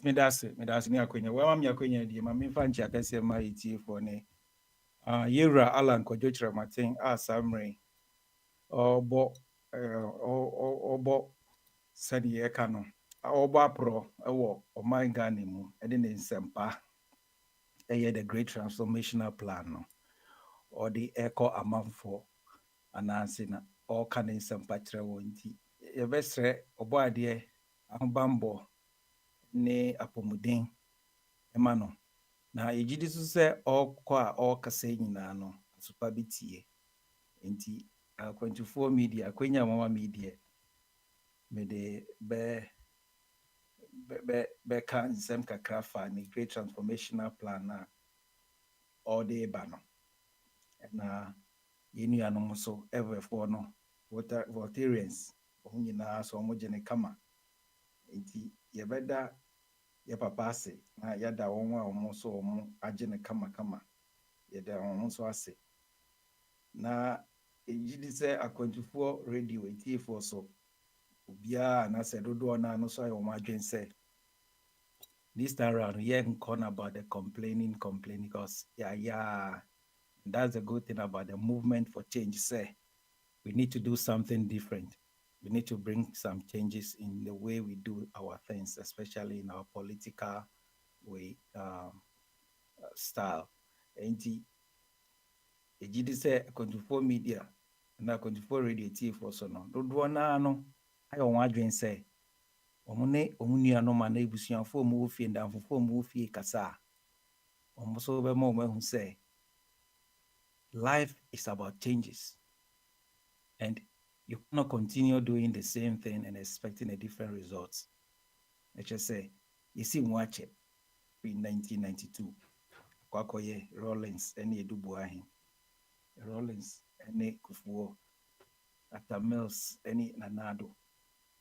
Medase ni akwenye. Wewa mi akwenye di ma mfa nchi akase ma itifo ni. Yera Alan Kojochra Martin Samre. Obo sani eka no obo apro ewo oman Ghana mu e de nsempa the great transformational plan no or the eco amanfo anansi na all kan nsempa kire wonti ye besre obo ade ahobambo ne apomuden ema no na ejidi so se okọ a okasa nyina no asupa bitie enti 24 media kwenya mama media me de be kan nsem kakra fa ni great transformational plan na all day bano na yenu anom so everywhere no Voltarians nyina so mo gene kama enti ye beda ye papa ase na yada won a omo so omo agene kama ye da won so ase na ejidi se akwantufoɔ radio etiefo so obia na se dodo na no so ayo madwen se this time around we ain't calling about the complaining because that's the good thing about the movement for change. Say we need to do something different. We need to bring some changes in the way we do our things, especially in our political way style. And say 24 media na 24 radio TV also no do na no ayo wadwen say omune omunua no ma na ebusuafo omu ofie ndamfofo omu ofie kasa omo so be mo hu say life is about changes and you cannot continue doing the same thing and expecting a different results. Let's just say you see watch it in 1992 kwakoye Rollins and Edubuahin Rollins ene Kufuor, Atta Mills ene Nanado,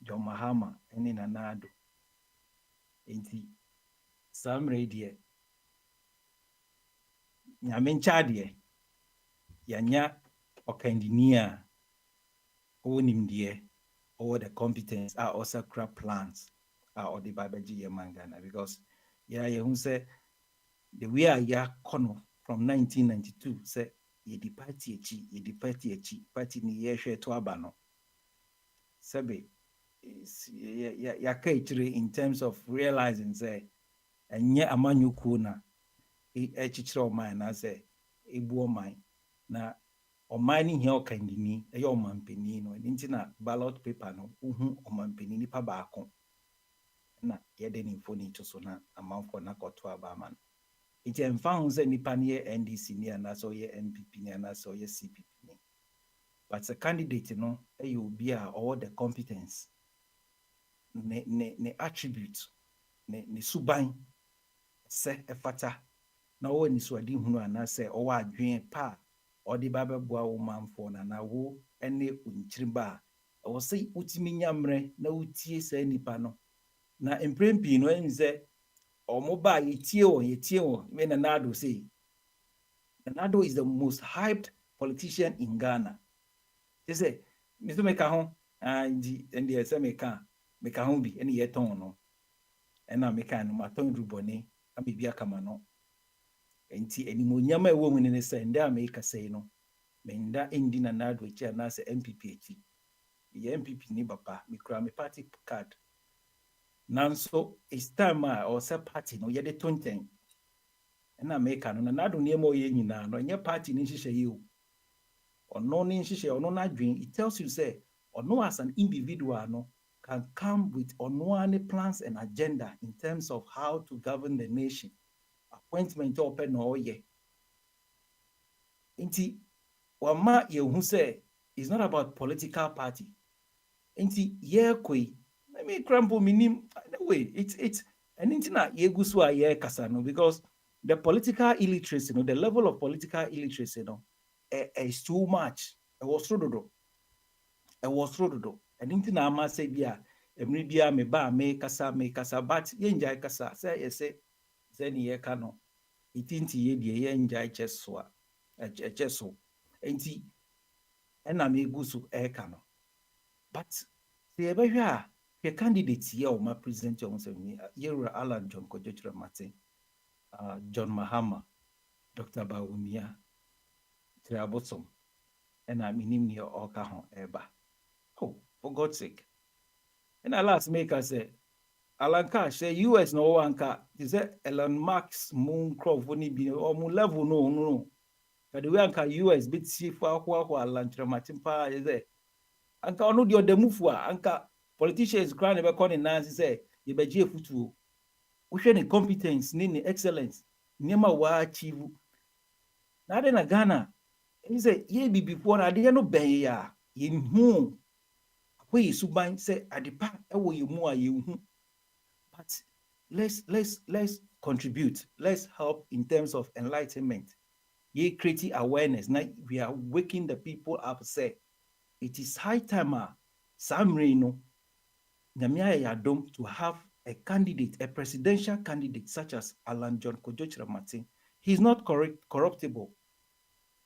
John Mahama ene Nanado. Enti Sam Radio nyame nchadie yanya okandini a onimdie or the competence are also crap plans or the babaji mangana because you say the way I kono from 1992 say ye di party party ni ye hwe to abano sebe ya kaitre in terms of realizing say enye amanyuku na echichire oman na say ebu oman na oman ni hia okandini eye omanpeni no nti na ballot paper no uhu omanpeni ni pa baako na yede ni phone to so na amanfo na koto abama no iti emfa hu se nipa ne NDC ni ana so ye MPP ni ana so ye CPP ni but the candidate no e obi a all the competence ne attribute ne suban se efata na wo ni so adi hunu ana se o wa adwen pa o de ba beboa wo manfo na wo ene unchiriba o se utimi nyamre na utie se nipa no na emprempi no enze omoba yetie wo me Nanado say Nanado is the most hyped politician in Ghana. They say Mr. Meka and the say Meka ho bi ene yeton no ena Meka no maton rubone abibia kama no enti enimonyama ewo mu ne say nda America say no menda endi Nanado echi na say MPP echi ye MPP ni baba me kura me party card nanso it's time or say party no ye de tonten na America no Nanado niemo ye nyina no nye party ni hihye ye o ono ni hihye ono na dwen it tells you say ono as an individual no can come with ono any plans and agenda in terms of how to govern the nation appointment open no ye inti wama ye hu say it's not about political party inti ye koi let me crumble minim anyway it's and intina ye gusu a ye kasa no because the political illiteracy no the level of political illiteracy no is too much it was rododo and intina ama say bia emri bia me ba me kasa but ye njai kasa say say ni ye ka no itinti ye die ye njai cheso cheso enti ena me gusu e ka no but say ebe hwa the candidate here or my president Yera Alan John Kojochra Martin, John Mahama, Dr. Bawumia, Triabosom, and I'm in near Okahon Eba. Oh, for God's sake. And I last make us say, Alan Cash say US no one car is that Elon Musk's moon crop when he be or moon level no. But the way anka US bit see for Alan Martin pa is there. Anka onu di odemufua anka politicians crying about calling Nancy say you be futu. We share the competence, the excellence, nema wa achieve. Na de na Ghana, he say ye be before ade no ben ya. Ye hu. Akwai suban say adepa ewo ye mu a ye hu. But let's contribute. Let's help in terms of enlightenment. Ye creating awareness. Now we are waking the people up. Say it is high time. Samrino Nyamia Yadom to have a candidate, a presidential candidate such as Alan John Kojochra Martin. He's not corruptible.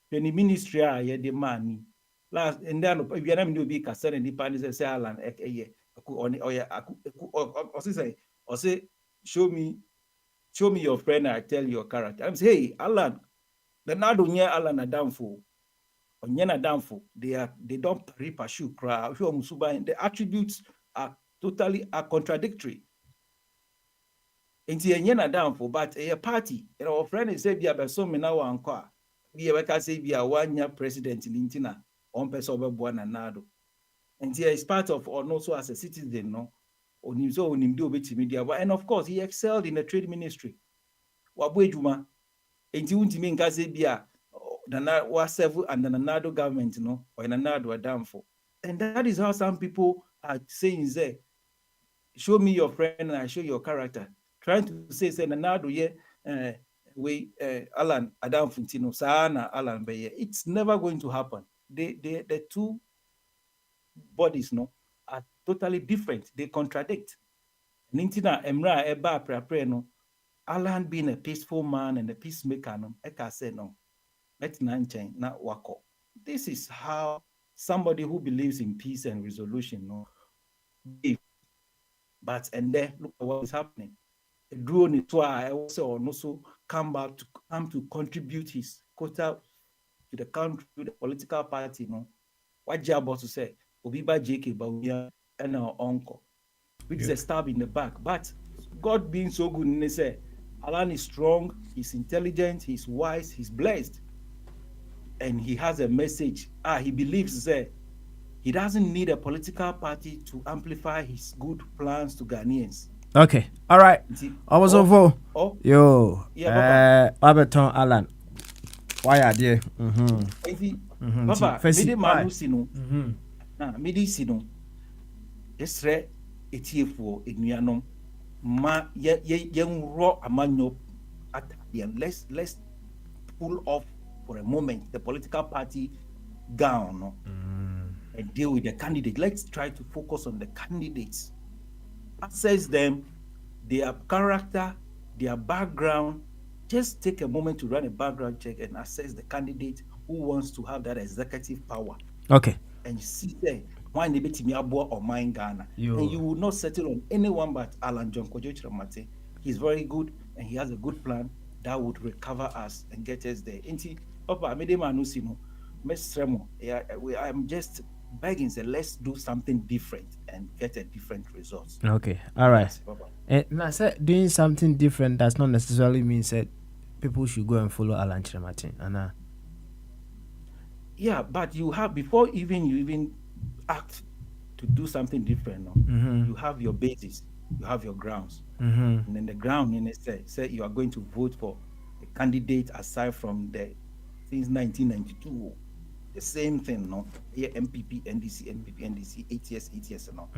When the ministry are the money. Last and then if you don't be concerned, the party say Alan or say show me your friend, I tell your character. I'm say, hey, Alan, the Nado near Alan Adamfo. Onyena Adamfo, they don't pursue crowd. The attributes are totally contradictory. Inti Onyena Adamfo, but a party, our friend is say be a so me now anko. Be a say be a 1 year president in Intina, on person over Buana Nado. And he is part of or also as a citizen, no, on his own in do bit media. And of course, he excelled in the trade ministry. Wabwejuma, and you won't mean Gazebia, the was several and the Nanado government, no, or Nanado Adamfo. And that is how some people are saying, say, show me your friend and I show your character. Trying to say Nanado, yeah, way Alan Adam Fintino, Sana Alan Beye. It's never going to happen. The two bodies no are totally different. They contradict. Nintina Emra Eba Prapre no. Alan being a peaceful man and a peacemaker no. Eka say no. Let's not wako. This is how somebody who believes in peace and resolution no. But and then look at what is happening. A drone is why I also come to contribute his quota to the country, to the political party, no. What job to say? Obiba JK Bawumia and our uncle, which is a stab in the back. But God being so good, and they say Alan is strong, he's intelligent, he's wise, he's blessed, and he has a message. He believes that he doesn't need a political party to amplify his good plans to Ghanaians. Okay, all right. I was over. Yo, Aberton Alan. Why are they? Papa, mede manusi no. Na mede si no. Esre etiefo enuanom ma yenro amanyo atadian. Let's pull off for a moment the political party gown no, and deal with the candidate. Let's try to focus on the candidates. Assess them, their character, their background. Just take a moment to run a background check and assess the candidate who wants to have that executive power. Okay. And see there why they bet me or mine Ghana. And you will not settle on anyone but Alan John Kojo Chiramate. He's very good and he has a good plan that would recover us and get us there. Papa, I'm just begging, say, let's do something different and get a different result. Okay, all right. Yes, now, say doing something different does not necessarily mean that people should go and follow Alan Chiramate. Anna. Yeah, but you have before you even act to do something different. No? You have your basis, you have your grounds, and then the ground in it say you are going to vote for a candidate aside from the since 1992. The same thing, no? Here, MPP, NDC, ATS, no?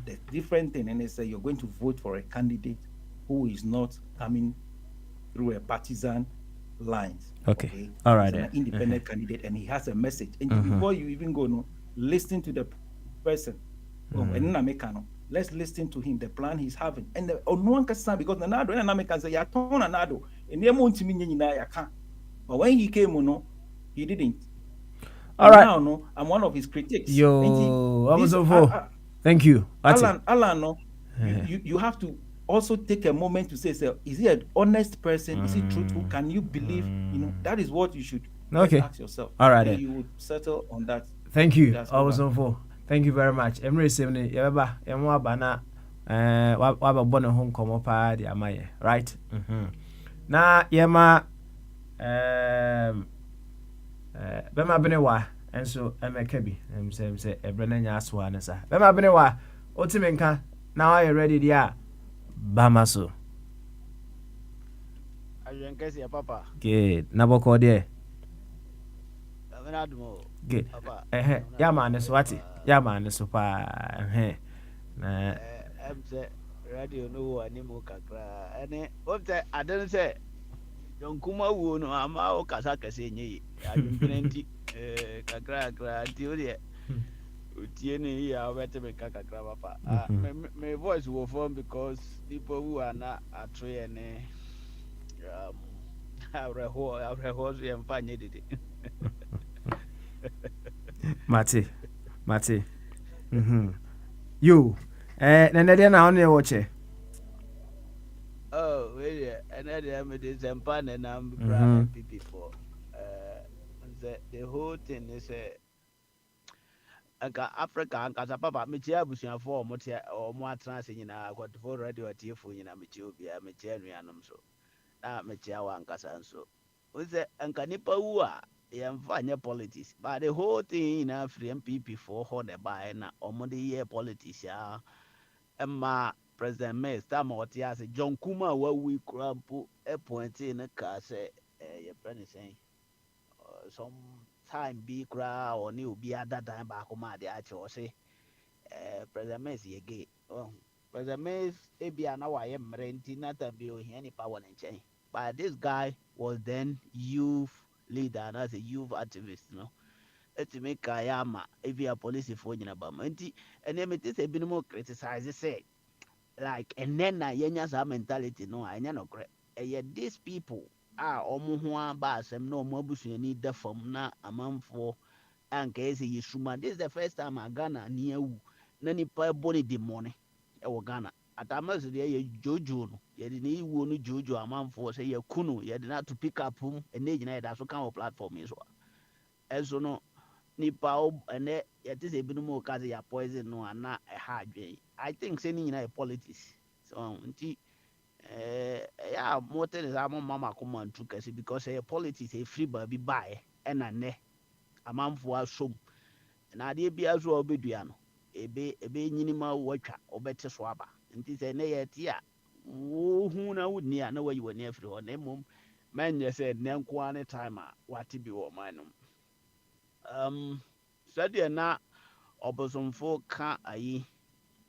The different thing, and they say you're going to vote for a candidate who is not coming through a partisan lines. Okay. All right. He's an independent candidate, and he has a message. And before you even go, no, listen to the person. Let's listen to him, the plan he's having. And no one can stand because Nanado and American say, Yaton Nanado, and they won't mean but when he came, no, he didn't. All right. Now, no, I'm one of his critics. Yo, I was over. Thank you. Alan, no, you have to also take a moment to say, is he an honest person? Is he truthful? Can you believe? You know, that is what you should ask yourself. All right. Then you would settle on that. Thank you. I was over. Thank you very much. Emre Semne, Yaba, Emwa Bana, Waba Bona home come up at Yamaye, right? Na Yama, Bema Benewa, and so Emma Kebi, and say, a Brennan Yaswan, sir. Bema Benewa, Otimenka, now are you ready, dear? Bamaso. I didn't see a papa. Good. Naboko, dear. Good. Yeah, man, is what it. Yeah, man, is super. I'm radio no animal kakra. And what I don't say. Don't come out, no, I'm out Kasaka saying, I'm plenty kakra, theory. Utieni ya wete me kakra papa. My voice will form because people who are not a train our horse and find it. Mate. You, Nanadian, I only watch it. Oh, really? Another is empan and I'm proud people. The whole thing is Africa and Casapapa, Michia Bushian for Motia or more transit in our what for radio at Tifu in a Michubia, Michianum so. Now Michia and Casanso. With the Ancanipa, fine politics, but the whole thing in Africa MPP for hold a buy na almost year politics, yeah. Emma President May, Stamotias, John Kuma, where we crumple a point in a car, say, your friend is saying, some time be cry or new be at that time back home at the actual say, President May, again. President May, a be an hour, I am renting not a bill, any power and chain. But this guy was then youth leader and as a youth activist, to make Kayama if you are police for Bama. And then it is a bit more criticized, say, like, and then Yenya mentality, no, I know, yet these people are Omuhua Bass and no Mobusu need the from na a month for and case Yishuma. This is the first time I Ghana near Nani Pai Boni de money, or Ghana. At Amas, there Jojo, you didn't want Jojo a month for say your Kunu, you did not to pick up whom and they that's what kind of platform is what. As you know, Nipa and it is a bit more because you poison no and not a hard way. I think sending in politics. So, yeah, more than is our mama come on to kasi because politics a free baby buy and a ne a man for us so. And I did be as well be diano. A be minima watcher or better swabber. And this a near tia. Who now would near know where you were near for your name. Man, you said, Nam Kwane timer, what to be or mine. Study na Obosomfo ka ayi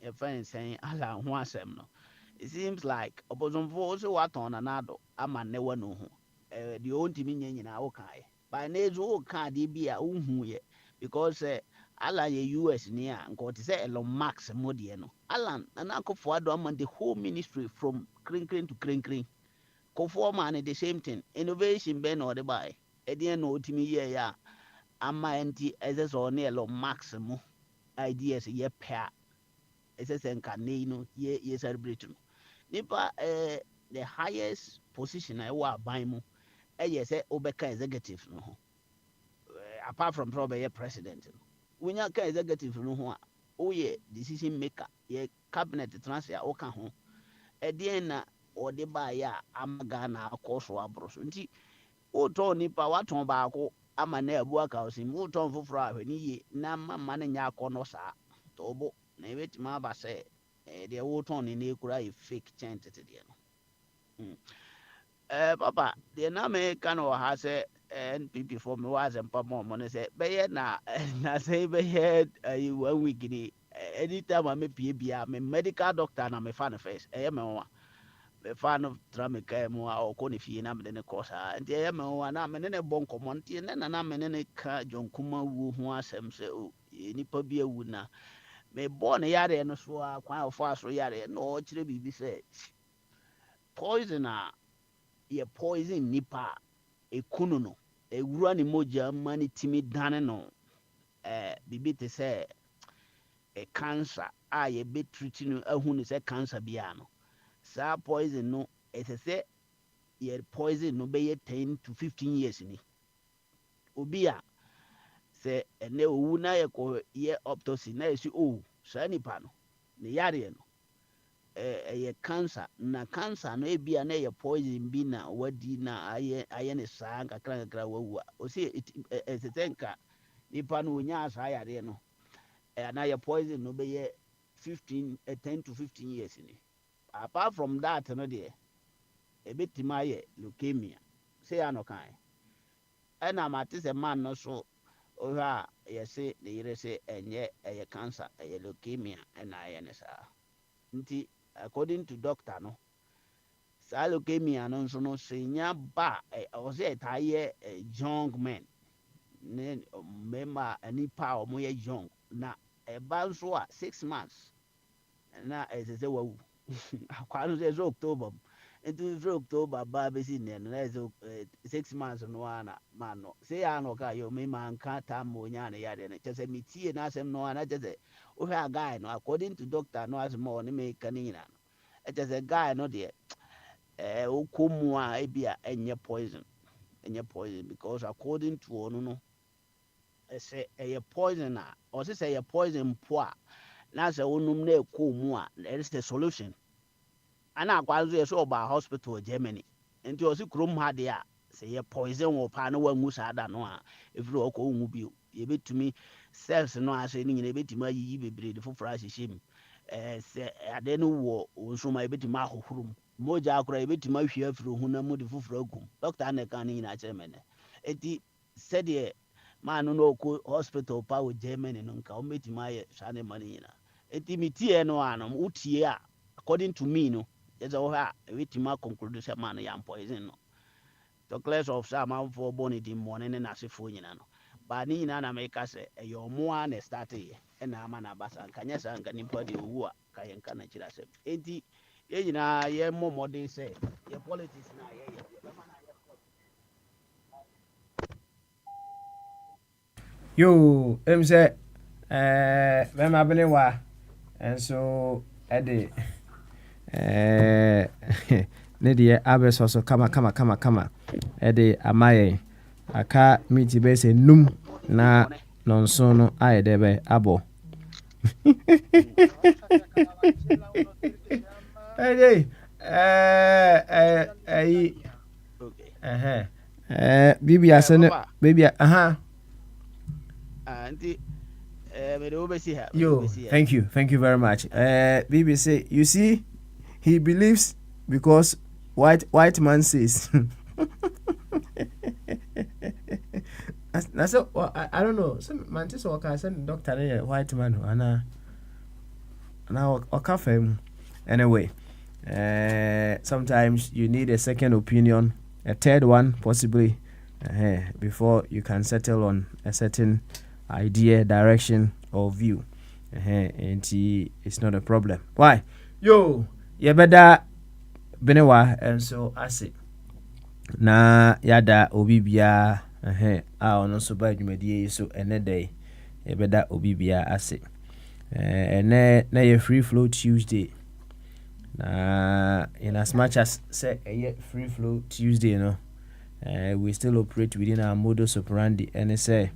a friend saying ala ho asem no. It seems like Obosomfo also what on anado ama never know the own timi nyina okai. By nezo ka di bia unhu ye because ala ye US near nko te say Elon Musk modie no. Alan anakofo ado am the whole ministry from crin to crin. Kofo man the same thing. Innovation ben or the buy. Edien no timi ye ya. Ama anti as on Elon maximum ideas ye pair as a canino ye celebrate. Nipa the highest position I wa buy mu yes obeka executive no apart from probably president. When you executive no ho ye decision maker ye cabinet transfer oka ho na or the buy ya amagana course wa bros nti o to nipa wa ton ba ko ama na ebu aka osi mu ton foforo ahwani ye na mama na nya akono sa tobo na ebetima ba se de wo ton ni ekura e fake chant te de no papa de na me kan o ha se NPP for me was empa mo mo se be ye na say be ye 1 week ni anytime I me pie bia me medical doctor na me fan first me wa the fan of Tramika or Conify and the Cosa, and the Emma, and a bon commonty, and then I'm an car John Kuma who was him so nipa be a woodna. May born a yard and so quite fast yard, no chili be said. Poisoner, ye poison nipa, a kununo, a running moja money timid danano, bibi to say a cancer, I a bit treating a who is a cancer biano. Sa poison no as I say ye poison no be 10 to 15 years ni obia say ene owu na ye ko ye autopsy na esi sa nipa no ne yare no ye cancer na cancer no ebia na ye poison bi na wadi na aye ne sa nkakra wawu o say esetenka nipa no onya sa yare no na ye poison no be ye 10 to 15 years ni. Apart from that, no dear, a bit my leukemia. Say, I no kind. And I'm at a man no so, or yes, say the say, and yet a cancer, a leukemia, and I NSR. According to doctor, no, sa leukemia, no, so no, senior ba, or say, a young man. Then, member, any power, more young. Now, a bounce 6 months. And now, as I say, well, kwanu say October into October baby sin na 6 months no ana man no say ano ka yo me man ka ta mo nya na ya de na chese mitie na asem no ana chese o hwe guy no according to doctor no as mo ne me kanina no chese guy no de o komu a ebia enye poison because according to onu no say a poison na o say a poison poa na say onum na ekomu a there is the solution. Ana akwanzo so ba hospital Germany enti o si krom ha de a say ye poison wo pa na wangu sa da no a efiri okọ ungu bi ye betumi cells no ase ni nyina betumi ayi bebre de foforo ahihim se ade no wo nsoma betumi ahohurum moja akora betumi ahwe afiri hu na mu de foforo agum doctor na kan ni nyina chairman enti said ye man no ko hospital pa wo Germany no nka o betumi aye sane mani nyina enti mitie no anom utie a according to me no It's all her. We tima conclude say man yam poison no. The class of some am for bonnet in morning and as if no. But ni na make us your more ne start here. And I'm an abasa and kanya san can import the woo kayan kana chira se. Enti ye na ye more they say. Your politics na ye. Yo, say when I been wa and so Eddie ne deɛ abɛsɔ so kama ɛde amaye aka miti bɛ sɛ num na nonso no ayɛ dɛ bɛ abɔ bibi asɛ ne baby yo, thank you very much. Bibi say, you see, he believes because white man says. I don't know. Some man just walk out and doctor white man and now anyway. Sometimes you need a second opinion, a third one possibly, before you can settle on a certain idea, direction, or view. And it's not a problem. Why? Yo, you better benewa and so I say. Na yada obibia ono so ba dwumadie so ene day you better obibia ase. Na ye free flow Tuesday. Na in as much as say a free flow Tuesday, we still operate within our modus operandi and say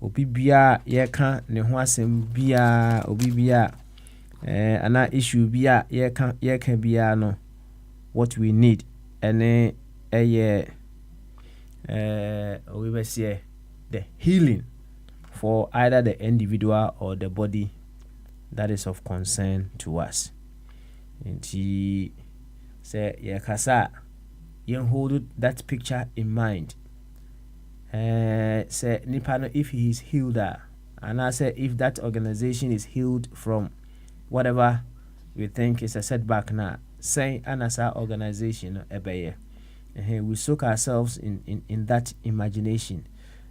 obibia ye ka ne ho asem bia obibia ana issue bia ye ka bia no what we need ene we will say the healing for either the individual or the body that is of concern to us. And he say ye kasa you hold that picture in mind. Say nipano if he is healed and I say if that organization is healed from whatever we think is a setback now, say anasa organization ebeye. We soak ourselves in that imagination.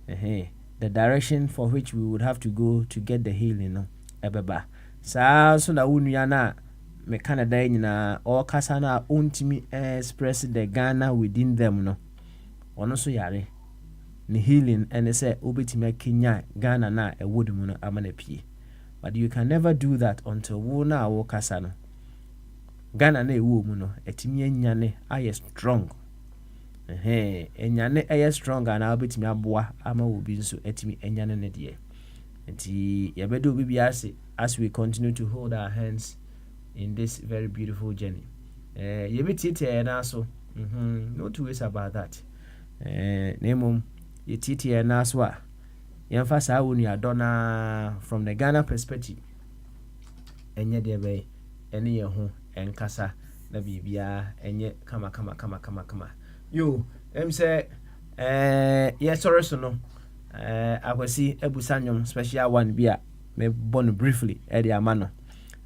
The direction for which we would have to go to get the healing ebeba. Sa so na unuya na me Canada na all kasana untimi express the Ghana within them no. Ono so yare. Ni healing and say obetime Kenya Ghana na e wood mu no amana pie. But you can never do that until wo na wo kasa no. Ghana na e wo mu no etimi anyane aye strong. Enyane aye strong na obetime aboa ama obi nso etimi enyane ne de. Enti yebedo obi biase as we continue to hold our hands in this very beautiful journey. Yebetite na so. No two ways about that. Nemum yetiti na so a yemfa wonu adona from the Ghana perspective enye de be ene ye ho enkasa na bibia enye kama yo say yes sorry so no akwasi ebusanyom special one bia me born briefly e dey amano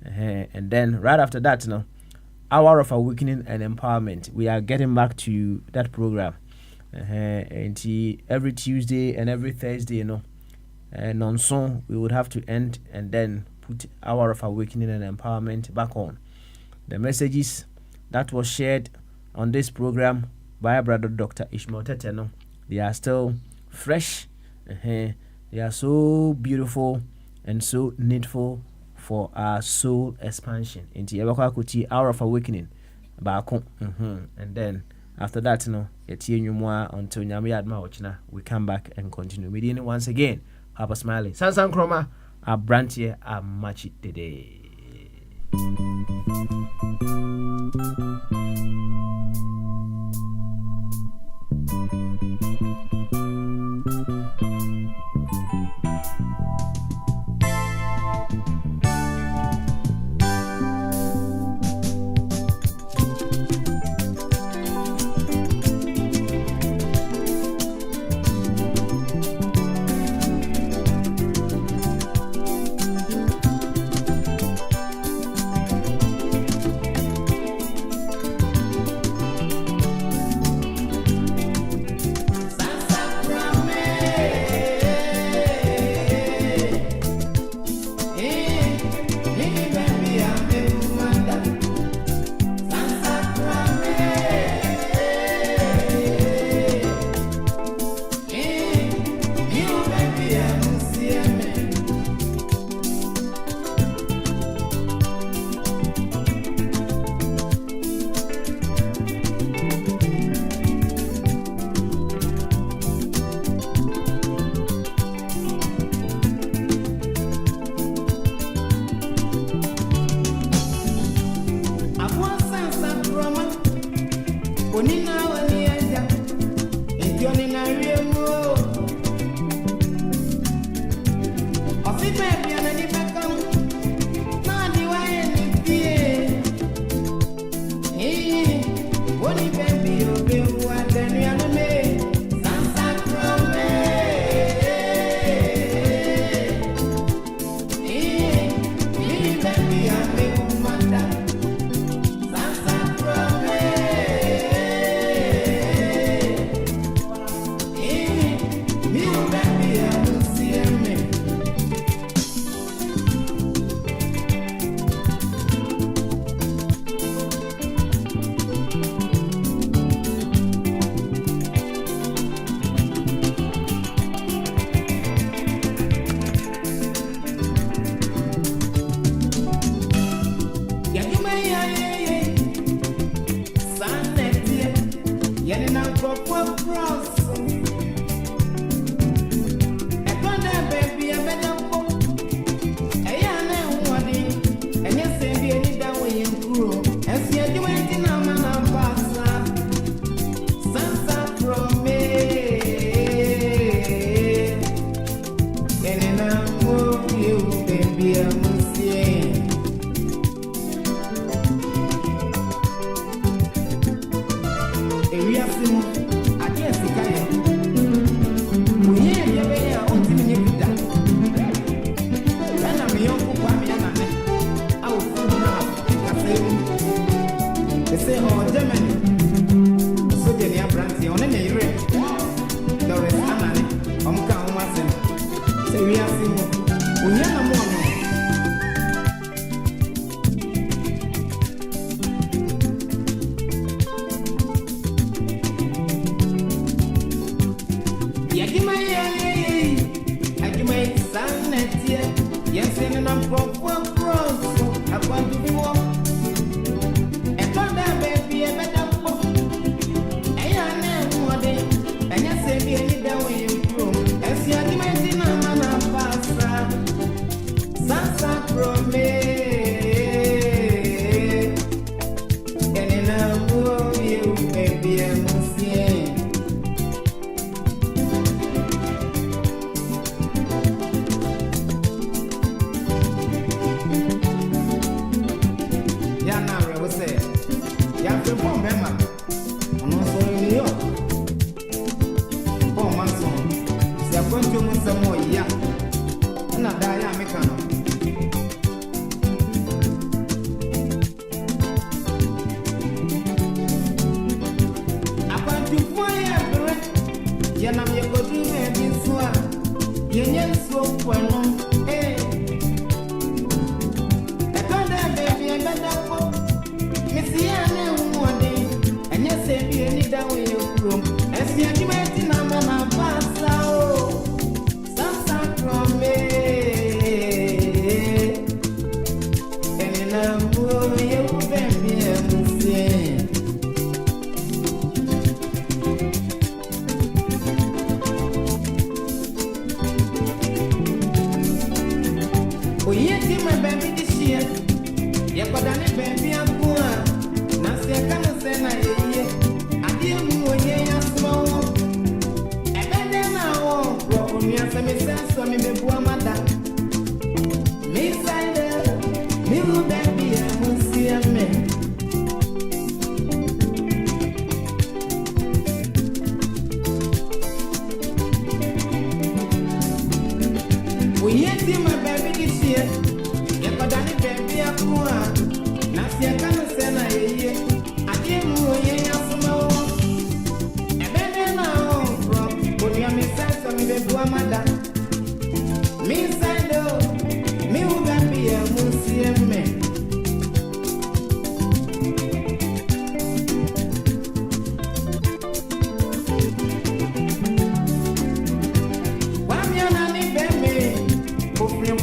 and then right after that hour of awakening and empowerment, we are getting back to that program. And every Tuesday and every Thursday, non-song we would have to end and then put hour of awakening and empowerment back on. The messages that was shared on this program by brother Dr. Ishmael Teteno, they are still fresh. They are so beautiful and so needful for our soul expansion. Into Yabakuti hour of awakening, and then after that, until Nyami we come back and continue. Meeting once again, Papa Smiley, Sansan Chroma, our branch here, our match today. we are seeing Unyana Mono. Yakimai San Netia, yes, and I'm from Cross, I want to walk. And from that baby, I met up. I am more day, and yes, I be any down way you grow. As Yakimai in a man of Passa, Sansa from me, and in a movie, you baby, I must see.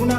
Kuna